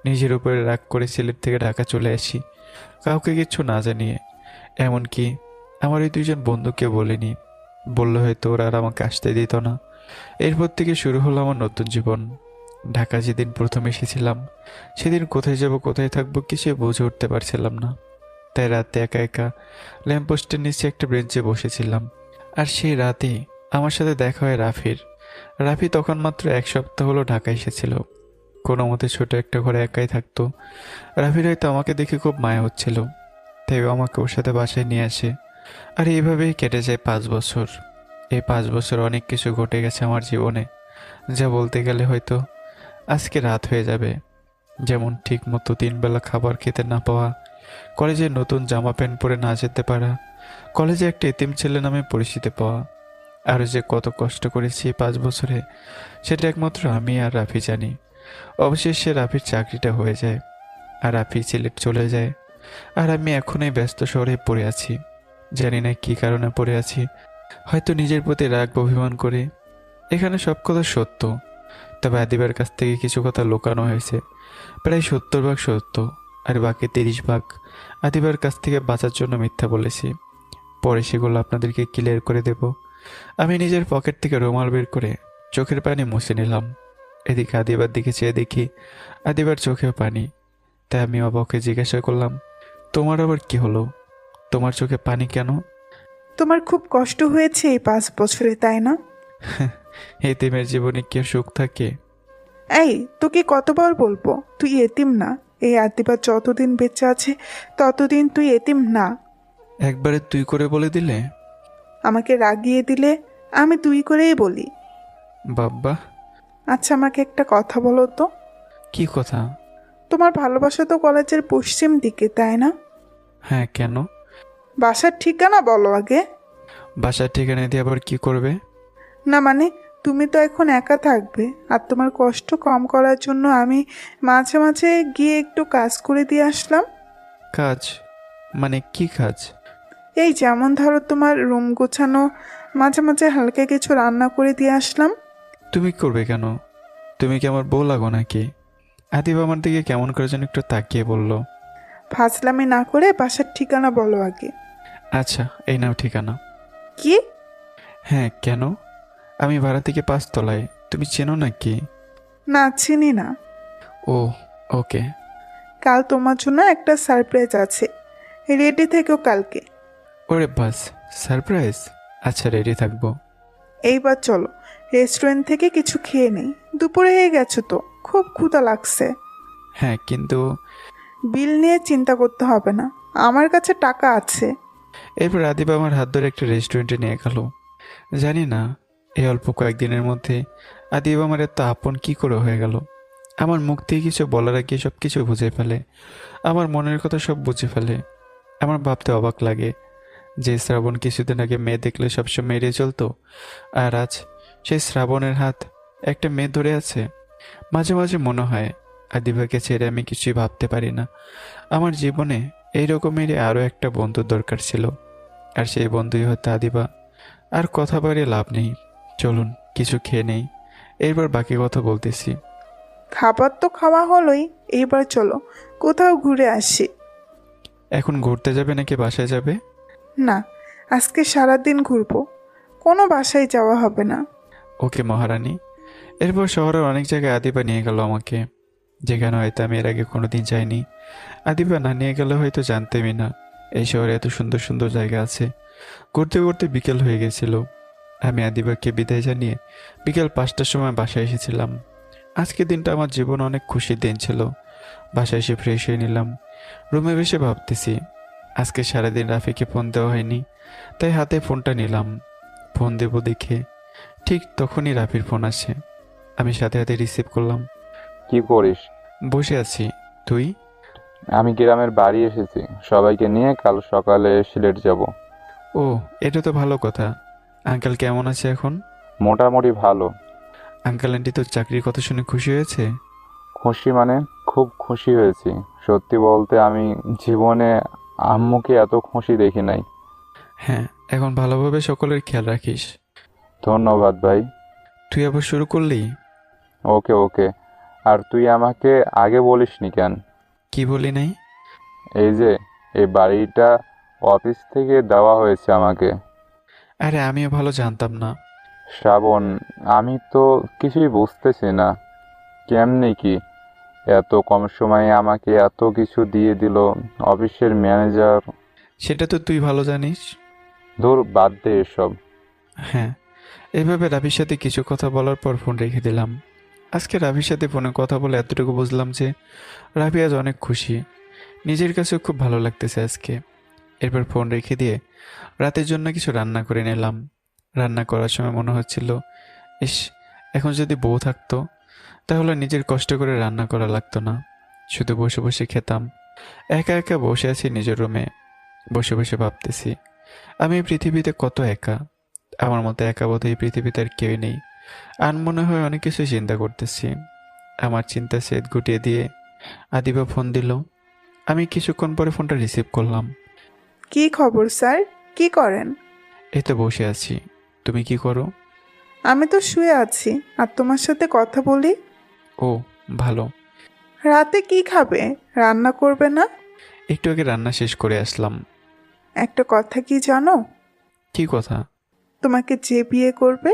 নিজের উপরে রাগ করে সিলেট থেকে ঢাকা চলে আসি, কাউকে কিছু না জানিয়ে। এমনকি আমার ওই 2 জন বন্ধুকে বলিনি। বললে হয়তো ওরা আর আমাকে আসতে দিত না। এরপর থেকে শুরু হলো আমার নতুন জীবন। ঢাকা যেদিন প্রথম এসেছিলাম, সেদিন কোথায় যাব কোথায় থাকবো কিছুই বুঝে উঠতে পারছিলাম না। তাই রাতে একা একা ল্যাম্পপোস্টের নিচে একটা বেঞ্চে বসেছিলাম। আর সেই রাতে আমার সাথে দেখা হয় রাফির। রাফি তখন মাত্র 1 সপ্তাহ হলো ঢাকা এসেছিল। কোনো মতে ছোট একটা ঘরে একাই থাকতো। রাফির হয়তো আমাকে দেখে খুব মায়া হচ্ছিল, তাই ও আমাকে ওর সাথে বাসায় নিয়ে আসে। আর এইভাবেই কেটে যায় 5 বছর। এই 5 বছর অনেক কিছু ঘটে গেছে আমার জীবনে, যা বলতে গেলে হয়তো আজকে রাত হয়ে যাবে। যেমন ঠিক মতো 3 বেলা খাবার খেতে না পাওয়া, কলেজে নতুন জামা প্যান্ট পরে না যেতে পারা, কলেজে একটা এতিম ছেলে নামে পরিচিতি পাওয়া। আর যে কত কষ্ট করেছি এই 5 বছরে, সেটা একমাত্র আমি আর রাফি জানি। অবশেষে রাফির চাকরিটা হয়ে যায়, আর রাফি সিলেট চলে যায়। আর আমি এখন এই ব্যস্ত শহরে পড়ে আছি। জানি না কী কারণে পড়ে আছি, হয়তো নিজের প্রতি রাগ অভিমান করে। এখানে সব কথা সত্য, তবে আদিবার কাছ থেকে কিছু কথা লুকানো হয়েছে। প্রায় 70 ভাগ সত্য, আর বাকি 30 ভাগ আদিবার কাছ থেকে বাঁচার জন্য মিথ্যা বলেছি। পরে সেগুলো আপনাদেরকে ক্লিয়ার করে দেব। আমি নিজের পকেট থেকে রুমাল বের করে চোখের পানি মুছে নিলাম। এদিকে আদিবার দিকে চেয়ে দেখি আদিবার চোখেও পানি। তাই আমি অবাকে জিজ্ঞাসা করলাম, তোমার আবার কি হলো? তোমার চোখে পানি কেন? তোমার খুব কষ্ট হয়েছে এই 5 বছরে, তাই না? এতিমের জীবনে কি সুখ থাকে? এই, তোকে কতবার বলবো তুই এতিম না। এই আদিবা যতদিন বেঁচে আছে ততদিন তুই এতিম না। একবারে তুই করে বলে দিলে? আমাকে রাগিয়ে দিলে আমি তুই করেই বলি। বাব্বা। আচ্ছা, আমাকে একটা কথা বলো তো। কি কথা? তোমার ভালোবাসা তো কলেজের পশ্চিম দিকে, তাই না? হ্যাঁ, কেন? বাসার ঠিকানা বলো আগে। বাসার ঠিকানা দিয়ে আবার কি করবে? না মানে, তুমি তো এখন একা থাকবে, আর তোমার কষ্ট কম করার জন্য আমি মাঝে মাঝে গিয়ে একটু কাজ করে দিয়ে আসলাম। কাজ? মানে কি কাজ? এই যেমন ধরো তোমার রুম গোছানো, মাঝে মাঝে হালকা কিছু রান্না করে দিয়ে আসলাম। তুমি করবে কেন? তুমি কি আমার বউ লাগো নাকি? আদিব আমার দিকে কেমন করে যেন একটু তাকিয়ে বলল। ফাজলামি না করে বাসার ঠিকানা বলো আগে। আচ্ছা, এই নাও ঠিকানা। কি? হ্যাঁ, কেন? আমি ভাড়া থেকে 5 তলায়। তুমি চেনো নাকি? না, চিনি না। ও, ওকে। কাল তোমার জন্য একটা সারপ্রাইজ আছে, রেডি থেকো কালকে। ওরে বাস, সারপ্রাইজ? আচ্ছা, রেডি থাকবো। এইবার চলো রেস্টুরেন্ট থেকে কিছু খেয়ে নেই, দুপুরে হয়ে গেছো তো, খুব ক্ষুধা লাগছে। হ্যাঁ, কিন্তু বিল নিয়ে চিন্তা করতে হবে না, আমার কাছে টাকা আছে। এরপর আদিবা আমার হাত ধরে একটা রেস্টুরেন্টে নিয়ে গেল। জানি না এই অল্প কয়েকদিনের মধ্যে আদিবা আমার এত আপন কি করে হয়ে গেল। আমার মুখ থেকে কিছু বলার আগে সব কিছু বুঝে ফেলে, আমার মনের কথা সব বুঝে ফেলে। আমার ভাবতে অবাক লাগে যে শ্রাবণ কিছুদিন আগে মেয়ে দেখলে সবসময় এড়িয়ে চলতো, আর আজ সেই শ্রাবণের হাত একটা মেয়ে ধরে আছে। মাঝে মাঝে মনে হয় আদিবাকে ছেড়ে আমি কিছুই ভাবতে পারি না। আমার জীবনে এই রকমেরই আরও একটা বন্ধুর দরকার ছিল, আর সেই বন্ধুই হয়তো আদিবা। আর কথা বাড়িয়ে লাভ নেই, চলুন কিছু খেয়ে নেই, এরপর বাকি কথা বলতেছি। খাবার তো খাওয়া হলোই, এইবার চলো কোথাও ঘুরে আসি। এখন ঘুরতে যাবে নাকি বাসায় যাবে? না, আজকে সারাদিন ঘুরবো, কোনো বাসায় যাওয়া হবে না। ওকে মহারানী। এরপর শহরের অনেক জায়গায় আদিবা নিয়ে গেল আমাকে, যেখানে হয়তো আমি এর আগে কোনোদিন যাইনি। আদিবা না নিয়ে গেলে হয়তো জানতামই না এই শহরে এত সুন্দর সুন্দর জায়গা আছে। ঘুরতে ঘুরতে বিকেল হয়ে গেছিল। আমি আদিবাকে বিদায় জানিয়ে বিকেল 5টার সময় বাসায় এসেছিলাম। আজকের দিনটা আমার জীবন অনেক খুশির দিন ছিল। বাসায় এসে ফ্রেশ হয়ে নিলাম। রুমে বসে ভাবতেছি আজকে সারাদিন রাফিকে ফোন দেওয়া হয়নি, তাই হাতে ফোনটা নিলাম। ফোন দেব দেখে ঠিক তখনই রাফির ফোন আসে। আমি সাথে সাথে রিসিভ করলাম। কি করিস? বসে আছি, তুই? আমি গ্রামের বাড়ি এসেছি, সবাইকে নিয়ে কাল সকালে সিলেট যাব। ও, এটা তো ভালো কথা। আঙ্কেল কেমন আছে এখন? মোটামুটি ভালো। আঙ্কেল আন্টি তোর চাকরির কথা শুনে খুশি হয়েছে? খুশি মানে খুব খুশি হয়েছি। সত্যি বলতে আমি জীবনে আম্মুকে এত খুশি দেখি নাই। হ্যাঁ, এখন ভালোভাবে সকলের খেয়াল রাখিস। ধন্যবাদ ভাই। তুই আবার শুরু করলি? ওকে ওকে। আর তুই আমাকে আগে বলিসনি কেন? কি বলি নাই? এই যে এই বাড়িটা অফিস থেকে দেওয়া হয়েছে আমাকে। আরে আমিও ভালো জানতাম না। শ্রাবণ, আমি তো কিছুই বুঝতেছি না, কেমনে কি এত কম সময়ে আমাকে এত কিছু দিয়ে দিল অফিসের ম্যানেজার। সেটা তো তুই ভালো জানিস। ধুর, বাদ দে এসব। হ্যাঁ, এইভাবে রাভির সাথে কিছু কথা বলার পর ফোন রেখে দিলাম। আজকে রাভির সাথে ফোনে কথা বলে এতটুকু বুঝলাম যে রাভি আজ অনেক খুশি, নিজের কাছেও খুব ভালো লাগতেছে আজকে। এরপর ফোন রেখে দিয়ে রাতের জন্য কিছু রান্না করে নিলাম। রান্না করার সময় মনে হচ্ছিল, ইস, এখন যদি বউ থাকতো তাহলে নিজের কষ্ট করে রান্না করা লাগতো না, শুধু বসে বসে খেতাম। একা একা বসে আছি নিজের রুমে, বসে বসে ভাবতেছি আমি এই পৃথিবীতে কত একা। আমার মতো একা বোধ এই পৃথিবীতে আর কেউই নেই। আর মনে হয় অনেক কিছু চিন্তা করতেছি। আমার চিন্তা সেদ গুটিয়ে দিয়ে আদিবা ফোন দিল। আমি কিছুক্ষণ পরে ফোনটা রিসিভ করলাম। কি খবর স্যার, কি করেন? এই তো বসে আছি, তুমি কি করো? আমি তো শুয়ে আছি আর তোমার সাথে কথা বলি। ও, ভালো। রাতে কি খাবে, রান্না করবে না? একটু আগে রান্না শেষ করে আসলাম। একটা কথা কি জানো? কি কথা? তোমাকে যে বিয়ে করবে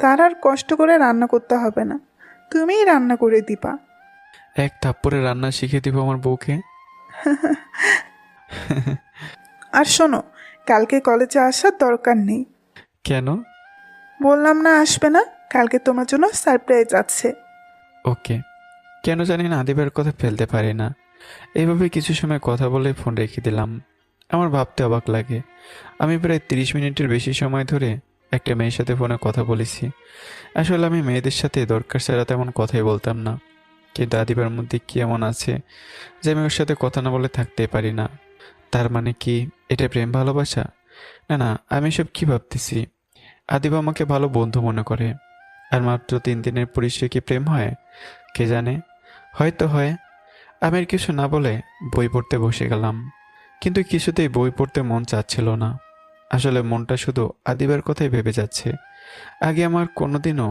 তার আর কষ্ট করে রান্না করতে হবে না, তুমিই রান্না করে দিবা। এক থাপ্পড়ে রান্না শিখে দিব আমার বউকে। আর শোনো, কালকে কলেজে আসার দরকার নেই। কেন? বললাম না আসবে না, কালকে তোমার জন্য সারপ্রাইজ আছে। ওকে। কেন জানি না আদিবার কথা ফেলতে পারি না। এইভাবে কিছু সময় কথা বলে ফোন রেখে দিলাম। আমার ভাবতে অবাক লাগে, আমি প্রায় 30 মিনিটের বেশি সময় ধরে একটা মেয়ের সাথে ফোনে কথা বলেছি। আসলে আমি মেয়েদের সাথে দরকার ছাড়া তেমন কথাই বলতাম না, কিন্তু আদিবার মধ্যে কি এমন আছে যে আমি ওর সাথে কথা না বলে থাকতে পারি না। তার মানে কি এটা প্রেম ভালোবাসা? না না, আমি সব কি ভাবতেছি। আদিবা আমাকে ভালো বন্ধু মনে করে, আর মাত্র 3 দিনের পরিচয় কি প্রেম হয়? কে জানে, হয়তো হয়। আমি আর কিছু না বলে বই পড়তে বসে গেলাম, কিন্তু কিছুতেই বই পড়তে মন চাচ্ছিল না। আসলে মনটা শুধু আদিবার কথাই ভেবে যাচ্ছে। আগে আমার কোনোদিনও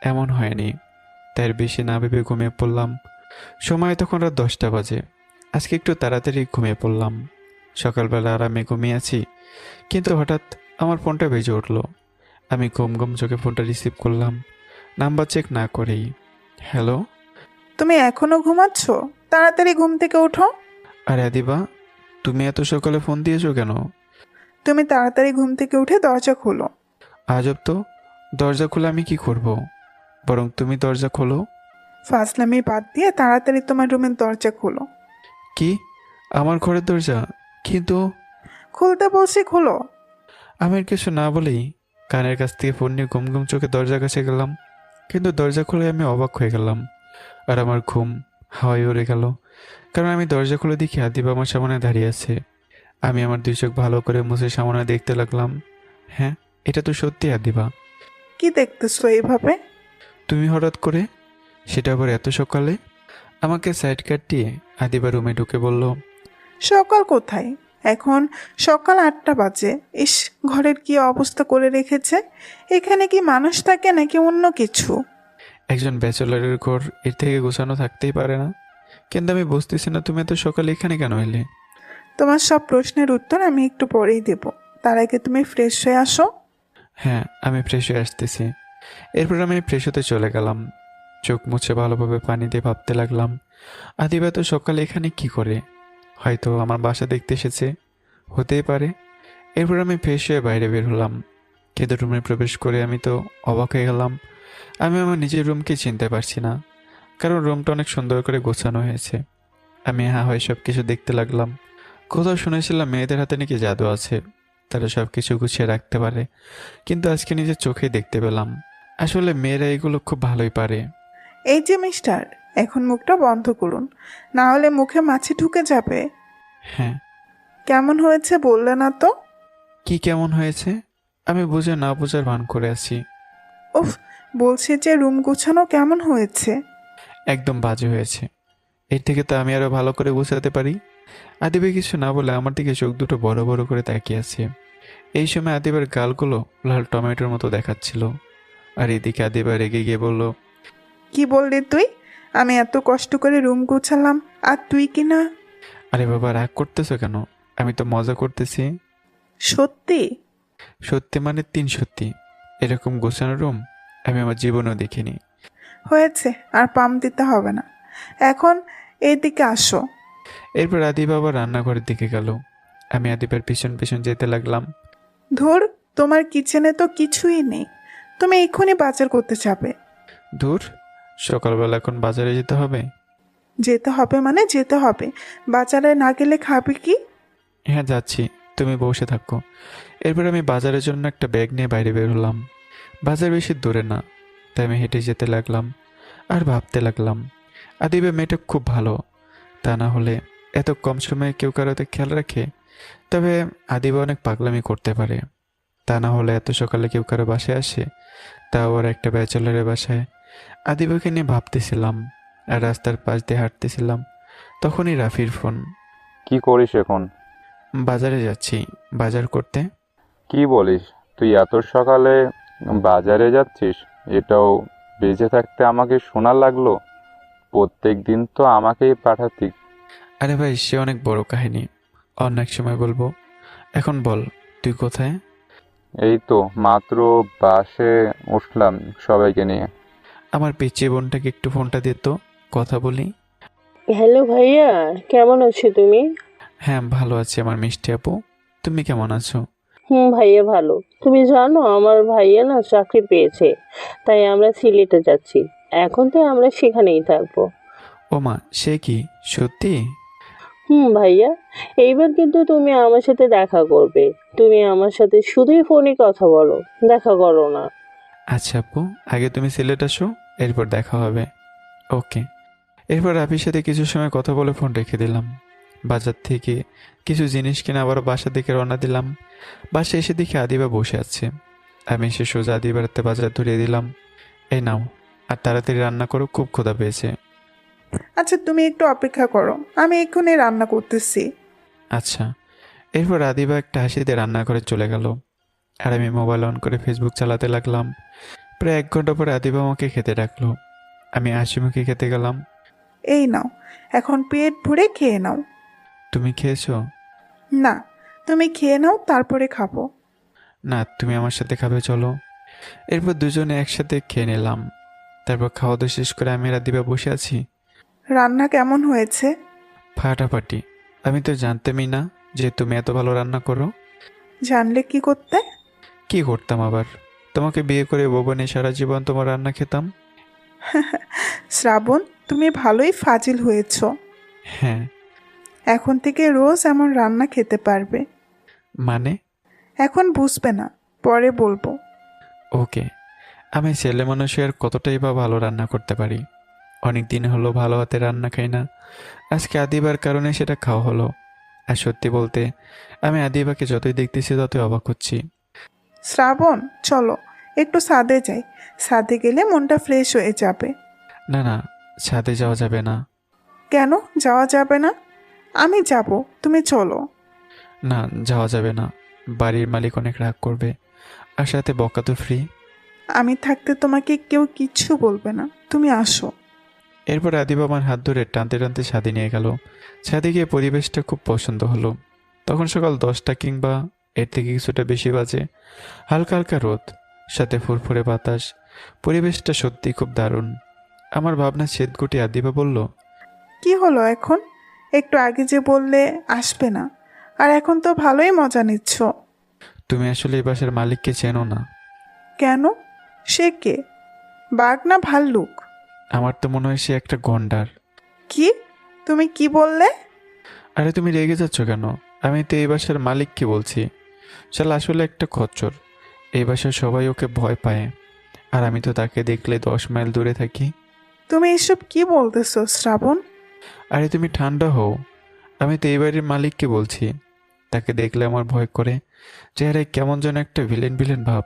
এমন হয়নি। তাই আর বেশি না ভেবে ঘুমিয়ে পড়লাম। সময় তখন রাত 10টা বাজে। আজকে একটু তাড়াতাড়ি ঘুমিয়ে পড়লাম। সকালবেলা আরামে ঘুমিয়ে আছি, কিন্তু হঠাৎ আমার ফোনটা বেজে উঠলো। আমি ঘুম ঘুম চোখে ফোনটা রিসিভ করলাম, নাম্বার চেক না করেই। হ্যালো। তুমি এখনো ঘুমাচ্ছ? তাড়াতাড়ি ঘুম থেকে ওঠো। আরে আদিবা, তুমি এত সকালে ফোন দিয়েছো কেন? তুমি তাড়াতাড়ি ঘুম থেকে উঠে দরজা খোলো। আজব তো, দরজা খুলে আমি কি করব? বরং তুমি দরজা খোলো। ফাজলামি বাদ দিয়ে তাড়াতাড়ি তোমার রুমের দরজা খোলো। কি? আমার ঘরের দরজা? কিন্তু খুলতে বলছি, খোলো। আমি আর কিছু না বলেই কানের কাছ থেকে ফোন নিয়ে ঘুম ঘুম চোখে দরজার কাছে গেলাম, কিন্তু দরজা খুলে আমি অবাক হয়ে গেলাম। আর আমার ঘুম হাওয়ায় উড়ে গেল, কারণ আমি দরজা খুলে দেখি আদিবা আমার সামনে দাঁড়িয়ে আছে। আমি আমার 2 চোখ ভালো করে মুছে সামনে দেখতে লাগলাম। হ্যাঁ, এটা তো সত্যি আদিবা। কি দেখতেছো এইভাবে? তুমি হঠাৎ করে, সেটা আবার এত সকালে। আমাকে সাইড কাটিয়ে আদিবা রুমে ঢুকে বলল, সকাল কোথায়? এখন সকাল 8টা বাজে। ইস, ঘরের কি অবস্থা করে রেখেছে। এখানে কি মানুষ থাকে নাকি অন্য কিছু? একজন ব্যাচেলারের ঘর এর থেকে গোছানো থাকতেই পারে না। কিন্তু আমি বুঝতেছি না তুমি এত সকালে এখানে কেন এলে। তোমার সব প্রশ্নের উত্তর আমি একটু পরেই দেব। তার আগে তুমি ফ্রেশ হয়ে আসো। হ্যাঁ, আমি ফ্রেশ হয়ে আসতেছি। এরপর আমি ফ্রেশ হতে চলে গেলাম। চোখ মুছে ভালোভাবে পানি দিয়ে ভাবতে লাগলাম, আদিবা তো সকালে এখানে কি করে? হয়তো আমার বাসা দেখতে এসেছে, হতেই পারে। এরপর আমি ফ্রেশ হয়ে বাইরে বের হলাম, কিন্তু রুমে প্রবেশ করে আমি তো অবাক হয়ে গেলাম। আমি আমার নিজের রুমকে চিনতে পারছি না, কারণ রুমটা অনেক সুন্দর করে গোছানো হয়েছে। আমি হ্যাঁ হয় সব কিছু দেখতে লাগলাম। কোথাও শুনেছিলাম মেয়েদের হাতে নাকি জাদু আছে, তারা সব কিছু গুছিয়ে রাখতে পারে, কিন্তু আজকে নিজের চোখেই দেখতে পেলাম আসলে মেয়েরা এগুলো খুব ভালোই পারে। এই যে মিস্টার, এখন মুখটা বন্ধ করুন, না হলে মুখে মাছি ঢুকে যাবে। হ্যাঁ। কেমন হয়েছে বললে না তো? কি কেমন হয়েছে? আমি বুঝে না বোঝার ভান করে আছি। উফ, বলছি যে রুম গোছানো কেমন হয়েছে? একদম বাজে হয়েছে। এর থেকে তো আমি আরো ভালো করে বোঝাতে পারি। আদিবা কিছু না বলে আমার দিকে চোখ দুটো বড় বড় করে তাকিয়ে আছে। এই সময় আদিবার গালগুলো লাল টমেটোর মতো দেখাচ্ছিল। আর এদিকে আদিবা রেগে গিয়ে বলল, কি বললি তুই? আমি এত কষ্ট করে রুম গোছালাম আর তুই কি না? আরে বাবা, রাগ করতেছো কেন? আমি তো মজা করতেছি। সত্যি? সত্যি মানে 3 সত্যি। এরকম গোছানো রুম আমি আমার জীবনেও দেখিনি। হয়েছে, আর পাম দিতে হবে না। এখন এইদিকে আসো। এরপর আদিবা আবার রান্নাঘরের দিকে গেল। আমি আদিবার পিছন পিছন যেতে লাগলাম। ধুর, তোমার কিচেনে তো কিছুই নেই। তুমি এক্ষুনি বাজার করতে যাবে। দূর, সকালবেলা এখন বাজারে যেতে হবে? যেতে হবে মানে যেতে হবে। বাজারে না গেলে খাবে কি? হ্যাঁ যাচ্ছি, তুমি বসে থাকো। এরপর আমি বাজারের জন্য একটা ব্যাগ নিয়ে বাইরে বের হলাম। বাজার বেশি দূরে না, তাই আমি হেঁটে যেতে লাগলাম আর ভাবতে লাগলাম, আদিবা মেয়েটা খুব ভালো। তা না হলে এত কম সময়ে কেউ কারোতে খেয়াল রাখে? তবে আদিবা অনেক পাগলামি করতে পারে। তা না হলে এত সকালে কেউ কারো বাসায় আসে, তাও আর একটা ব্যাচেলারের বাসায়। আদিবাকে নিয়ে ভাবতেছিলাম আর রাস্তার পাশ দিয়ে হাঁটতেছিলাম, তখনই রাফির ফোন। কি করিস এখন? বাজারে যাচ্ছি, বাজার করতে। কি বলিস, তুই এত সকালে বাজারে যাচ্ছিস? এটাও বেঁচে থাকতে আমাকে শোনা লাগলো। প্রত্যেক দিন তো আমাকেই পাঠাতি। আরে ভাই, সে অনেক বড় কাহিনী, অন্য এক সময় বলবো। এখন বল, তুই কোথায়? এই তো মাত্র বাসে উঠলাম সবাইকে নিয়ে। আমার পিচ্চি বোনটাকে একটু ফোনটা দে তো, কথা বলি। হ্যালো ভাইয়া, কেমন আছো তুমি? হ্যাঁ ভালো আছি আমার মিষ্টি আপু, তুমি কেমন আছো? ভাইয়া ভালো। তুমি জানো আমার ভাইয়া না চাকরি পেয়েছে, তাই আমরা সিলেটে যাচ্ছি। এখন তো আমরা সেখানেই থাকবো। ও মা, সে কি সত্যি? ভাইয়া, এইবার কিন্তু তুমি আমার সাথে দেখা করবে। তুমি আমার সাথে শুধুই ফোনে কথা বলো, দেখা করো না। আচ্ছা আপু, আগে তুমি সিলেট আসো, এরপর দেখা হবে। ওকে। এরপর রাফির সাথে কিছু সময় কথা বলে ফোন রেখে দিলাম। বাজার থেকে কিছু জিনিস কিনে আবার বাসা দিকে রওনা দিলাম। বাসায় এসে দেখি আদিবা বসে আছে। আমি এসে সোজা আদিবার হাতে বাজার ধরিয়ে দিলাম। এই নাও, আর তাড়াতাড়ি রান্না করো, খুব ক্ষুধা পেয়েছে। আচ্ছা তুমি একটু অপেক্ষা করো, আমি এক্ষুনি রান্না করতেছি। আচ্ছা। এরপর আদিবা একটা হাসিতে রান্নাঘরে চলে গেল, আর আমি মোবাইল অন করে ফেসবুক চালাতে লাগলাম। প্রায় 1 ঘন্টা পরে আদিবা আমাকে খেতে ডাকলো। আমি হাসি মুখে খেতে গেলাম। এই নাও, এখন পেট ভরে খেয়ে নাও। তুমি খেয়েছো? না, তুমি খেয়ে নাও, তারপরে খাবো। না, তুমি আমার সাথে খাবে, চলো। এরপর দুজনে একসাথে খেয়ে নিলাম। তারপর খাওয়া দাওয়া শেষ করে আমি আর আদিবা বসে আছি। রান্না কেমন হয়েছে? ফাটাফাটি। আমি তো জানতামই না যে তুমি এত ভালো রান্না করো। জানলে কি করতে? কি করতাম আবার? তোমাকে বিয়ে করে ভুবনে সারা জীবন তোমার রান্না খেতাম। শ্রাবণ, তুমি ভালোই ফাজিল হয়েছো। হ্যাঁ। এখন থেকে রোজ এমন রান্না খেতে পারবে। মানে? এখন বুঝবে না, পরে বলবো। ওকে। আমি ছেলে মানুষের কতটাই বা ভালো রান্না করতে পারি। অনেক দিন হলো ভালো হাতে রান্না খাই না। আজকে আদিবার কারণে সেটা খাওয়া হলো। আর সত্যি বলতে আমি আদিবাকে যতই দেখতেছি ততই অবাক হচ্ছি। শ্রাবণ, চলো একটু ছাদে যাই। ছাদে গেলে মনটা ফ্রেশ হয়ে যাবে। না না, ছাদে যাওয়া যাবে না। কেন যাওয়া যাবে না? আমি যাব, তুমি চলো। না, যাওয়া যাবে না। বাড়ির মালিক অনেক রাগ করবে, আর সাথে বকা তো ফ্রি। আমি থাকতে তোমাকে কেউ কিচ্ছু বলবে না, তুমি আসো। এরপর আদিবা আমার হাত ধরে টানতে টানতে ছাদে নিয়ে গেল। ছাদে গিয়ে পরিবেশটা খুব পছন্দ হলো। তখন সকাল 10টা কিংবা এর থেকে কিছুটা বেশি বাজে। হালকা হালকা রোদ, সাথে ফুরফুরে বাতাস। পরিবেশটা সত্যি খুব দারুণ। আমার ভাবনা ছেদ গুটি আদিবা বলল, কি হলো এখন? একটু আগে যে বললে আসবে না, আর এখন তো ভালোই মজা নিচ্ছ। তুমি আসলে এই বাসার মালিককে চেনো না। কেন? সে কে? বাঘ না ভাল্লুক? আমার তো মনে হয় সে একটা গন্ডার। কি? তুমি কি বললে? আরে তুমি রেগে যাচ্ছ কেন? আমি তো এই বাসার মালিককে বলছি। শালা আসলে একটা খচ্চর। এই বাসার সবাই ওকে ভয় পায়, আর আমি তো তাকে দেখলে 10 মাইল দূরে থাকি। তুমি এসব কি বলতেছো শ্রাবণ? আরে তুমি ঠান্ডা হও। আমি তো এই বাড়ির মালিককে বলছি। তাকে দেখলে আমার ভয় করে। চেহারায় কেমন যেন একটা ভিলেন ভিলেন ভাব।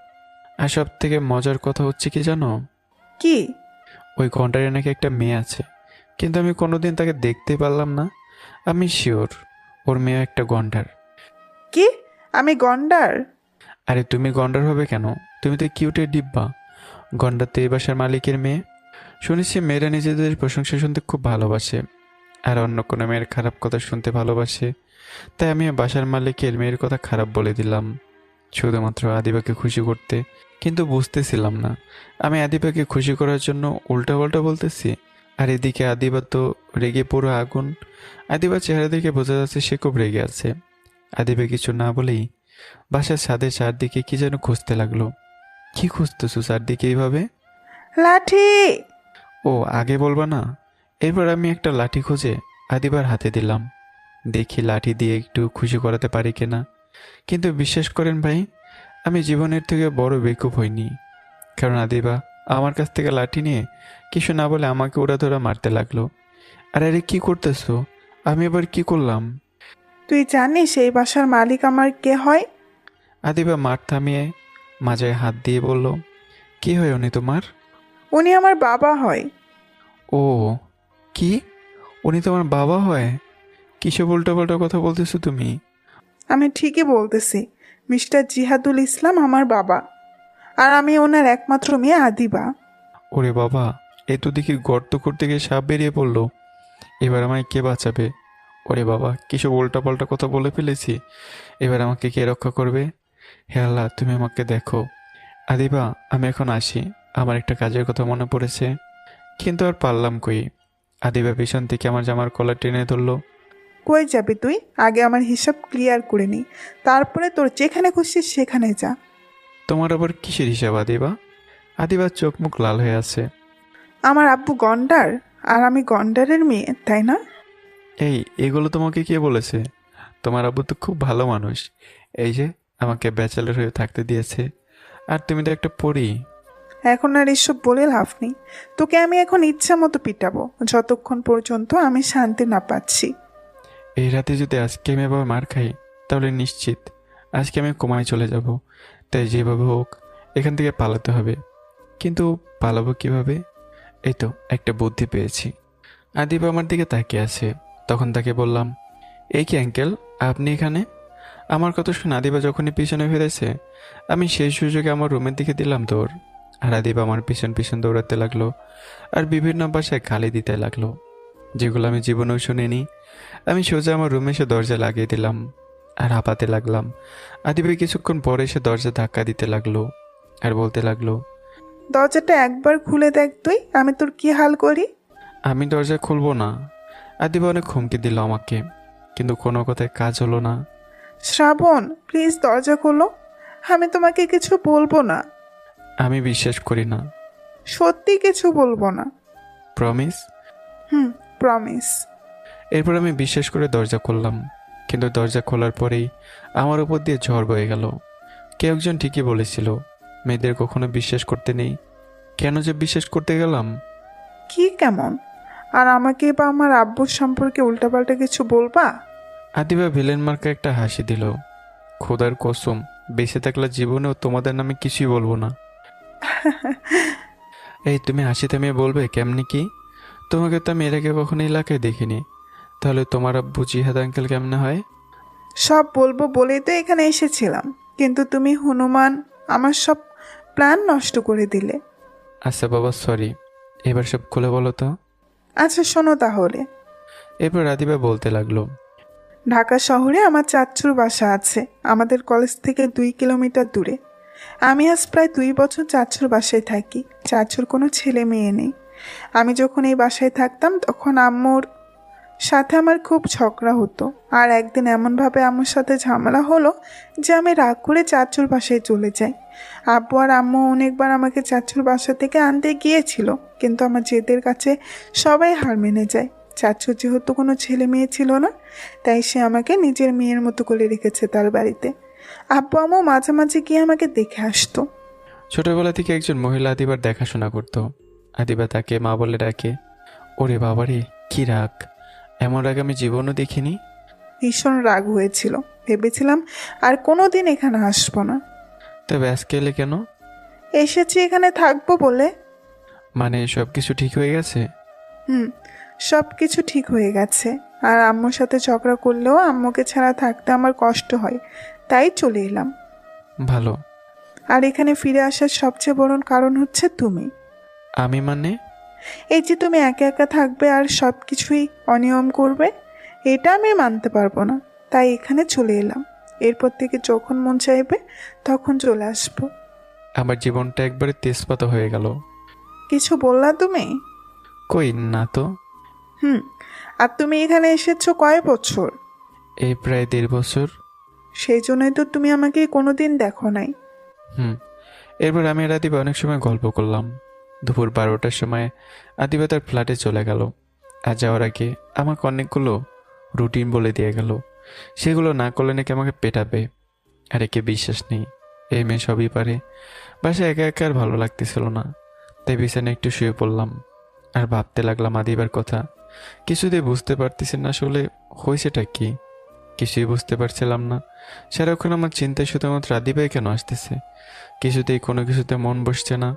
আর সব থেকে মজার কথা হচ্ছে কি জানো? কি? ওই ঘন্টারে নাকি একটা মেয়ে আছে, কিন্তু আমি কোনোদিন তাকে দেখতে পারলাম না। আমি শিওর ওর মেয়ে একটা গন্ডার। কি? আমি গন্ডার? আরে তুমি গন্ডার হবে কেন? তুমি তো কিউটের ডিব্বা। গন্ডার তো এই বাসার মালিকের মেয়ে। শুনেছি মেয়েরা নিজেদের প্রশংসা শুনতে খুব ভালোবাসে, আর অন্য কোনো মেয়ের খারাপ কথা শুনতে ভালোবাসে। তাই আমি বাসার মালিকের মেয়ের কথা খারাপ বলে দিলাম, শুধুমাত্র আদিবাকে খুশি করতে। কিন্তু বুঝতেছিলাম না আমি আদিবাকে খুশি করার জন্য উল্টাপাল্টা বলতেছি। আর এদিকে আদিবা তো রেগে পুরো আগুন। আদিবার চেহারা দেখে বোঝা যাচ্ছে সে খুব রেগে আছে। আদিবা কিছু না বলেই বাসার ছাদের চারদিকে কি যেন খুঁজতে লাগলো। কি খুঁজতেছো চারদিকে এইভাবে? লাঠি। ও, আগে বলবা না? এরপর আমি একটা লাঠি খুঁজে আদিবার হাতে দিলাম। দেখি লাঠি দিয়ে একটু খুশি করাতে পারি কিনা। কিন্তু বিশ্বাস করেন ভাই, আমি জীবনের থেকে বড় বেকুব হইনি। কারণ আদিবা আমার কাছ থেকে লাঠি নিয়ে কিছু না বলে আমাকে ওড়াধরা মারতে লাগলো। আরে কি করতেছো? আমি এবার কি করলাম? তুই জানিস এই বাসার মালিক আমার কে হয়? আদিবা মার থামিয়ে মাজায় হাত দিয়ে বলল, কি হয় উনি তোমার? উনি আমার বাবা হয়। ও, কি? উনি তোমার বাবা হয়? কিসব উল্টোপাল্টা কথা বলতেছো তুমি? আমি ঠিকই বলতেছি, মিস্টার জিহাদুল ইসলাম আমার বাবা, আর আমি ওনার একমাত্র মেয়ে আদিবা। ওরে বাবা, এ তো দেখি গর্ত করতে গিয়ে সাপ বেরিয়ে পড়লো। এবার আমায় কে বাঁচাবে? ওরে বাবা, কিসব উল্টাপাল্টা কথা বলে ফেলেছি। এবার আমাকে কে রক্ষা করবে? হে আল্লাহ, তুমি আমাকে দেখো। আদিবা, আমি এখন আসি, আমার একটা কাজের কথা মনে পড়েছে। কিন্তু আর পারলাম কই। আদিবা পিছন থেকে আমার জামার কলার টেনে ধরলো। কই যাবি তুই? আগে আমার হিসাব ক্লিয়ার করে নি, তারপরে তোর যেখানে খুশি সেখানে যা। তোমার আবার কিসের হিসাব আদিবা? আদিবার চোখ মুখ লাল হয়ে আছে। আমার আব্বু গন্ডার, আর আমি গন্ডারের মেয়ে, তাই না? এই, এগুলো তোমাকে কে বলেছে? তোমার আব্বু তো খুব ভালো মানুষ। এই যে আমাকে ব্যাচেলর হয়ে থাকতে দিয়েছে, আর তুমি তো একটা পরী। এখন আর এসব বলে লাভ নেই। তোকে আমি এখন ইচ্ছা মতো পিটাবো, যতক্ষণ পর্যন্ত আমি শান্তি না পাচ্ছি। এই রাতে যদি আজকে আমি এভাবে মার খাই তাহলে নিশ্চিত আজকে আমি কোমায় চলে যাব। তাই যেভাবে হোক এখান থেকে পালাতে হবে। কিন্তু পালাবো কিভাবে? এই তো একটা বুদ্ধি পেয়েছি। আদিবা আমার দিকে তাকিয়ে আছে। তখন তাকে বললাম, এই কি আঙ্কেল, আপনি এখানে? আমার কথা শুনে আদিবা যখনই পিছনে ফিরেছে আমি সেই সুযোগে আমার রুমের দিকে দিলাম দৌড়। আর আদিবা আমার পিছন পিছন দৌড়াতে লাগলো আর বিভিন্ন ভাষায় গালি দিতে লাগলো, যেগুলো আমি জীবনেও শুনিনি। আমি সোজা আমার রুমে এসে দরজা লাগিয়ে দিলাম আর হাঁপাতে লাগলাম। আদিবা কিছুক্ষণ পরে এসে দরজা ধাক্কা দিতে লাগলো আর বলতে লাগলো, দরজাটা একবার খুলে দেখ তুই, আমি তোর কি হাল করি। আমি দরজা খুলবো না। আদিবা অনেক হুমকি দিল আমাকে, কিন্তু কোনো কথায় কাজ হলো না। শ্রাবণ, প্লিজ দরজা খোলো, আমি তোমাকে কিছু বলবো না। আমি বিশ্বাস করি না। সত্যি কিছু বলবো না। প্রমিস? প্রমিস। এরপর আমি বিশ্বাস করে দরজা খুললাম, কিন্তু দরজা খোলার পরেই আমার উপর দিয়ে ঝড় বয়ে গেল। কেউ একজন ঠিকই বলেছিল, মেয়েদের কখনো বিশ্বাস করতে নেই। কেন যে বিশ্বাস করতে গেলাম? কি কেমন? আর আমাকে বা আমার আব্বুর সম্পর্কে উল্টাপাল্টা কিছু বলবা? আদিবা ভিলেন মার্কা একটা হাসি দিল। খোদার কসম, বেঁচে থাকলে জীবনেও তোমাদের নামে কিছুই বলবো না। এই তুমি হাসি থামিয়ে বলবে কেমনি কি? তোমাকে তো আমি এর আগে কখনো এলাকায় দেখিনি। তাহলে তোমার আব্বু জিহাদ আঙ্কেল কেমনে হয়? সব বলবো বলেই তো এখানে এসেছিলাম, কিন্তু তুমি হনুমান আমার সব প্ল্যান নষ্ট করে দিলে। আচ্ছা বাবা, সরি। এবার সব খুলে বলো তো। আচ্ছা শোনো তাহলে। এরপর আদিবা বলতে লাগলো, ঢাকা শহরে আমার চাচ্চুর বাসা আছে, আমাদের কলেজ থেকে 2 কিলোমিটার দূরে। আমি আজ প্রায় 2 বছর চাচ্চুর বাসায় থাকি। চাচ্চুর কোনো ছেলে মেয়ে নেই। আমি যখন এই বাসায় থাকতাম তখন আম্মুর সাথে আমার খুব ঝগড়া হতো। আর একদিন এমনভাবে আম্মুর সাথে ঝামেলা হলো যে আমি রাগ করে চাচ্চুর বাসায় চলে যাই। আব্বু আর আম্মু অনেকবার আমাকে চাচ্চুর বাসা থেকে আনতে গিয়েছিল, কিন্তু আমার জেদের কাছে সবাই হার মেনে যায়। চাচ্চুর যেহেতু কোনো ছেলে মেয়ে ছিল না, তাই সে আমাকে নিজের মেয়ের মতো করে রেখেছে তার বাড়িতে। আব্বু আম্মু মাঝে মাঝে গিয়ে আমাকে দেখে আসতো। ছোটবেলা থেকে একজন মহিলা আদিবার দেখাশোনা করতো। আদিবা তাকে মা বলে ডাকে। ওরে বাবারে, কি রাগ! এমন রাগ আমি জীবনও দেখিনি। ভীষণ রাগ হয়েছিল, ভেবেছিলাম আর কোনো দিন এখানে আসবো না। তবে আজকে এলে কেন? এসেছি এখানে থাকবো বলে। মানে সব কিছু ঠিক হয়ে গেছে? সব কিছু ঠিক হয়ে গেছে। আর আম্মুর সাথে ঝগড়া করলেও আম্মুকে ছাড়া থাকতে আমার কষ্ট হয়, তাই চলে এলাম। ভালো। আর এখানে ফিরে আসার সবচেয়ে বড় কারণ হচ্ছে তুমি। আমি মানে? এই যে তুমি একা একা থাকবে আর সব কিছুই অনিয়ম করবে, এটা আমি মানতে পারবো না। তাই এখানে চলে এলাম। এরপর থেকে যখন মন চাইবে তখন চলে আসবো। আমার জীবনটা একবারে তেজপাতা হয়ে গেল। কিছু বললা তুমি? কই না তো। আর তুমি এখানে এসেছো কয় বছর? এই প্রায় 1.5 বছর। সেই জন্যই তো তুমি আমাকে কোনোদিন দেখো নাই। এরপর আমি আর আদিবা অনেক সময় গল্প করলাম। দুপুর 12টার সময় আদিবা তার ফ্ল্যাটে চলে গেল। আর যাওয়ার আগে আমাকে অনেকগুলো রুটিন বলে দিয়ে গেল। সেগুলো না করলে নাকি আমাকে পেটাবে। আর একে বিশ্বাস নেই, এই মেয়ে সবই পারে। বাসায় একা একা আর ভালো লাগতেছিল না, তাই বিছানায় একটু শুয়ে পড়লাম আর ভাবতে লাগলাম আদিবার কথা। কিছুতেই বুঝতে পারতেছি না আসলে হয়েছেটা কি। কিছুই বুঝতে পারছিলাম না। সারাক্ষণ আমার চিন্তায় শুধুমাত্র আদিবাই কেন আসতেছে। কিছুতেই কোনো কিছুতে মন বসছে না।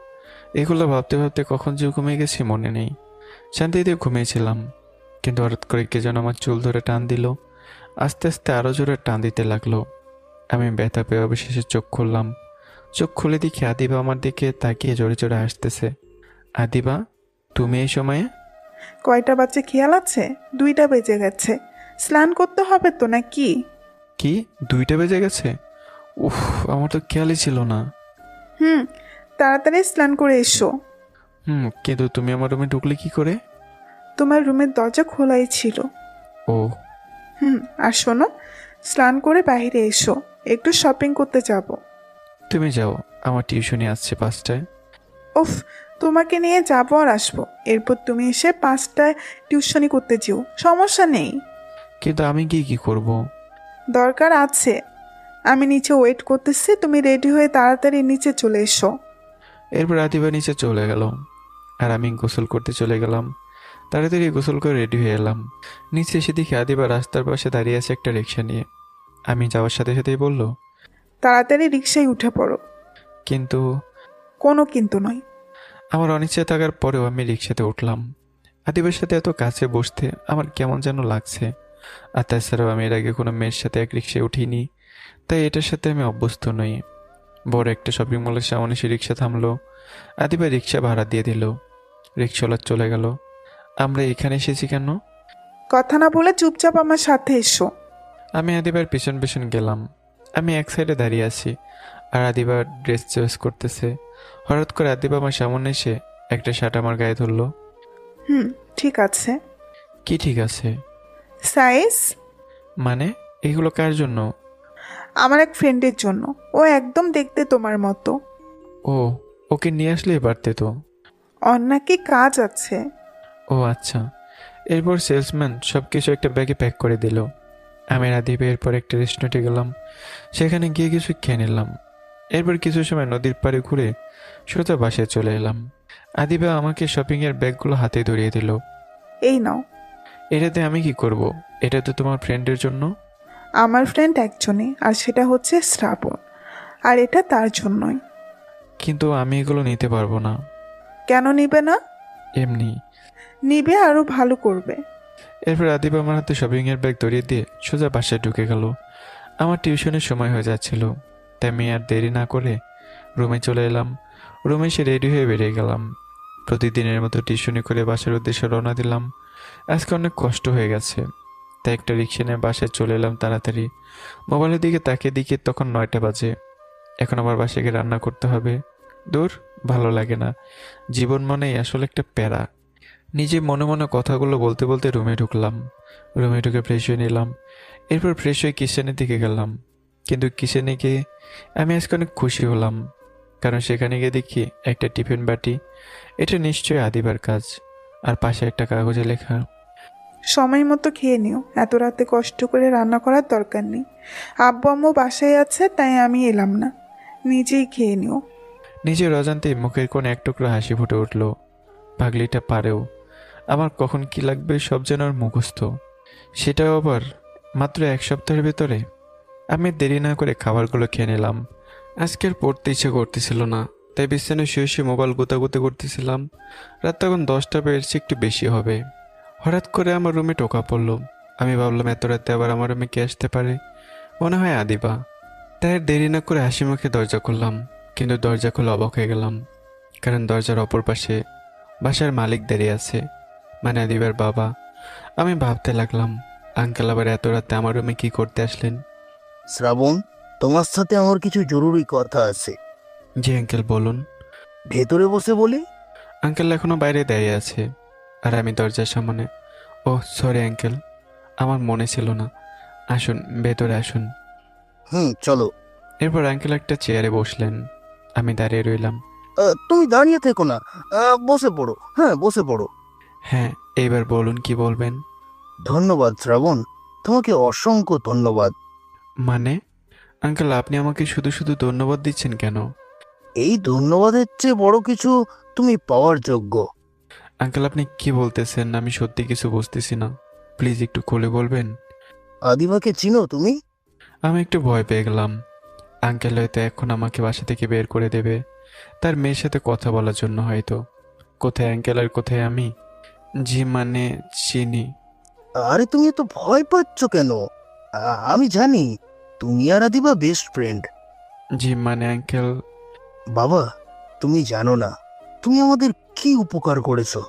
এগুলো ভাবতে ভাবতে কখন যে ঘুমিয়ে গেছি মনে নেই। শান্তিতে ঘুমিয়েছিলাম, কিন্তু হঠাৎ করে কে যেন আমার চুল ধরে টান দিল। আস্তে আস্তে আরও জোরে টান দিতে লাগলো। আমি ব্যথা পেয়ে অবশেষে চোখ খুললাম। চোখ খুলে দেখি আদিবা আমার দিকে তাকিয়ে জোরে জোরে হাসতেছে। আদিবা, তুমি এই সময়ে? কয়টা বাজে খেয়াল আছে? 2টা বেজে গেছে। স্নান করতে হবে তো নাকি? কি 2টা বেজে গেছে? উফ, আমার তো খেয়ালই ছিল না। তাড়াতাড়ি স্নান করে এসো। কিন্তু তুমি আমার রুমে ঢুকলে কি করে? তোমার রুমের দরজা খোলাই ছিল। ও। আর শোনো, স্নান করে বাইরে এসো, একটু শপিং করতে যাব। তুমি যাও, আমার টিউশনি আসছে 5টায়। উফ, তোমাকে নিয়ে যাবো আর আসবো। এরপর তুমি এসে 5টায় টিউশনি করতে যেও, সমস্যা নেই। কিন্তু আমি গিয়ে কি করব? দরকার আছে। আমি নিচে ওয়েট করতেছি, তুমি রেডি হয়ে তাড়াতাড়ি নিচে চলে এসো। এরপর আদিবা নিচে চলে গেল আর আমি গোসল করতে চলে গেলাম। তাড়াতাড়ি গোসল করে রেডি হয়ে এলাম। নিচে এসে দেখি আদিবা রাস্তার পাশে দাঁড়িয়ে আছে একটা রিক্সা নিয়ে। আমি যাওয়ার সাথে সাথেই বলল, তাড়াতাড়ি রিকশায় উঠে পড়ো। কিন্তু কোনো কিন্তু নয়। আমার অনিচ্ছা থাকার পরেও আমি রিক্সাতে উঠলাম। আদিবার সাথে এত কাছে বসতে আমার কেমন যেন লাগছে। আর তাছাড়াও আমি এর আগে কোনো মেয়ের সাথে এক রিক্সায় উঠিনি, তাই এটার সাথে আমি অভ্যস্ত নই। বড় একটা শপিং মলের সামনে সে রিক্সা থামলো। আদিবা রিক্সা ভাড়া দিয়ে দিল। রিক্সাওয়ালা চলে গেল। আমরা এখানে এসেছি কেন? কথা না বলে চুপচাপ আমার সাথে এসো। আমি আদিবার পেছন পেছন গেলাম। আমি এক সাইডে দাঁড়িয়ে আছি আর আদিবার ড্রেস চয়েস করতেছে। হঠাৎ করে আদিবা আমার সামনে এসে একটা শার্ট আমার গায়ে ধরলো। ঠিক আছে। কি ঠিক আছে? সাইজ? মানে এগুলো কার জন্য? আমার এক ফ্রেন্ডের জন্য। ও একদম দেখতে তোমার মতো। ও, ওকে নিয়ে আসলেই পারতে তো। ওর নাকি কাজ আছে। ও আচ্ছা। এরপর সেলসম্যান সব কিছু একটা ব্যাগে প্যাক করে দিল। আমি আদিবা এরপর একটা রেস্টুরেন্টে গেলাম। সেখানে গিয়ে কিছু খেয়ে নিলাম। এরপর কিছু সময় নদীর পাড়ে ঘুরে সোজা বাসায় চলে এলাম। আদিবা আমাকে শপিংয়ের ব্যাগগুলো হাতে ধরিয়ে দিল। এই নাও। এটাতে আমি কি করব? এটা তো তোমার ফ্রেন্ডের জন্য। আমার ফ্রেন্ড একজনই, আর সেটা হচ্ছে শ্রাবণ। আর এটা তার জন্যই। কিন্তু আমি এগুলো নিতে পারবো না। কেন নিবে না? এমনি। নিবে, আরো ভালো করবে। এরপর আদিবা আমার হাতে শপিংয়ের ব্যাগ ধরিয়ে দিয়ে সোজা বাসায় ঢুকে গেল। আমার টিউশনের সময় হয়ে যাচ্ছিল, তাই আমি আর দেরি না করে রুমে চলে এলাম। রুমে এসে রেডি হয়ে বেরিয়ে গেলাম। প্রতিদিনের মতো টিউশনি করে বাসার উদ্দেশ্যে রওনা দিলাম। আজকে অনেক কষ্ট হয়ে গেছে, তাই একটা রিক্সা নিয়ে বাসায় চলে এলাম তাড়াতাড়ি। মোবাইলের দিকে তাকিয়ে দিকে তখন 9টা বাজে। এখন আবার বাসায় গিয়ে রান্না করতে হবে। দূর, ভালো লাগে না। জীবন মানেই আসলে একটা প্যারা। নিজে মনে মনে কথাগুলো বলতে বলতে রুমে ঢুকলাম। রুমে ঢুকে ফ্রেশ হয়ে নিলাম। এরপর ফ্রেশ হয়ে কিচেনের দিকে গেলাম। কিন্তু কিচেনে গিয়ে আমি আজকে অনেক খুশি হলাম, কারণ সেখানে গিয়ে দেখি একটা টিফিন বাটি। এটা নিশ্চয়ই আদিবার কাজ। আর পাশে একটা কাগজে লেখা, সময় মতো খেয়ে নিও, এত রাতে কষ্ট করে রান্না করার দরকার নেই। আব্বু আম্মু বাসায় আছে, তাই আমি এলাম না। নিজেই খেয়ে নিও। নিজের অজান্তেই মুখের কোণে এক টুকরো হাসি ফুটে উঠল। পাগলিটা পারেও। আমার কখন কি লাগবে সব যেন আর মুখস্থ। সেটাও আবার মাত্র 1 সপ্তাহের ভেতরে। আমি দেরি না করে খাবারগুলো খেয়ে নিলাম। আজকে আর পড়তে ইচ্ছে করতেছিল না, তাই বিছানায় শুয়ে শুয়ে মোবাইল গোতাগুতি করতেছিলাম। রাত তখন 10টা বেড়েছে, একটু বেশি হবে। হঠাৎ করে আমার রুমে টোকা পড়লো। আমি ভাবলাম এত রাতে আবার আমার রুমে কে আসতে পারে। মনে হয় আদিবা। তাই আর দেরি না করে হাসি মুখে দরজা খুললাম। কিন্তু দরজা খুলে অবাক হয়ে গেলাম, কারণ দরজার অপর পাশে বাসার মালিক দাঁড়িয়ে আছে, মানে আদিবার বাবা। আমি ভাবতে লাগলাম, আঙ্কেল আবার এত রাতে আমার রুমে কি করতে আসলেন? শ্রাবণ, তোমার সাথে আমার কিছু জরুরি কথা আছে। জি আঙ্কেল, বলুন। ভেতরে বসে বলি? আঙ্কেল এখনো বাইরে দাঁড়িয়ে আছে, আর আমি দরজার সামনে। ও সরি আঙ্কেল, আমার মনে ছিল না। আসুন, ভেতরে আসুন। চলো। এরপর আঙ্কেল একটা চেয়ারে বসলেন। আমি দাঁড়িয়ে রইলাম। তুমি দাঁড়িয়ে থেকো না, বসে পড়ো। হ্যাঁ, বসে পড়ো। হ্যাঁ, এইবার বলুন কি বলবেন। ধন্যবাদ শ্রাবণ, তোমাকে অসংখ্য ধন্যবাদ। মানে আঙ্কেল, আপনি আমাকে শুধু শুধু ধন্যবাদ দিচ্ছেন কেন? এই ধন্যবাদের চেয়ে বড় কিছু তুমি পাওয়ার যোগ্য। আঙ্কেল, আপনি কি বলতেছেন? আমি সত্যি কিছু বুঝতেছি না, প্লিজ একটু খুলে বলবেন। আদিবাকে চিনো তুমি? আমি একটু ভয় পেয়ে গেলাম। আঙ্কেল হয়তো এখন আমাকে বাসা থেকে বের করে দেবে, তার মেয়ের সাথে কথা বলার জন্য হয়তো। কোথায় আঙ্কেল আর কোথায় আমি? জি মানে চিনি। আরে তুমি এত ভয় পাচ্ছ কেন? আমি জানি তুমি আর আদিবা বেস্ট ফ্রেন্ড। জি মানে আঙ্কেল। বাবা, তুমি জানো না তুমি আমাদের কি উপকার করেছো।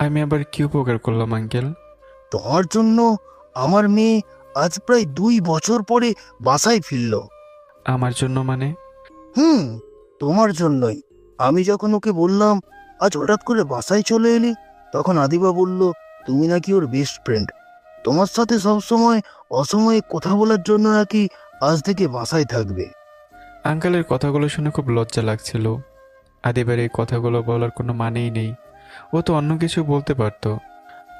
আমি আবার কি উপকার করলাম আঙ্কেল? তোমার জন্য আমার মেয়ে আজ প্রায় 2 বছর পরে বাসায় ফিরল। আমার জন্য মানে? তোমার জন্যই। আমি যখন ওকে বললাম আজ হঠাৎ করে বাসায় চলে এলি, তখন আদিবা বলল তুমি নাকি ওর বেস্ট ফ্রেন্ড। তোমার সাথে সবসময় অসময়ে কথা বলার জন্য নাকি আজ থেকে বাসায় থাকবে। আঙ্কেলের কথাগুলো শুনে খুব লজ্জা লাগছিল। আদিবার এই কথাগুলো বলার কোনো মানেই নেই। ও তো অন্য কিছু বলতে পারতো।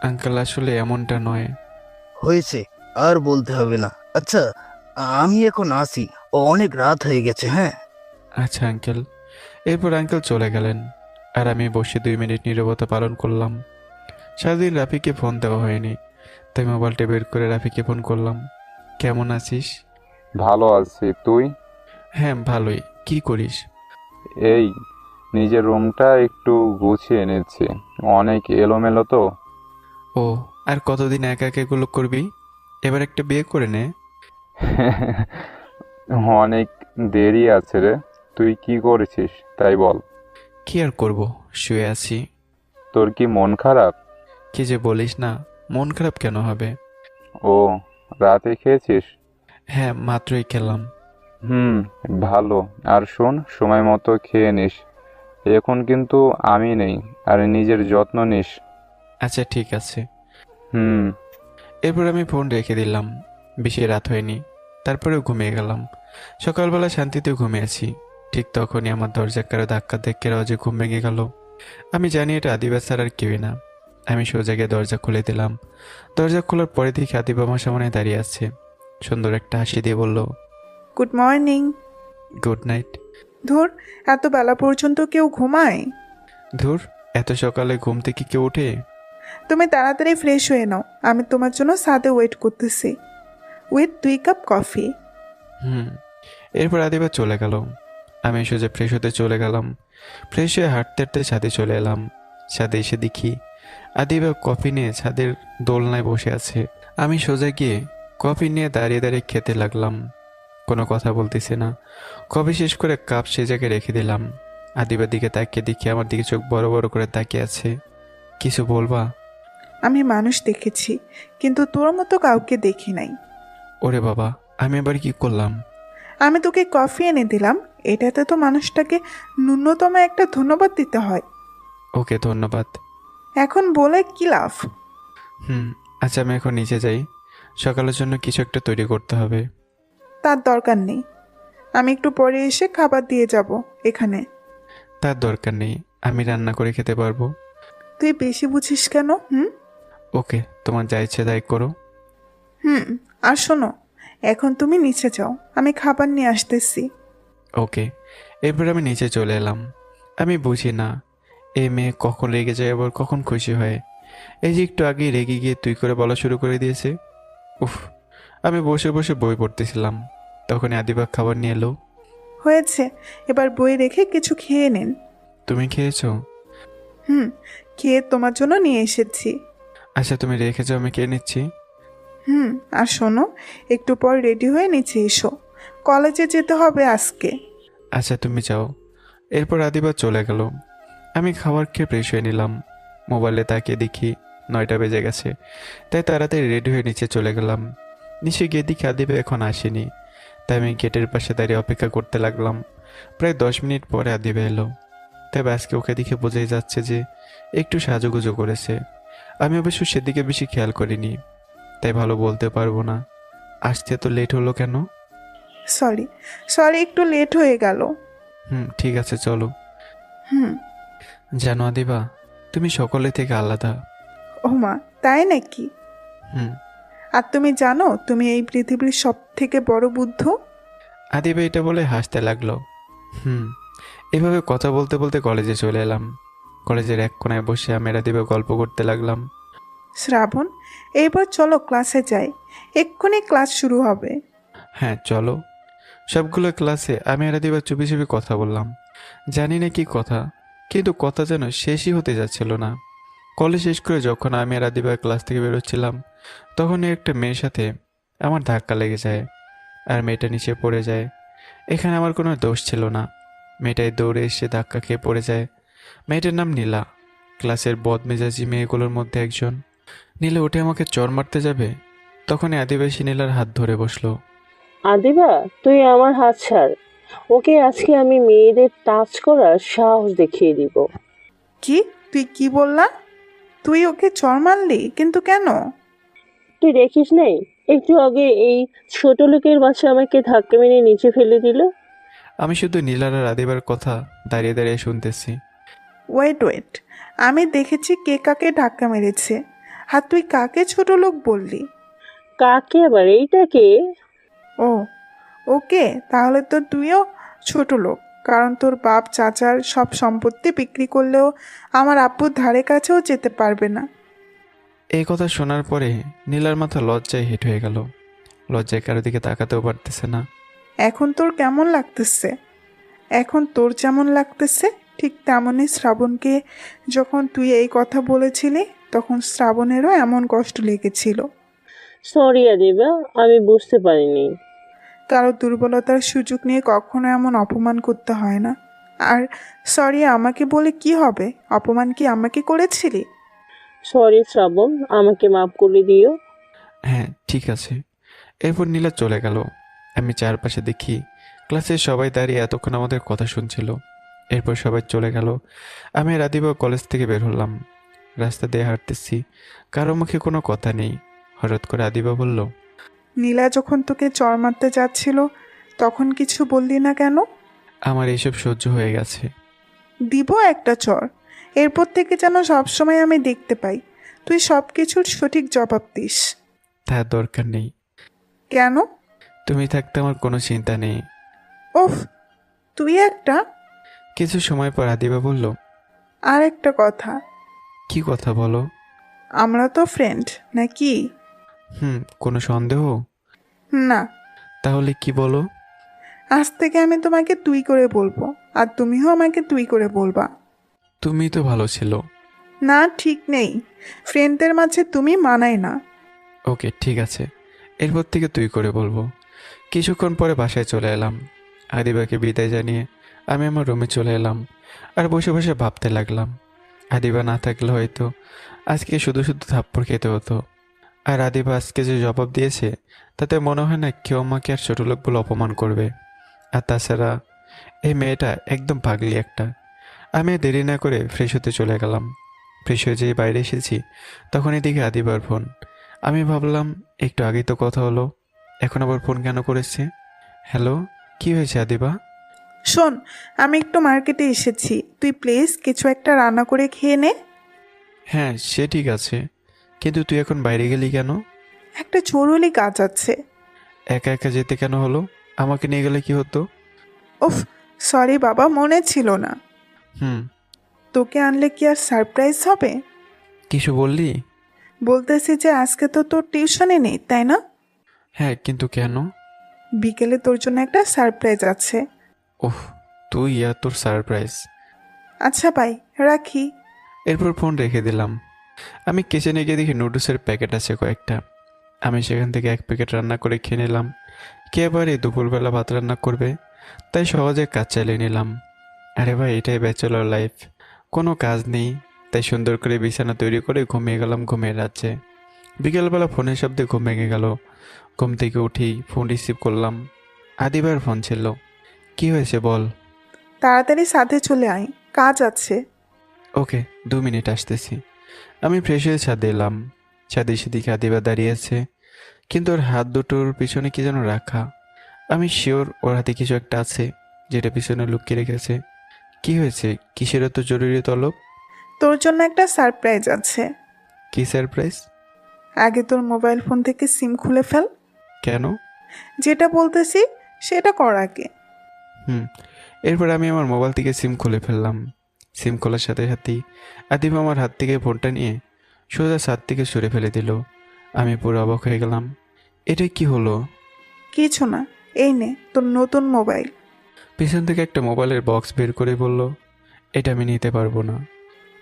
আঙ্কেল আসলে এমনটা নয়। হয়েছে, আর বলতে হবে না। আচ্ছা, আমি এখন আসি, অনেক রাত হয়ে গেছে। হ্যাঁ আচ্ছা আঙ্কেল। এরপর আঙ্কেল চলে গেলেন, আর আমি বসে 2 মিনিট নীরবতা পালন করলাম। সারাদিন রাফিকে ফোন দেওয়া হয়নি, তাই মোবাইলটা বের করে রাফিকে ফোন করলাম। কেমন আছিস? ভালো আছি, তুই? হ্যাঁ ভালোই। কি করিস? এই নিজের রুমটা একটু গুছিয়ে নিচ্ছি, অনেক এলোমেলো তো। ও, আর কতদিন একা একা এগুলো করবি? এবার একটা বিয়ে করে নে। অনেক দেরি আছে রে। তুই কি করেছিস তাই বল। কি আর করব, শুয়ে আছি। তোর কি মন খারাপ? কি যে বলিস না, মন খারাপ কেন হবে? ও, রাতে খেয়েছিস? হ্যাঁ, মাত্রই খেলাম। হুম, ভালো। আর শোন, সময় মতো খেয়ে নিস। এখন কিন্তু আমি নেই, আর নিজের যত্ন নিস। আচ্ছা ঠিক আছে। হুম। এরপর আমি ফোন রেখে দিলাম। বেশি রাত হয়নি, তারপরেও ঘুমিয়ে গেলাম। সকালবেলা শান্তিতে ঘুমিয়েছি। ঠিক তখনই আমার দরজা কারো ধাক্কা দেখে রজে ঘুম ভেঙে গেল। আমি জানি এটা আদিবা স্যার আর কেউই না। আমি সোজা গিয়ে দরজা খুলে দিলাম। দরজা খোলার পরে দেখি আদিবা আমার সামনে দাঁড়িয়ে আছে। সুন্দর একটা হাসি দিয়ে বলল, গুড মর্নিং। Good night. ধুর, এত বেলা পর্যন্ত কেউ ঘুমায়? ধুর, এত সকালে ঘুম থেকে কেউ ওঠে? তুমি তাড়াতাড়ি ফ্রেশ হয়ে নাও, আমি তোমার জন্য সাথে ওয়েট করতেছি উইথ 2 কাপ কফি। এরপর আদিবা চলে গেল। আমি সোজা ফ্রেশ হতে চলে গেলাম। ফ্রেশ হয়ে হাঁটতে হাঁটতে ছাদে চলে এলাম। ছাদে এসে দেখি আদিবা কফি নিয়ে ছাদের দোলনায় বসে আছে। আমি সোজা গিয়ে কফি নিয়ে দাঁড়িয়ে দাঁড়িয়ে খেতে লাগলাম। কোনো কথা বলতেছে না। কফি শেষ করে কাপ সে জায়গায় রেখে দিলাম। আদিবার দিকে তাকিয়ে দেখি আমার দিকে চোখ বড় বড় করে তাকিয়ে আছে। কিছু বলবা? আমি মানুষ দেখেছি, কিন্তু তোর মতো কাউকে দেখি নাই। ওরে বাবা, আমি আবার কি করলাম? আমি তোকে কফি এনে দিলাম, এটাতে তো মানুষটাকে ন্যূনতম একটা ধন্যবাদ দিতে হয়। ওকে, ধন্যবাদ। এখন বলে কি লাভ? আচ্ছা, আমি এখন নিচে যাই। সকালের জন্য কিছু একটা তৈরি করতে হবে। তার দরকার নেই, আমি একটু পরে এসে খাবার দিয়ে যাব এখানে। তার দরকার নেই, আমি রান্না করে খেতে পারবো। তুই বেশি বুঝিস কেন? ওকে, তোমার যা ইচ্ছে তাই করো। আর শোনো, এখন তুমি নিচে যাও, আমি খাবার নিয়ে আসতেছি। ওকে। এরপর আমি নিচে চলে এলাম। আমি বুঝি না এই মেয়ে কখন রেগে যায় আবার কখন খুশি হয়। এই যে একটু আগেই রেগে গিয়ে তুই করে বলা শুরু করে দিয়েছে। উফ। আমি বসে বসে বই পড়তেছিলাম, তখনই আদিবা খাবার নিয়ে এলো। হয়েছে, এবার বই রেখে কিছু খেয়ে নিন। তুমি খেয়েছো? খেয়ে তোমার জন্য নিয়ে এসেছি। আচ্ছা, তুমি রেখে যাও, আমি খেয়ে নিচ্ছি। আর শোনো, একটু পর রেডি হয়ে নিচে এসো, কলেজে যেতে হবে আজকে। আচ্ছা, তুমি যাও। এরপর আদিবা চলে গেল। আমি খাবার খেয়ে ফ্রেশ হয়ে নিলাম। মোবাইলে তাকিয়ে দেখি 9টা বেজে গেছে, তাই তাড়াতাড়ি রেডি হয়ে নিচে চলে গেলাম। নিচে গিয়ে দেখি আদিবা এখন আসেনি, তাই আমি গেটের পাশে দাঁড়িয়ে অপেক্ষা করতে লাগলাম। প্রায় 10 মিনিট পরে আদিবা এলো। তবে আজকে ওকে দেখে বোঝাই যাচ্ছে যে একটু সাজুগুজু করেছে। আমি অবশ্য সেদিকে বেশি খেয়াল করিনি, তাই ভালো বলতে পারবো না। আসতে তো লেট হলো কেন? সরি, একটু লেট হয়ে গেল। ঠিক আছে, চলো। জানো আদিবা, তুমি সকলে থেকে আলাদা। ও মা, তাই নাকি? হুম। আর তুমি জানো তুমি এই পৃথিবীর সব থেকে বড় বুদ্ধ? আদিবা এটা বলে হাসতে লাগলো। এভাবে কথা বলতে বলতে কলেজে চলে এলাম। কলেজের এক কোনায় বসে আমি আদিবা গল্প করতে লাগলাম। শ্রাবণ, এইবার চলো ক্লাসে যাই, এক্ষুনি ক্লাস শুরু হবে। হ্যাঁ চলো। সবগুলো ক্লাসে আমি আর আদিবা চুপি চুপি কথা বললাম। জানি না কি কথা, কিন্তু কথা যেন শেষই হতে যাচ্ছিল না। কলেজ শেষ করে যখন আমি আর আদিবা ক্লাস থেকে বেরোচ্ছিলাম, তখনই একটা মেয়ের সাথে আমার ধাক্কা লেগে যায়, আর মেয়েটা নিচে পড়ে যায়। এখানে আমার কোনো দোষ ছিল না। মেয়েটাই দৌড়ে এসে ধাক্কা খেয়ে পড়ে যায়। মেয়েটার নাম নীলা, ক্লাসের বদমেজাজি মেয়েগুলোর মধ্যে একজন। নীলা উঠে আমাকে চড় মারতে যাবে, তখনই আদিবাসী নীলার হাত ধরে বসলো। আদিবা, তুই আমার হাত ছাড়। ওকে আজকে আমি মেয়েদের টাচ করার সাহস দেখিয়ে দিব। কি? তুই কি বললা? তুই ওকে চড় মারলি? কিন্তু কেন? তুই দেখিস নাই একটু আগে এই ছোট লোকের বাচ্চা আমাকে ধাক্কা মেরে নিচে ফেলে দিল? আমি শুধু নীলার আর আদিবার কথা দাঁড়িয়ে দাঁড়িয়ে শুনতেছি। ওয়েট, আমি দেখেছি কে কাকে ধাক্কা মেরেছে। আর তুই কাকে ছোট লোক বললি? কাকে আবার? এইটাকে? ও, ওকে, তাহলে তো তুইও ছোট লোক, কারণ তোর বাপ চাচার সব সম্পত্তি বিক্রি করলেও আমার আব্বুর ধারে কাছেও যেতে পারবে না। এই কথা শোনার পরে নীলার মাথা লজ্জায় হিট হয়ে গেল। লজ্জায় কারো দিকে তাকাতেও পারতেছে না। এখন তোর কেমন লাগতেছে? এখন তোর যেমন লাগতেছে ঠিক তেমনই শ্রাবণকে যখন তুই এই কথা বলেছিলি তখন শ্রাবণেরও এমন কষ্ট লেগেছিল। সরি আদিবা, আমি বুঝতে পারিনি। কারো দুর্বলতার সুযোগ নিয়ে কখনো এমন অপমান করতে হয় না। আর সরি আমাকে বলে কি হবে? অপমান কি আমাকে করেছিলি? সরি শ্রাবণ, আমাকে মাফ করে দিও। হ্যাঁ ঠিক আছে। এরপর নীলা চলে গেল। আমি চারপাশে দেখি ক্লাসের সবাই দাঁড়িয়ে এতক্ষণ আমাদের কথা শুনছিল। এরপর সবাই চলে গেল। আমি আর আদিবা কলেজ থেকে বের হলাম। রাস্তা দিয়ে হাঁটতেছি, কারো মুখে কোনো কথা নেই। হঠাৎ করে আদিবা বলল, নীলা যখন তোকে চড় মারতে যাচ্ছিল তখন কিছু বললি না কেন? আমার এইসব সহ্য হয়ে গেছে। দিব একটা চড়। এরপর থেকে যেন সবসময় আমি দেখতে পাই তুই সব কিছুর সঠিক জবাব দিস। তার দরকার নেই। কেন? তুমি থাকতে আমার কোনো চিন্তা নেই। ওফ, তুই একটা। কিছু সময় পর আদিবা বলল, আর একটা কথা, কি কথা বলো? আমরা তো ফ্রেন্ড নাকি? কোনো সন্দেহ? না। তাহলে কি বলো? আজ থেকে আমি তোমাকে তুই করে বলবো আর তুমিও আমাকে তুই করে বলবা। তুমি তো ভালো ছিল। না, ঠিক নেই। ফ্রেন্ডদের মাঝে তুমি মানায় না। ওকে ঠিক আছে, এরপর থেকে তুই করে বলবো। কিছুক্ষণ পরে বাসায় চলে এলাম। আদিবাকে বিদায় জানিয়ে আমি আমার রুমে চলে এলাম আর বসে বসে ভাবতে লাগলাম, আদিবা না থাকলে হয়তো আজকে শুধু শুধু থাপ্পড় খেতে হতো। আর আদিবা আজকে যে জবাব দিয়েছে তাতে মনে হয় না কেউ আমাকে আর ছোটো লোক বলে অপমান করবে। আর তাছাড়া এই মেয়েটা একদম পাগলি একটা। আমি আর দেরি না করে ফ্রেশ হতে চলে গেলাম। ফ্রেশ হয়ে যেয়ে বাইরে এসেছি তখন এদিকে আদিবার ফোন। আমি ভাবলাম একটু আগেই তো কথা হলো, এখন আবার ফোন কেন করেছে? হ্যালো, কি হয়েছে আদিবা? শোন, আমি একটু মার্কেটে এসেছি, তুই প্লিজ কিছু একটা রান্না করে খেয়ে নে। হ্যাঁ সে ঠিক আছে, কিন্তু তুই এখন বাইরে গেলি কেন? একটা জরুরি কাজ আছে। একা একা যেতে কেন হলো? আমাকে নিয়ে গেলে কি হতো? উফ, সরি বাবা, মনে ছিল না। হুম তোকে আনলে কি আর সারপ্রাইজ হবে? কিছু বললি? বলতেছি যে আজকে তো তোর টিউশনে নেই, তাই না? হ্যাঁ কিন্তু কেন? বিকেলে তোর জন্য একটা সারপ্রাইজ আছে। ওহ, তুই আর তোর সারপ্রাইজ। আচ্ছা ভাই, রাখি। এরপর ফোন রেখে দিলাম। আমি কিচেনে গিয়ে দেখি নুডলসের প্যাকেট আছে কয়েকটা। আমি সেখান থেকে এক প্যাকেট রান্না করে খেয়ে নিলাম। কে আবার এই দুপুরবেলা ভাত রান্না করবে, তাই সহজে কাজ চালিয়ে নিলাম। আরে ভাই, এটাই ব্যাচেলর লাইফ, কোনো কাজ নেই, তাই সুন্দর করে বিছানা তৈরি করে ঘুমিয়ে গেলাম ঘুমের রাজ্যে। বিকেলবেলা ফোনের শব্দে ঘুম ভেঙে গেল। ঘুম থেকে উঠেই ফোন রিসিভ করলাম। আদিবার ফোন ছিল। কি হয়েছে বল? তাড়াতাড়ি সাথে চলে আয়, কাজ আছে। ওকে, 2 মিনিট আসতেছি। আমি ফ্রেশ হয়ে ছাদে এলাম। ছাদে সেদিকে আদিবা দাঁড়িয়ে আছে, কিন্তু ওর হাত দুটোর পিছনে কি যেন রাখা। আমি শিওর ওর হাতে কিছু একটা আছে যেটা পিছনে লুকিয়ে রেখেছে। কি হয়েছে? কিসের এত জরুরি তলব? তোর জন্য একটা সারপ্রাইজ আছে। কি সারপ্রাইজ? আগে তোর মোবাইল ফোন থেকে সিম খুলে ফেল। কেন? যেটা বলতেছি সেটা কর আগে। এরপর আমি আমার মোবাইল থেকে সিম খুলে ফেললাম। সিম খোলার সাথে সাথেই আদিবা আমার হাত থেকে ফোনটা নিয়ে সোজা ছাদ থেকে সরে ফেলে দিল। আমি পুরো অবাক হয়ে গেলাম। এটা কি হলো? কিছু না, এই নে তোর নতুন মোবাইল। পিছন থেকে একটা মোবাইলের বক্স বের করে বলল, এটা আমি নিতে পারবো না।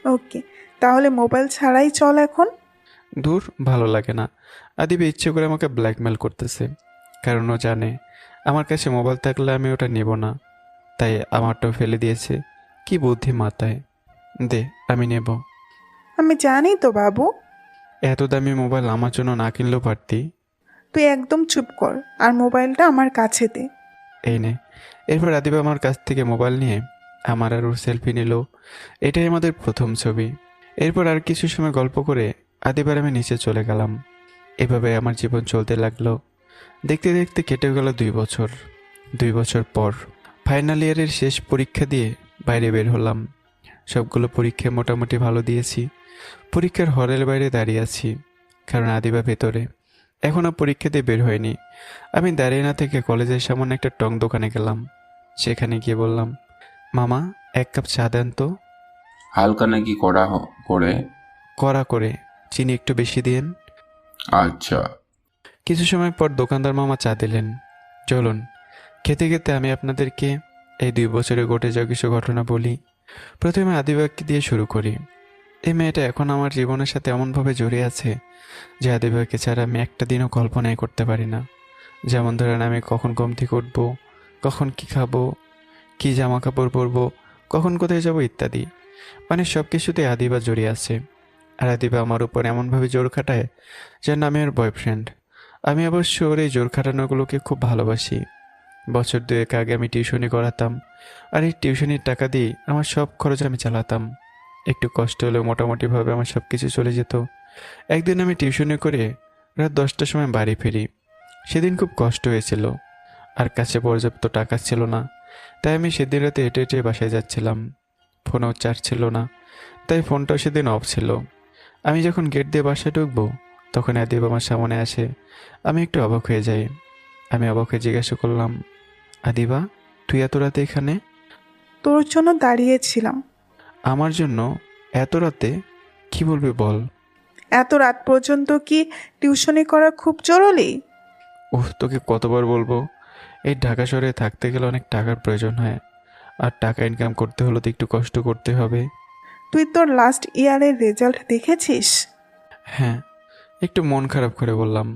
ওকে, তাহলে মোবাইল ছাড়াই চল এখন। দূর, ভালো লাগে না। আদিবা ইচ্ছে করে আমাকে ব্ল্যাকমেল করতেছে, কারণ ও জানে আমার কাছে মোবাইল থাকলে আমি ওটা নেব না, তাই আমারটাও ফেলে দিয়েছে। কি বুদ্ধি মাথায়! দে, আমি নেব। আমি জানি তো বাবু। এত দামি মোবাইল আমার জন্য না কিনলেও পারতি। তুই একদম চুপ কর আর মোবাইলটা আমার কাছে দে। এই নে। এরপর আদিবা আমার কাছ থেকে মোবাইল নিয়ে আমার আর ওর সেলফি নিল। এটাই আমাদের প্রথম ছবি। এরপর আর কিছু সময় গল্প করে আদিবার আমি নিচে চলে গেলাম। এভাবে আমার জীবন চলতে লাগলো। দেখতে দেখতে কেটে গেল 2 বছর। 2 বছর পর ফাইনাল ইয়ারের শেষ পরীক্ষা দিয়ে বাইরে বের হলাম। সবগুলো পরীক্ষায় মোটামুটি ভালো দিয়েছি। পরীক্ষার হলের বাইরে দাঁড়িয়ে আছি, কারণ আদিবা ভেতরে। এখনও পরীক্ষা দিয়ে বের হয়নি। আমি দাঁড়িয়ে না থেকে কলেজের সামনে একটা টং দোকানে গেলাম। সেখানে গিয়ে বললাম, মামা 1 কাপ চা দেন তো। হালকা নাকি কড়া করে? কড়া করে। চিনি একটু বেশি দিন। আচ্ছা। কিছু সময় পর দোকানদার মামা চা দিলেন। চলুন খেতে খেতে আমি আপনাদেরকে এই 2 বছরে ঘটে যাওয়া কিছু ঘটনা বলি। প্রথমে আদিবাকে দিয়ে শুরু করি। এই মেয়েটা এখন আমার জীবনের সাথে এমনভাবে জড়িয়ে আছে যে আদিবাকে ছাড়া আমি একটা দিনও কল্পনাই করতে পারি না। যেমন ধরেন, আমি কখন ঘুম থেকে উঠবো, কখন কি খাবো, কি জামা কাপড় পরবো, কখন কোথায় যাবো ইত্যাদি। মানে সব কিছুতে আদিবা জড়িয়ে আছে। আর আদিবা আমার উপর এমনভাবে জোর খাটায় যেন আমি ওর বয়ফ্রেন্ড। আমি অবশ্য ওর এই জোর খাটানোগুলোকে খুব ভালোবাসি। বছর 2 আগে আমি টিউশনি করাতাম, আর এই টিউশনির টাকা দিয়ে আমার সব খরচ আমি চালাতাম। একটু কষ্ট হলেও মোটামুটিভাবে আমার সব কিছু চলে যেত। একদিন আমি টিউশনি করে রাত 10টার সময় বাড়ি ফিরি। সেদিন খুব কষ্ট হয়েছিল, আর কাছে পর্যাপ্ত টাকা ছিল না। তাই আমি সেদিন রাতে হেঁটে হেঁটে বাসায় যাচ্ছিলাম। ফোনেও চার্জ ছিল না, তাই ফোনটাও সেদিন অফ ছিল। আমি যখন গেট দিয়ে বাসায় ঢুকবো, তখন আদিব আমার সামনে আসে। আমি একটু অবাক হয়ে যাই। আমি অবাক হয়ে জিজ্ঞাসা করলাম, আদিবা, তুই এত রাতে এখানে? তোর জন্য দাঁড়িয়েছিলাম। আমার জন্য? এত রাতে? কি বলবি বল। এত রাত পর্যন্ত কি টিউশনি করা খুব জরুরি? তোকে কতবার বলবো, এই ঢাকা শহরে থাকতে গেলে অনেক টাকার প্রয়োজন হয়, আর টাকা ইনকাম করতে হলে তো একটু কষ্ট করতে হবে। তুই তোর লাস্ট ইয়ারের রেজাল্ট দেখেছিস? হ্যাঁ, একটু মন খারাপ করে বললাম,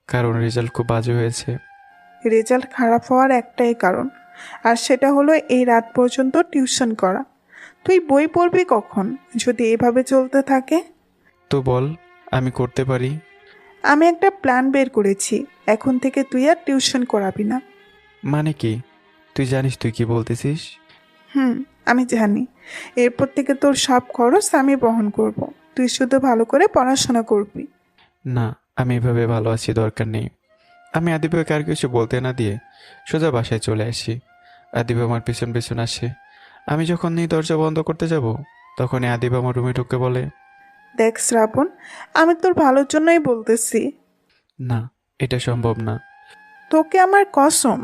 কারণ রেজাল্ট খুব বাজে হয়েছে। রেজাল্ট খারাপ হওয়ার একটাই কারণ, আর সেটা হলো এই রাত পর্যন্ত টিউশন করা। তুই বই পড়বি কখন যদি এভাবে চলতে থাকে? তো বল, আমি করতে পারি। আমি একটা প্ল্যান বের করেছি। এখন থেকে তুই আর টিউশন করাবি না। মানে কি? তুই জানিস তুই কি বলতেছিস? আমি জানি। এরপর থেকে তোর সব খরচ আমি বহন করব। তুই শুধু ভালো করে পড়াশোনা করবি। না, আমি এভাবে ভালো আছি, দরকার নেই। আমি আদিবাকে আর কিছু বলতে না দিয়ে সোজা বাসায় চলে আসি। আদিবা আমার পেছন পেছন আসে। আমি যখন এই দরজা বন্ধ করতে যাব, তখনই আদিবা আমার রুমে ঢুকে বলে, দেখ শ্রাবণ, আমি তোর ভালোর জন্যই বলতেছি। না, এটা সম্ভব না। তোকে আমার কসম।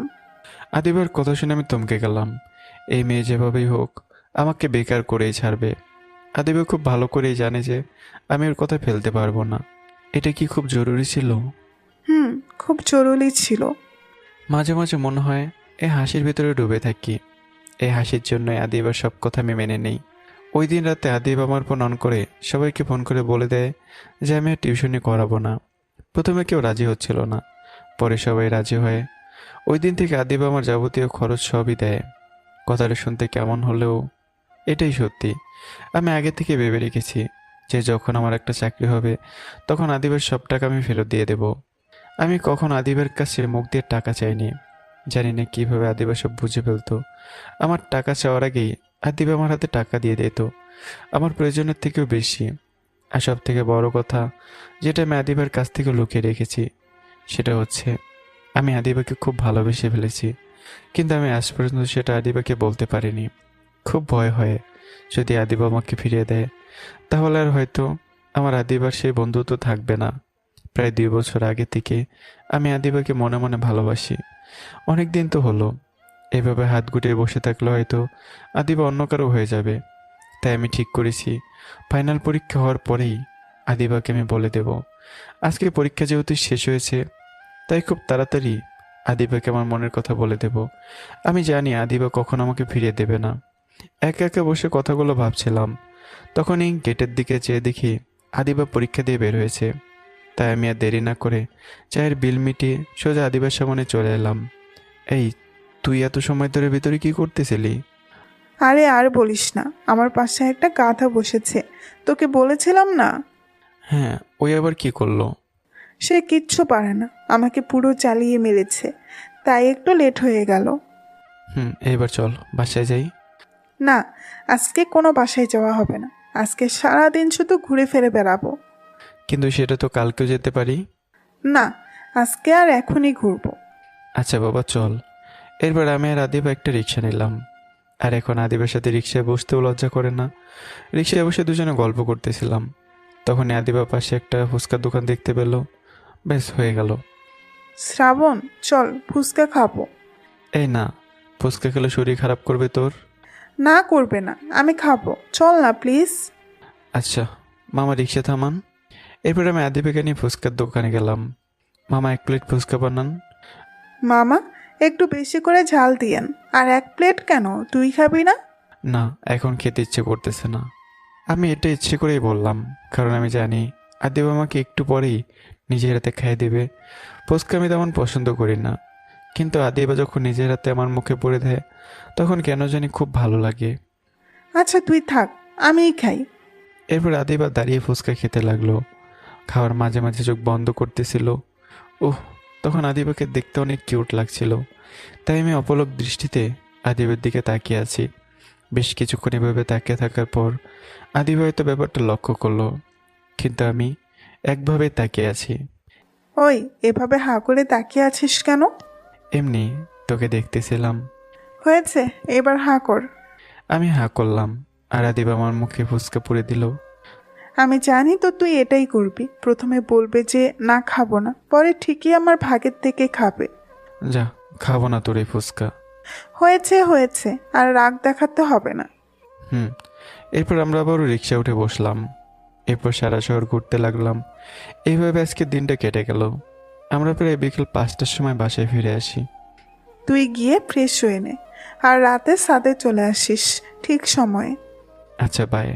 আদিবার কথা শুনে আমি থমকে গেলাম। এই মেয়ে যেভাবেই হোক আমাকে বেকার করেই ছাড়বে। আদিবা খুব ভালো করেই জানে যে আমি ওর কথা ফেলতে পারবো না। এটা কি খুব জরুরি ছিল? খুব জরুরি ছিল। মাঝে মাঝে মনে হয় এই হাসির ভিতরে ডুবে থাকি। এই হাসির জন্যই আদিবার সব কথা আমি মেনে নেই। ওই দিন রাতে আদিব আমার ফোন অন করে সবাইকে ফোন করে বলে দেয় যে আমি আর টিউশনি করাবো না। প্রথমে কেউ রাজি হচ্ছিল না, পরে সবাই রাজি হয়। ওই দিন থেকে আদিব আমার যাবতীয় খরচ সবই দেয়। কথাটা শুনতে কেমন হলেও এটাই সত্যি। আমি আগে থেকে ভেবে রেখেছি যে যখন আমার একটা চাকরি হবে, তখন আদিবের সব টাকা আমি ফেরত দিয়ে দেব। আমি কখন আদিবের কাছে মুখ দিয়ে টাকা চাইনি। জানি না কীভাবে আদিবা সব বুঝে ফেলতো। আমার টাকা চাওয়ার আগেই আদিবা আমার হাতে টাকা দিয়ে দিত, আমার প্রয়োজনের থেকেও বেশি। আর সব থেকে বড় কথা, যেটা আমি আদিবার কাছ থেকে লুকিয়ে রেখেছি, সেটা হচ্ছে আমি আদিবাকে খুব ভালোবেসে ফেলেছি। কিন্তু আমি আজ পর্যন্ত সেটা আদিবাকে বলতে পারিনি। খুব ভয় হয় যদি আদিবা আমাকে ফিরিয়ে দেয়, তাহলে আর হয়তো আমার আদিবার সেই বন্ধুত্ব থাকবে না। প্রায় 2 বছর আগে থেকে আমি আদিবাকে মনে মনে ভালোবাসি। অনেক দিন তো হলো। এভাবে হাত গুটিয়ে বসে থাকলে হয়তো আদিবা অন্য কারো হয়ে যাবে। তাই আমি ঠিক করেছি ফাইনাল পরীক্ষা হওয়ার পরেই আদিবাকে আমি বলে দেব। আজকে পরীক্ষা যেহেতু শেষ হয়েছে, তাই খুব তাড়াতাড়ি আদিবাকে আমার মনের কথা বলে দেব। আমি জানি আদিবা কখন আমাকে ফিরিয়ে দেবে না। একা একা বসে কথাগুলো ভাবছিলাম, তখনই গেটের দিকে চেয়ে দেখি আদিবা পরীক্ষা দিয়ে বের হয়েছে। তাই আমি আর দেরি না করে চায়ের বিল মিটিয়ে সোজা আদিবার সামনে চলে এলাম। এই, তুই এত সময় ধরে ভিতরে কি করতেছিলি? আরে আর বলিস না, আমার পাশে একটা গাধা বসেছে, তোকে বলেছিলাম না? হ্যাঁ, ওই আবার কি করলো? সে কিচ্ছু পারে না, আমাকে পুরো চালিয়ে মেরেছে, তাই একটু লেট হয়ে গেল। এবার চল বাসায় যাই। না, আজকে কোনো বাসায় যাওয়া হবে না। আজকে সারাদিন শুধু ঘুরে ফিরে বেড়াবো। কিন্তু সেটা তো কালকেও যেতে পারি। না, আজকে আর এখনই ঘুরবো। আচ্ছা বাবা, চল। এরপর আমি আর আদিবা একটা রিক্সা নিলাম। আর এখন আদিবার সাথে রিক্সায় বসতেও লজ্জা করে না। রিক্সায় বসে দুজনে গল্প করতেছিলাম। তখন আদিবা পাশে একটা ফুচকার দোকান দেখতে পেল। বেশ, হয়ে গেল। শ্রাবণ, চল ফুচকা খাবো। এই না, ফুচকা খেলে শরীর খারাপ করবে তোর। না, করবে না, আমি খাবো, চল না প্লিজ। আচ্ছা মামা, রিক্সা থামান। এরপর আমি আদিবাকে নিয়ে ফুচকার দোকানে গেলাম। মামা 1 প্লেট ফুচকা বানান। মামা, একটু বেশি করে ঝাল দিয়েন। আর 1 প্লেট কেন, তুই খাবি না? না, এখন খেতে ইচ্ছে করতেছে না। আমি এটা ইচ্ছে করেই বললাম, কারণ আমি জানি আদিব আমাকে একটু পরেই নিজের হাতে খাইয়ে দেবে। ফুচকা আমি তেমন পছন্দ করি না, কিন্তু আদিবা যখন নিজের হাতে আমার মুখে পুরে দেয় তখন কেন জানি খুব ভালো লাগে। আচ্ছা তুই থাক, আমিই খাই। এরপর আদিবা দাঁড়িয়ে ফুচকা খেতে লাগলো। খাওয়ার মাঝে মাঝে চোখ বন্ধ করতেছিল। ওহ, তখন আদিবাকে দেখতে অনেক কিউট লাগছিল, তাই আমি অপলক দৃষ্টিতে আদিবের দিকে তাকিয়ে আছি। বেশ কিছুক্ষণ এভাবে তাকিয়ে থাকার পর আদিবা হয়তো ব্যাপারটা লক্ষ্য করলো, কিন্তু আমি একভাবে তাকিয়ে আছি। ওই, এভাবে হাঁ করে তাকিয়ে আছিস কেন? এমনি তোকে দেখতেছিলাম। হয়েছে, এবার হাঁ কর। আমি হাঁ করলাম, আর আদিবা আমার মুখে ফুচকা পুরে দিল। আমি জানি তো তুই এটাই করবি। প্রথমে বলবে যে না খাবো না, পরে ঠিকই আমার ভাগের থেকে খাবে। যা, খাবো না তোর এই ফুচকা। হয়েছে হয়েছে, আর রাগ দেখাতে হবে না। এরপর আমরা আবার রিক্সা উঠে বসলাম। এরপর সারা শহর ঘুরতে লাগলাম। এইভাবে আজকে দিনটা কেটে গেল। আমরা প্রায় বিকেল 5টার সময় বাসায় ফিরে আসি। তুই গিয়ে ফ্রেশ হয়ে নে, আর রাতে ছাদে চলে আসিস ঠিক সময়ে। আচ্ছা, বাই।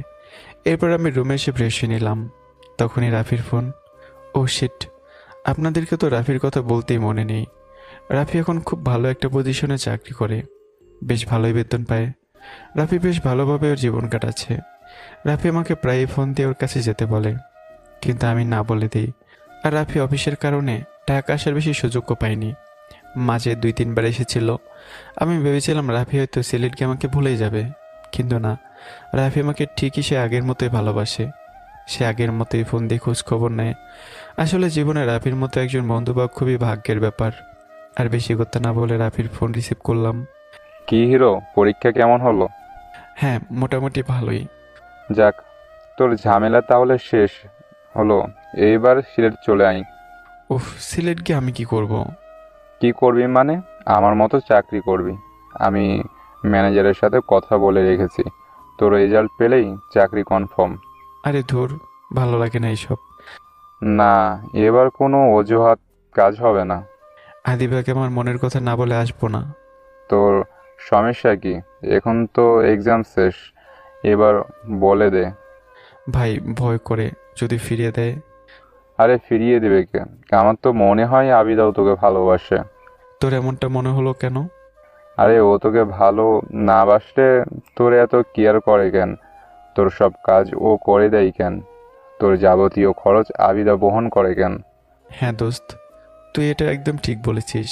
এরপর আমি রুমে এসে ফ্রেশ হয়ে নিলাম। তখনই রাফির ফোন। ও শিট, আপনাদেরকে তো রাফির কথা বলতেই মনে নেই। রাফি এখন খুব ভালো একটা পজিশনে চাকরি করে, বেশ ভালোই বেতন পায়। রাফি বেশ ভালোভাবে ওর জীবন কাটাচ্ছে। রাফি আমাকে প্রায়ই ফোন দিয়ে ওর কাছে যেতে বলে, কিন্তু আমি না বলে দিই। আর রাফি অফিসের কারণে ঢাকা আসার বেশি সুযোগও পায়নি। মাঝে 2-3 বার এসেছিল। আমি ভেবেছিলাম রাফি হয়তো সিলেটকে আমাকে ভুলেই যাবে, কিন্তু না, রাফি আমাকে ঠিকই সে আগের মতোই ভালোবাসে। সে আগের মতোই ফোন দিয়ে খোঁজ খবর নেয়। আসলে জীবনে রাফির মতো একজন বন্ধু পাওয়া খুবই ভাগ্যের ব্যাপার। আর বেশি কথা না বলে রাফির ফোন রিসিভ করলাম। কি হিরো, পরীক্ষা কেমন হলো? হ্যাঁ, মোটামুটি ভালোই। যাক, তোর ঝামেলা তাহলে শেষ হলো। এইবার সিলেট চলে আই। উফ, সিলেট গিয়ে আমি কি করব? কি করবি মানে? আমার মতো চাকরি করবি। আমি ম্যানেজারের সাথে কথা বলে রেখেছি, তোর রেজাল্ট পেলেই চাকরি কনফার্ম। আরে ধুর, ভালো লাগে না এইসব। না, এবার কোনো অজুহাত কাজ হবে না। আদিবাকে আমার মনের কথা না বলে আসবো না। তোর সমস্যা কি? এখন তো এক্সাম শেষ, এবার বলে দে। ভাই, ভয় করে যদি ফিরিয়ে দেয়। আরে ফিরিয়ে দেবে কে? আমার তো মনে হয় আবিদাও তোকে ভালোবাসে। তোর এমনটা মনে হলো কেন? আরে ও তোকে ভালো না বাসলে তোর এত কেয়ার করে কেন? তোর সব কাজ ও করে দেয় কেন? তোর যাবতীয় খরচ আবিদা বহন করে কেন? হ্যাঁ দোস্ত, তুই এটা একদম ঠিক বলেছিস।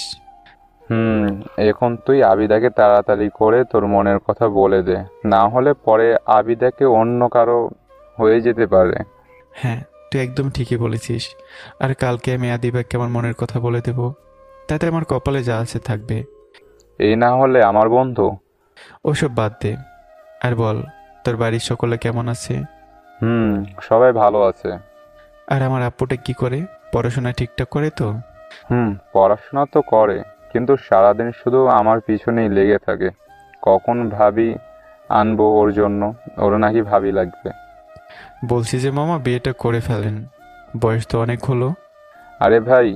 এখন তুই আবিদাকে তাড়াতাড়ি করে তোর মনের কথা বলে দে, না হলে পরে আবিদাকে অন্য কারো হয়ে যেতে পারে। হ্যাঁ, তুই একদম ঠিকই বলেছিস। আর কালকে আমি আদিবাকে আমার মনের কথা বলে দেব, তাতে আমার কপালে যা আছে থাকবে। এই না হলে আমার বন্ধু। ওসব বাদ দে, আর বল, তোর বাড়ির সকলে কেমন আছে? সবাই ভালো আছে। আর আমার আপ্পুটা কি করে? পড়াশোনা ঠিকঠাক করে তো? পড়াশোনা তো করে, কিন্তু সারাদিন শুধু আমার পিছনেই লেগে থাকে। কখন ভাবি আনবো ওর জন্য, ওর নাকি ভাবি লাগবে। বলছি যে মামা, বিয়েটা করে ফেলেন, বয়স তো অনেক হলো। আরে ভাই,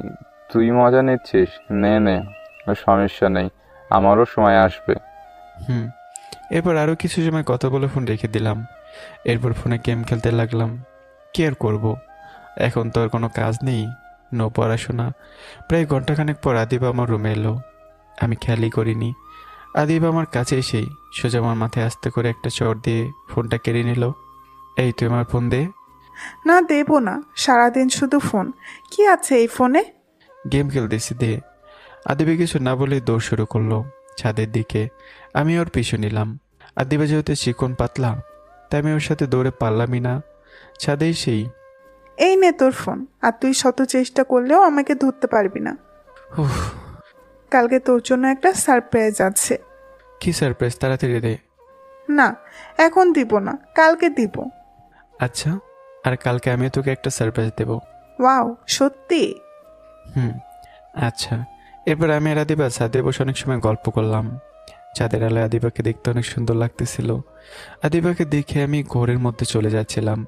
তুই মজা নিচ্ছিস? নে নে, সমস্যা নেই, আমারও সময় আসবে। এরপর আরও কিছু সময় কথা বলে ফোন রেখে দিলাম। এরপর ফোনে গেম খেলতে লাগলাম। কি আর করবো, এখন তো আর কোনো কাজ নেই, নো পড়াশোনা। প্রায় ঘন্টাখানেক পর আদিবা আমার রুমে এলো। আমি খেয়ালই করিনি। আদিবা আমার কাছে এসেই সোজা আমার মাথায় আস্তে করে একটা চড় দিয়ে ফোনটা কেড়ে নিল। এই, তুই আমার ফোন দে। না, দেবো না, সারাদিন শুধু ফোন। কি আছে এই ফোনে? গেম খেলতেছি, দে। আদিবা কিছু না বলে দৌড় শুরু করলো ছাদের দিকে। আমি ওর পিছু নিলাম। আদিবা যেহেতু চিকন পাতলা, তাই আমি ওর সাথে দৌড়ে পারলামই না। ছাদেই সেই। এই নে তোর ফোন, আর তুই শত চেষ্টা করলেও আমাকে ধরতে পারবি না। কালকে তোর জন্য একটা সারপ্রাইজ আছে। কি সারপ্রাইজ? তাড়াতাড়ি দে। না, এখন দিব না, কালকে দিব। আচ্ছা, আর কালকে আমি তোকে একটা সারপ্রাইজ দেব। ওয়াও, সত্যি? আচ্ছা। এরপর আমি আর আদিবা ছাদে বসে অনেক সময় গল্প করলাম। চাঁদের আলোয় আদিবাকে দেখতে অনেক সুন্দর লাগতেছিল। আদিবাকে দেখে আমি ঘোরের মধ্যে চলে যাচ্ছিলাম।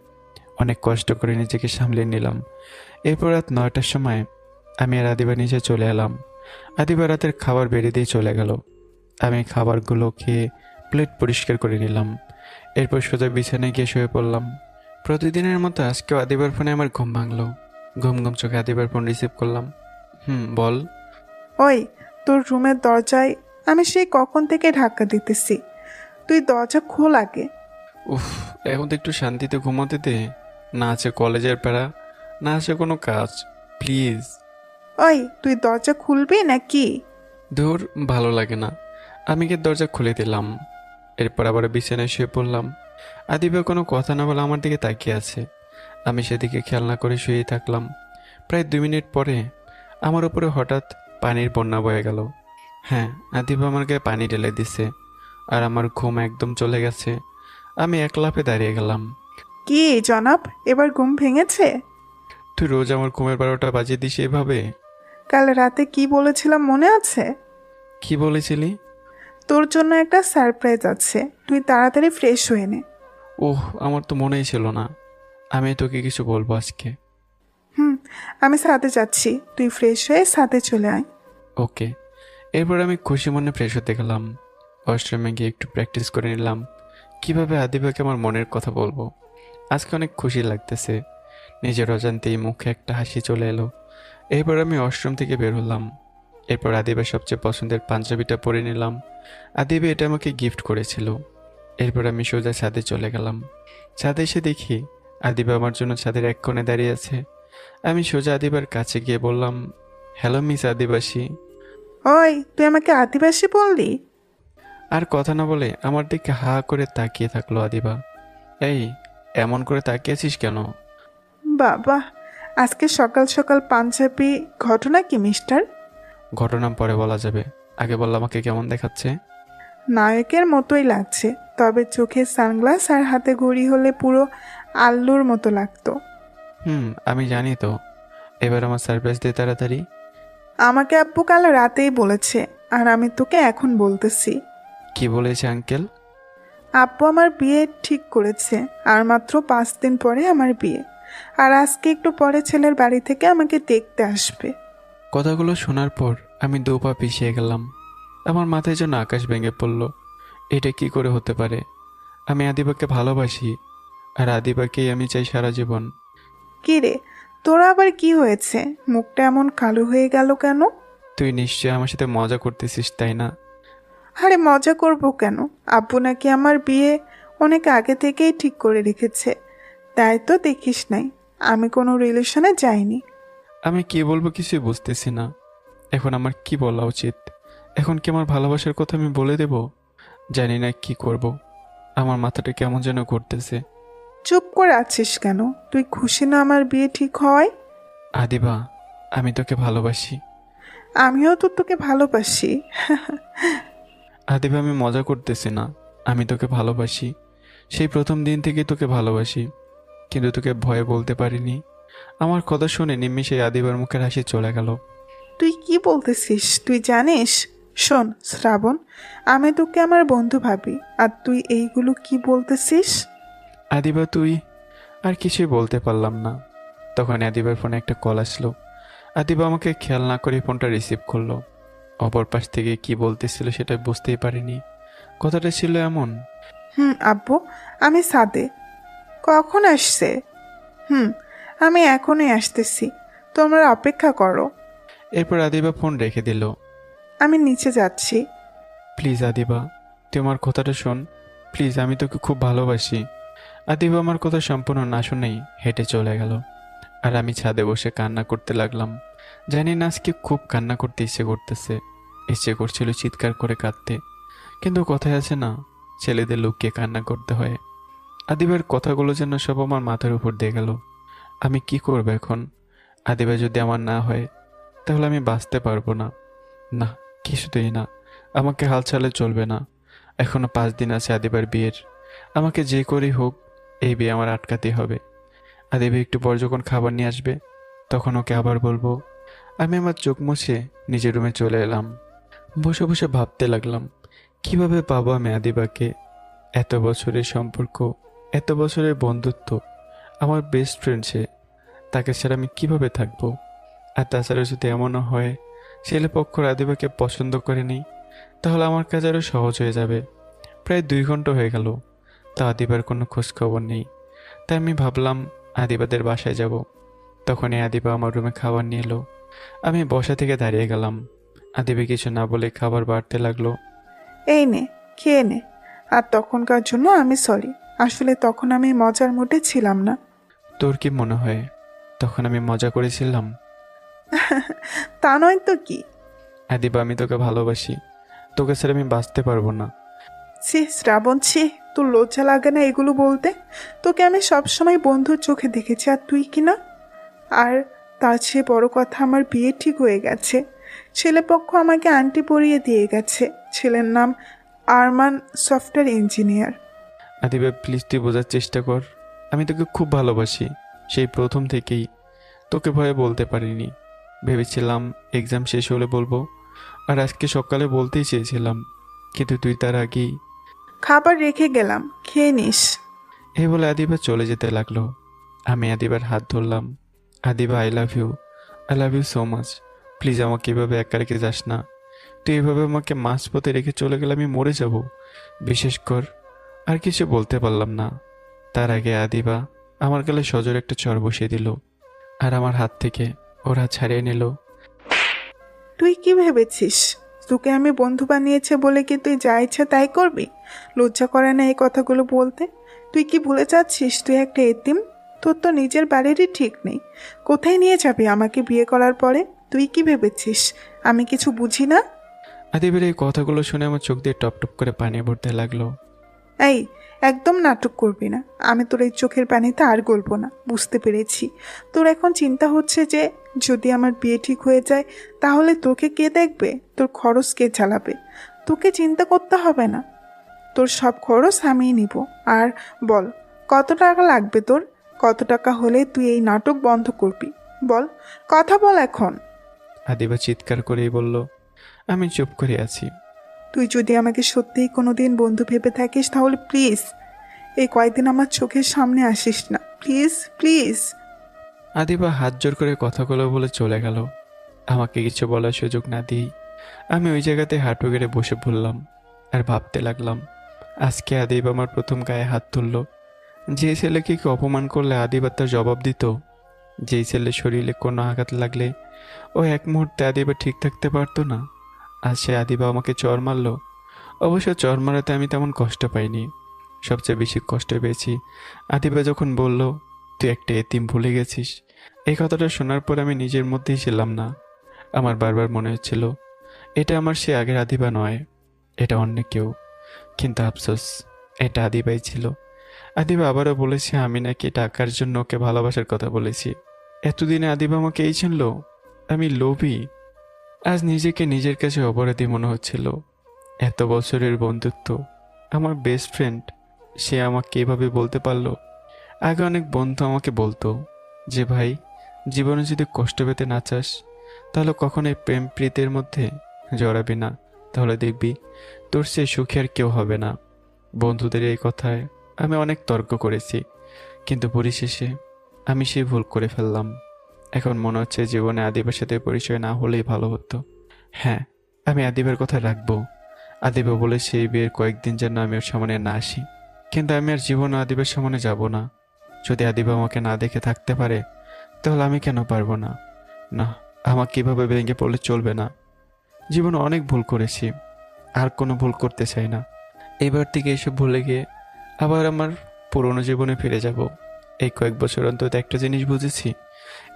অনেক কষ্ট করে নিজেকে সামলে নিলাম। এরপর রাত 9টার সময় আমি আর আদিবা নিচে চলে এলাম। আদিবা রাতের খাবার বেড়ে দিয়ে চলে গেল। আমি খাবারগুলো খেয়ে প্লেট পরিষ্কার করে নিলাম। এরপর সোজা বিছানায় গিয়ে শুয়ে পড়লাম। প্রতিদিনের মতো আজকেও আদিবার ফোনে আমার ঘুম ভাঙলো। ঘুম ঘুম চোখে আদিবার ফোন রিসিভ করলাম। বল। ওই, তোর রুমের দরজায় আমি সেই কখন থেকে ধাক্কা দিতেছি, তুই দরজা খোল আগে। উফ, এখন তো একটু শান্তিতে ঘুমাতে দে। না আছে কলেজের প্যারা, না আছে কোনো কাজ, প্লিজ। ওই, তুই দরজা খুলবি নাকি? ধুর, ভালো লাগে না। আমি গিয়ে দরজা খুলে দিলাম। এরপর আবার বিছানায় শুয়ে পড়লাম। আদিবা কোনো কথা না বলে আমার দিকে তাকিয়ে আছে। আমি সেদিকে খেয়াল না করে শুয়েই থাকলাম। প্রায় 2 মিনিট পরে আমার উপরে হঠাৎ পানির বন্যা বয়ে গেল। হ্যাঁ, আদিবা আমার গায়ে পানি ঢেলে দিছে আর আমার ঘুম একদম চলে গেছে। আমি এক লাফে দাঁড়িয়ে গেলাম। কি জনাব, এবার ঘুম ভেঙেছে? তুই রোজ আমার ঘুমের 12টা বাজিয়ে দিস এভাবে? কাল রাতে কি বলেছিলাম মনে আছে? কি বলেছিলি? তোর জন্য একটা সারপ্রাইজ আছে, তুই তাড়াতাড়ি ফ্রেশ হয়ে নে। ওহ, আমার তো মনেই ছিল না। আমি তোকে কিছু বলবো আজকে। আমি সাথে যাচ্ছি, তুই ফ্রেশ হয়ে সাথে চলে আয়। ওকে। এরপর আমি খুশি মনে ফ্রেশ হতে গেলাম। ওয়াশরুমে গিয়ে একটু প্র্যাকটিস করে নিলাম কিভাবে আদিবাকে আমার মনের কথা বলবো। আজকে অনেক খুশি লাগতেছে। নিজের অজান্তেই মুখে একটা হাসি চলে এলো। এরপর আমি ওয়াশরুম থেকে বের হলাম। এরপর আদিবার সবচেয়ে পছন্দের পাঞ্জাবিটা পরে নিলাম। আদিবা এটা আমাকে গিফট করেছিল। এরপর আমি সোজা ছাদে চলে গেলাম। ছাদে এসে দেখি আদিবা আমার জন্য ছাদের এক কোণে দাঁড়িয়ে আছে। আমি সোজা আদিবার কাছে গিয়ে বললাম, হ্যালো মিস আদিবাসী। ওই, তুই আমাকে আদিবাসী বললি? আর কথা না বলে আমার দিকে হা করে তাকিয়ে থাকলো আদিবা। এই, এমন করে তাকিয়ে আছিস কেন? বাবা, আজকে সকাল সকাল পাঞ্জাবি, ঘটনা কি মিস্টার? ঘটনা পরে বলা যাবে, আগে বল আমাকে কেমন দেখাচ্ছে? নায়কের মতোই লাগছে, তবে চোখে সানগ্লাস আর হাতে ঘড়ি হলে পুরো আল্লুর মতো লাগতো। আমি জানি তো। এবার আমার সারপ্রাইজ দে তাড়াতাড়ি। আমাকে আব্বু কাল রাতেই বলেছে, আর আমি তোকে এখন বলতেছি। কি বলেছে আঙ্কেল? আব্বু আমার বিয়ে ঠিক করেছে, আর মাত্র 5 দিন পরে আমার বিয়ে। আর আজকে একটু পরে ছেলের বাড়ি থেকে আমাকে দেখতে আসবে। কথাগুলো শোনার পর আমি 2 পা পিছিয়ে গেলাম। আমার মাথায় যেন আকাশ ভেঙে পড়ল। এটা কি করে হতে পারে? আমি আদিবাকে ভালোবাসি, আর আদিবাকেই আমি চাই সারা জীবন। কি রে, তোরা আবার কি হয়েছে? মুখটা এমন কালো হয়ে গেল কেন? তুই নিশ্চয়ই আমার সাথে মজা করতেছিস, তাই না? আরে মজা করব কেন? আব্বু নাকি আমার বিয়ে অনেক আগে থেকেই ঠিক করে রেখেছে, তাই তো দেখিস নাই আমি কোনো রিলেশনে যাইনি। আমি কি বলবো কিছুই বুঝতেছি না। এখন আমার কি বলা উচিত? এখন কি আমার ভালোবাসার কথা আমি বলে দেব? জানি না কি করব। আমার মাথাটা কেমন যেন ঘুরতেছে। চুপ করে আছিস কেন? তুই খুশি না আমার বিয়ে ঠিক হওয়ায়? আদিবা, আমি তোকে ভালোবাসি। আমিও তো তোকে ভালোবাসি। আদিবা, আমি মজা করতেছি না। আমি তোকে ভালোবাসি। সেই প্রথম দিন থেকে তোকে ভালোবাসি, কিন্তু তোকে ভয়ে বলতে পারিনি। আমার কথা শুনে নিমিষে আদিবার মুখের হাসি চলে গেল। তুই কি বলতেছিস? তুই জানিস? শোন শ্রাবণ, আমি তোকে আমার বন্ধু ভাবি, আর তুই এইগুলো কি বলতেছিস? আদিবা, তুই... আর কিছুই বলতে পারলাম না। তখন আদিবার ফোনে একটা কল আসলো। আদিবা আমাকে খেয়াল না করে ফোনটা রিসিভ করলো। অপর পাশ থেকে কি বলতেছিল সেটা বুঝতেই পারিনি। কথাটা ছিল এমন, আব্বু, আমি সাদে। কখন আসছে? আমি এখনই আসতেছি, তোমরা অপেক্ষা করো। এরপর আদিবা ফোন রেখে দিল। আমি নিচে যাচ্ছি। প্লিজ আদিবা, তুই আমার কথাটা শোন প্লিজ, আমি তোকে খুব ভালোবাসি। আদিবা আমার কথা সম্পূর্ণ না শুনেই হেঁটে চলে গেল। আর আমি ছাদে বসে কান্না করতে লাগলাম। জানি না আজকে খুব কান্না করতে ইচ্ছে করতেছে। ইচ্ছে করছিল চিৎকার করে কাঁদতে, কিন্তু কথায় আছে না, ছেলেদের লুকিয়ে কান্না করতে হয়। আদিবার কথাগুলো যেন সব আমার মাথার উপর দিয়ে গেল। আমি কি করব এখন? আদিবা যদি আমার না হয়, তাহলে আমি বাঁচতে পারবো না। না, কিছুতেই না। আমাকে হাল ছাড়লে চলবে না। এখনো 5 দিন আছে আদিবার বিয়ের। আমাকে যে করেই হোক এই বিয়ে আমার আটকাতেই হবে। আদিবা একটু পর যখন খাবার নিয়ে আসবে, তখন ওকে আবার বলবো। আমি আমার চোখ মুছে নিজের রুমে চলে এলাম। বসে বসে ভাবতে লাগলাম, কিভাবে পাবো আমি আদিবাকে? এত বছরের সম্পর্ক, এত বছরের বন্ধুত্ব আমার বেস্ট ফ্রেন্ড সে, তাকে ছাড়া আমি কিভাবে থাকবো? আর তাছাড়া যদি এমনও হয় ছেলেপক্ষ আদিবাকে পছন্দ করেনি, তাহলে আমার কাজ আরও সহজ হয়ে যাবে। প্রায় 2 ঘন্টা হয়ে গেল, তা আদিবার কোনো খোঁজ খবর নেই। তাই আমি ভাবলাম আদিবাদের বাসায় যাব। তখনই আদিবা আমার রুমে খাবার নিয়ে এলো। আমি বসা থেকে দাঁড়িয়ে গেলাম। আদিবা কিছু না বলে খাবার বাড়তে লাগলো। এই নে, খেয়ে নে। আর তখনকার জন্য আমি সরি, আসলে তখন আমি মজার মুডে ছিলাম না। তোর কি মনে হয় তখন আমি মজা করেছিলাম? তা নয় তো কি। আদিবা, আমি তোকে ভালোবাসি, তোকে ছাড়া আমি বাঁচতে পারবো না। ছি শ্রাবণ, ছি, তোর লজ্জা লাগে না এগুলো বলতে? তোকে আমি সবসময় বন্ধুর চোখে দেখেছি, আর তুই কি না? আর তার চেয়ে বড় কথা, আমার বিয়ে ঠিক হয়ে গেছে। ছেলেপক্ষ আমাকে আন্টি পরিয়ে দিয়ে গেছে। ছেলের নাম Arman, software engineer. Adiba please, তুই বোঝার চেষ্টা কর। আমি তোকে খুব ভালোবাসি, সেই প্রথম থেকেই। তোকে ভয়ে বলতে পারিনি, ভেবেছিলাম এক্সাম শেষ হলে বলবো। আর আজকে সকালে বলতেই চেয়েছিলাম, কিন্তু তুই তার আগেই। খাবার রেখে গেলাম, খেয়ে নিস। এই বলে আদিবা চলে যেতে লাগলো। আমি আদিবার হাত ধরলাম। Adiba, I love you so much. Please আমাকে এভাবে একা রেখে যাস না। তুই এভাবে আমাকে মাঝপথে রেখে চলে গেলে আমি মরে যাব। বিশেষ কর। আর কিছু বলতে পারলাম না। তার আগে আদিবা আমার গালে সজোরে একটা চড় বসিয়ে দিল, আর আমার হাত থেকে ওর হাত ছাড়িয়ে নিল। তুই কি ভেবেছিস তোকে আমি বন্ধু বানিয়েছে বলে কি তুই যা ইচ্ছা তাই করবি? লজ্জা করে না এই কথাগুলো বলতে? তুই কি ভুলে যাচ্ছিস তুই একটা এতিম? তোর তো নিজের বাড়িরই ঠিক নেই। কোথায় নিয়ে যাবি আমাকে বিয়ে করার পরে? তুই কি ভেবেছিস আমি কিছু বুঝি না? আদিবের এই কথাগুলো শুনে আমার চোখ দিয়ে টপ টপ করে পানি পড়তে লাগলো। এই, একদম নাটক করবি না। আমি তোর এই চোখের পানিতে আর গলবো না, বুঝতে পেরেছি। তোর এখন চিন্তা হচ্ছে যে যদি আমার বিয়ে ঠিক হয়ে যায় তাহলে তোকে কে দেখবে, তোর খরচ কে চালাবে। তোকে চিন্তা করতে হবে না, তোর সব খরচ আমিই নিব। আর বল, কত টাকা লাগবে তোর? কত টাকা হলে তুই এই নাটক বন্ধ করবি? বল, কথা বল এখন। আদিবা চিৎকার করেই বলল। আমি চুপ করে আছি। তুই যদি আমাকে সত্যিই কোনো দিন বন্ধু ভেবে থাকিস তাহলে প্লিজ এই কয়েকদিন আমার চোখের সামনে আসিস না, প্লিজ প্লিজ। আদিবা হাত জোর করে কথাগুলো বলে চলে গেল। আমাকে কিছু বলার সুযোগ না দিই আমি ওই জায়গাতে হাঁটু গেড়ে বসে পড়লাম আর ভাবতে লাগলাম। আজকে আদিবা আমার প্রথম গায়ে হাত তুলল। যে ছেলেকে কি অপমান করলে আদিবা তার জবাব দিত, যেই ছেলে শরীরে কোনো আঘাত লাগলে ও এক মুহূর্তে আদিবা ঠিক থাকতে পারতো না, আজ সে আদিবা আমাকে চড় মারল। অবশ্য চড় মারাতে আমি তেমন কষ্ট পাইনি। সবচেয়ে বেশি কষ্ট পেয়েছি আদিবা যখন বলল, তুই একটা এতিম ভুলে গেছিস। এই কথাটা শোনার পর আমি নিজের মধ্যেই ছিলাম না। আমার বারবার মনে হচ্ছিল এটা আমার সে আগের আদিবা নয়, এটা অন্য কেউ। কিন্তু আফসোস, এটা আদিবাই ছিল। আদিবা আবারও বলেছে আমি নাকি টাকার জন্য ওকে ভালোবাসার কথা বলেছি। এতদিনে আদিবা আমাকে এই চিনল? আমি লোভী। আজ নিজেকে নিজের কাছে অপরাধী মনে হচ্ছিল। এত বছরের বন্ধুত্ব, আমার বেস্ট ফ্রেন্ড, সে আমাকে এভাবে বলতে পারলো। আগে অনেক বন্ধু আমাকে বলতো যে ভাই, জীবনে যদি কষ্ট পেতে না চাস তাহলে কখনোই প্রেম প্রীতের মধ্যে জড়াবি না, তাহলে দেখবি তোর সে সুখী আর কেউ হবে না। বন্ধুদের এই কথায় আমি অনেক তর্ক করেছি, কিন্তু পরিশেষে আমি সেই ভুল করে ফেললাম। এখন মনে হচ্ছে জীবনে আদিবার সাথে পরিচয় না হলেই ভালো হতো। হ্যাঁ, আমি আদিবার কথা রাখবো। আদিবা বলে সেই বিয়ের কয়েকদিন যেন আমি ওর সামনে না আসি, কিন্তু আমি আর জীবনে আদিবার সামনে যাব না। যদি আদিবা আমাকে না দেখে থাকতে পারে তাহলে আমি কেন পারবো না? না, আমাকে কীভাবে ভেঙে পড়লে চলবে না। জীবনে অনেক ভুল করেছি, আর কোনো ভুল করতে চাই না। এবার থেকে এসব ভুলে গিয়ে আবার আমার পুরনো জীবনে ফিরে যাব। এই কয়েক বছর অন্তত একটা জিনিস বুঝেছি,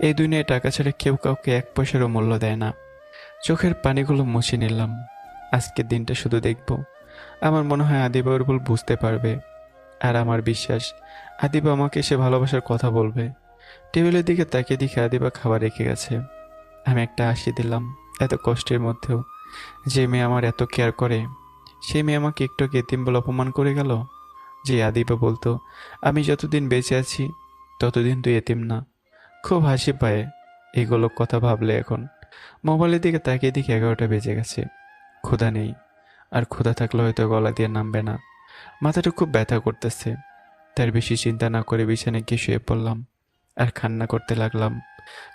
এই দুনিয়ায় টাকা ছাড়া কেউ কাউকে 1 পয়সারও মূল্য দেয় না। চোখের পানিগুলো মুছে নিলাম। আজকের দিনটা শুধু দেখব। আমার মনে হয় আদিবা ওর ভুল বুঝতে পারবে, আর আমার বিশ্বাস আদিবা আমাকে এসে ভালোবাসার কথা বলবে। টেবিলের দিকে তাকিয়ে দেখে আদিবা খাবার রেখে গেছে। আমি একটা হাসি দিলাম। এত কষ্টের মধ্যেও যে মেয়ে আমার এত কেয়ার করে, সেই মেয়ে আমাকে একটু এতিম বলে অপমান করে গেল। যে আদিবা বলতো আমি যতদিন বেঁচে আছি ততদিন তুই এতিম না। খুব হাসি পায় এইগুলো কথা ভাবলে। এখন মোবাইলের দিকে তাকিয়ে দেখি 11টা বেজে গেছে। ক্ষুধা নেই, আর ক্ষুধা থাকলে হয়তো গলা দিয়ে নামবে না। মাথাটা খুব ব্যথা করতেছে। তার বেশি চিন্তা না করে বিছানায় গিয়ে শুয়ে পড়লাম আর কান্না করতে লাগলাম।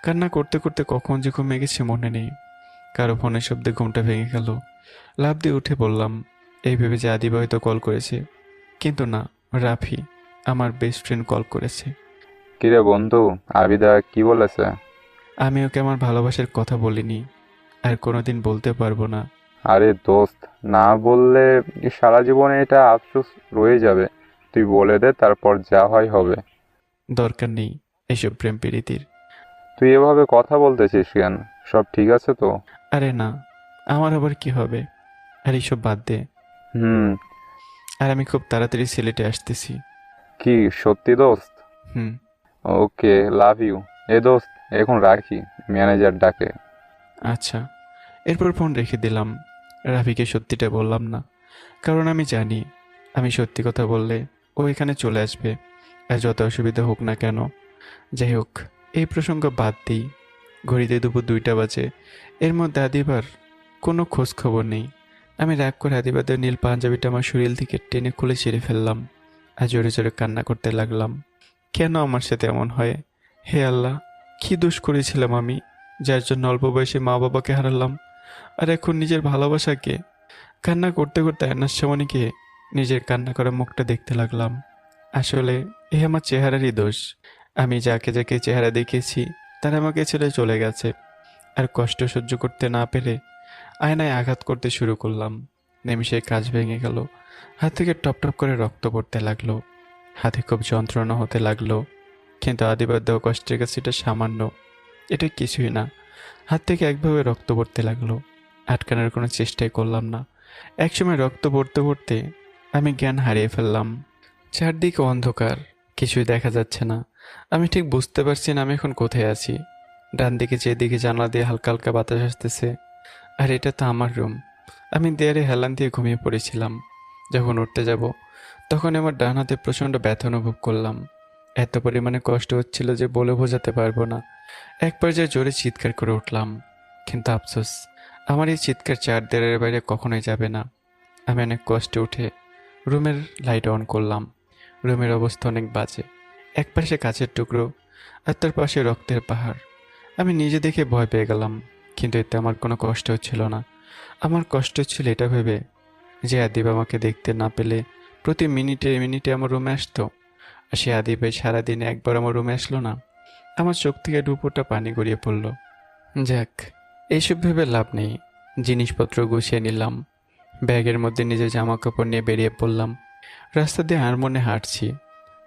কান্না করতে করতে কখন যে ঘুমিয়ে গেছে মনে নেই। কারো ফোনের শব্দে ঘুমটা ভেঙে গেল। লাফ দিয়ে উঠে বললাম, এই ভেবে যে আদিবা হয়তো কল করেছে, কিন্তু না, রাফি, আমার বেস্ট ফ্রেন্ড কল করেছে। কিরে বন্ধু, আবিদা কি বলেছে? আমি ওকে আমার ভালোবাসার কথা বলিনি, আর কোনোদিন বলতে পারবো না। আরে দোস্ত, না বললে সারা জীবনে এটা আফসোস রয়ে যাবে। তুই বলে দে, তারপর যা হয় হবে। দরকার নেই এসব প্রেম প্রীতির। তুই এভাবে কথা বলতেছিস কেন? সব ঠিক আছে তো? আরে না, আমার আবার কি হবে? আর এইসব বাদ দে। হুম। আর আমি খুব তাড়াতাড়ি সিলেটে আসতেছি। কি সত্যি দোস্ত? হুম। ওকে, লাভ ইউ। এ দোস্ত, এখন রাখি, ম্যানেজার ডাকে। আচ্ছা। এরপর ফোন রেখে দিলাম। রাফিকে সত্যিটা বললাম না, কারণ আমি জানি আমি সত্যি কথা বললে ও এখানে চলে আসবে, আর যত অসুবিধা হোক না কেন। যাই হোক, এই প্রসঙ্গ বাদ দিই। ঘড়িতে দুপুর 2টা বাজে। এর মধ্যে আদিবার কোনো খোঁজ খবর নেই। আমি রাগ করে আদিবাদের নীল পাঞ্জাবিটা আমার শরীর থেকে টেনে খুলে ছিঁড়ে ফেললাম আর জোরে জোরে কান্না করতে লাগলাম। কেন আমার সাথে এমন হয়? হে আল্লাহ, কী দোষ করেছিলাম আমি, যার জন্য অল্প বয়সে মা বাবাকে হারালাম, আর এখন নিজের ভালোবাসাকে। কান্না করতে করতে আয়নার সামনে গিয়ে নিজের কান্না করা মুখটা দেখতে লাগলাম। আসলে এ আমার চেহারারই দোষ। আমি যাকে যাকে চেহারা দেখিয়েছি তারা আমাকে ছেড়ে চলে গেছে, আর কষ্ট সহ্য করতে না পেরে আয়নায় আঘাত করতে শুরু করলাম। নিমিষে কাজ ভেঙে গেল। হাত থেকে টপ টপ করে রক্ত পড়তে লাগলো। হাতে খুব যন্ত্রণা হতে লাগলো। কিন্তু আদিবার দেওয়া কষ্টের কাছে এটা সামান্য, এটা কিছুই না। হাত থেকে একভাবে রক্ত পড়তে লাগলো। আটকানোর কোনো চেষ্টাই করলাম না। একসময় রক্ত পড়তে পড়তে আমি জ্ঞান হারিয়ে ফেললাম। চারদিকে অন্ধকার, কিছুই দেখা যাচ্ছে না। আমি ঠিক বুঝতে পারছি না আমি এখন কোথায় আছি। ডান দিকে যেদিকে জানলা দিয়ে হালকা হালকা বাতাস আসতেছে, আর এটা তো আমার রুম। আমি দেয়ালে হেলান দিয়ে ঘুমিয়ে পড়েছিলাম। যখন উঠতে যাব তখন আমার ডান হাতে প্রচণ্ড ব্যথা অনুভব করলাম। এত পরিমাণে কষ্ট হচ্ছিল যে বলে বোঝাতে পারবো না। এক পর্যায়ে জোরে চিৎকার করে উঠলাম, কিন্তু আফসোস, আমার এই চিৎকার 4 দেয়ালের বাইরে কখনোই যাবে না। আমি অনেক কষ্টে উঠে রুমের লাইট অন করলাম। রুমের অবস্থা অনেক বাজে। এক পাশে কাচের টুকরো, আর তার পাশে রক্তের পাহাড়। আমি নিজে দেখে ভয় পেয়ে গেলাম, কিন্তু এতে আমার কোনো কষ্ট হচ্ছিল না। আমার কষ্ট হচ্ছিল এটা ভেবে যে আদিব আমাকে দেখতে না পেলে প্রতি মিনিটে মিনিটে আমার রুমে আসতো, আর সে আদিবে সারাদিনে একবার আমার রুমে আসলো না। আমার চোখ থেকে ডুপোটা পানি গড়িয়ে পড়ল। যাক, এইসব ভেবে লাভ নেই। জিনিসপত্র গুছিয়ে নিলাম। ব্যাগের মধ্যে নিজের জামা কাপড় নিয়ে বেরিয়ে পড়লাম। রাস্তা দিয়ে আর মনে হাঁটছি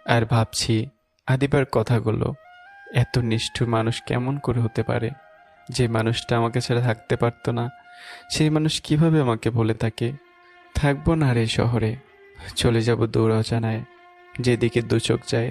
আর ভাবছি আদিবার কথাগুলো। এত নিষ্ঠুর মানুষ কেমন করে হতে পারে? যে মানুষটা আমাকে ছাড়া থাকতে পারতো না, সেই মানুষ কিভাবে আমাকে বলে থাকে থাকবো না আর এই শহরে, চলে যাব দূর অজানায়, যেদিকে দু চোখ যায়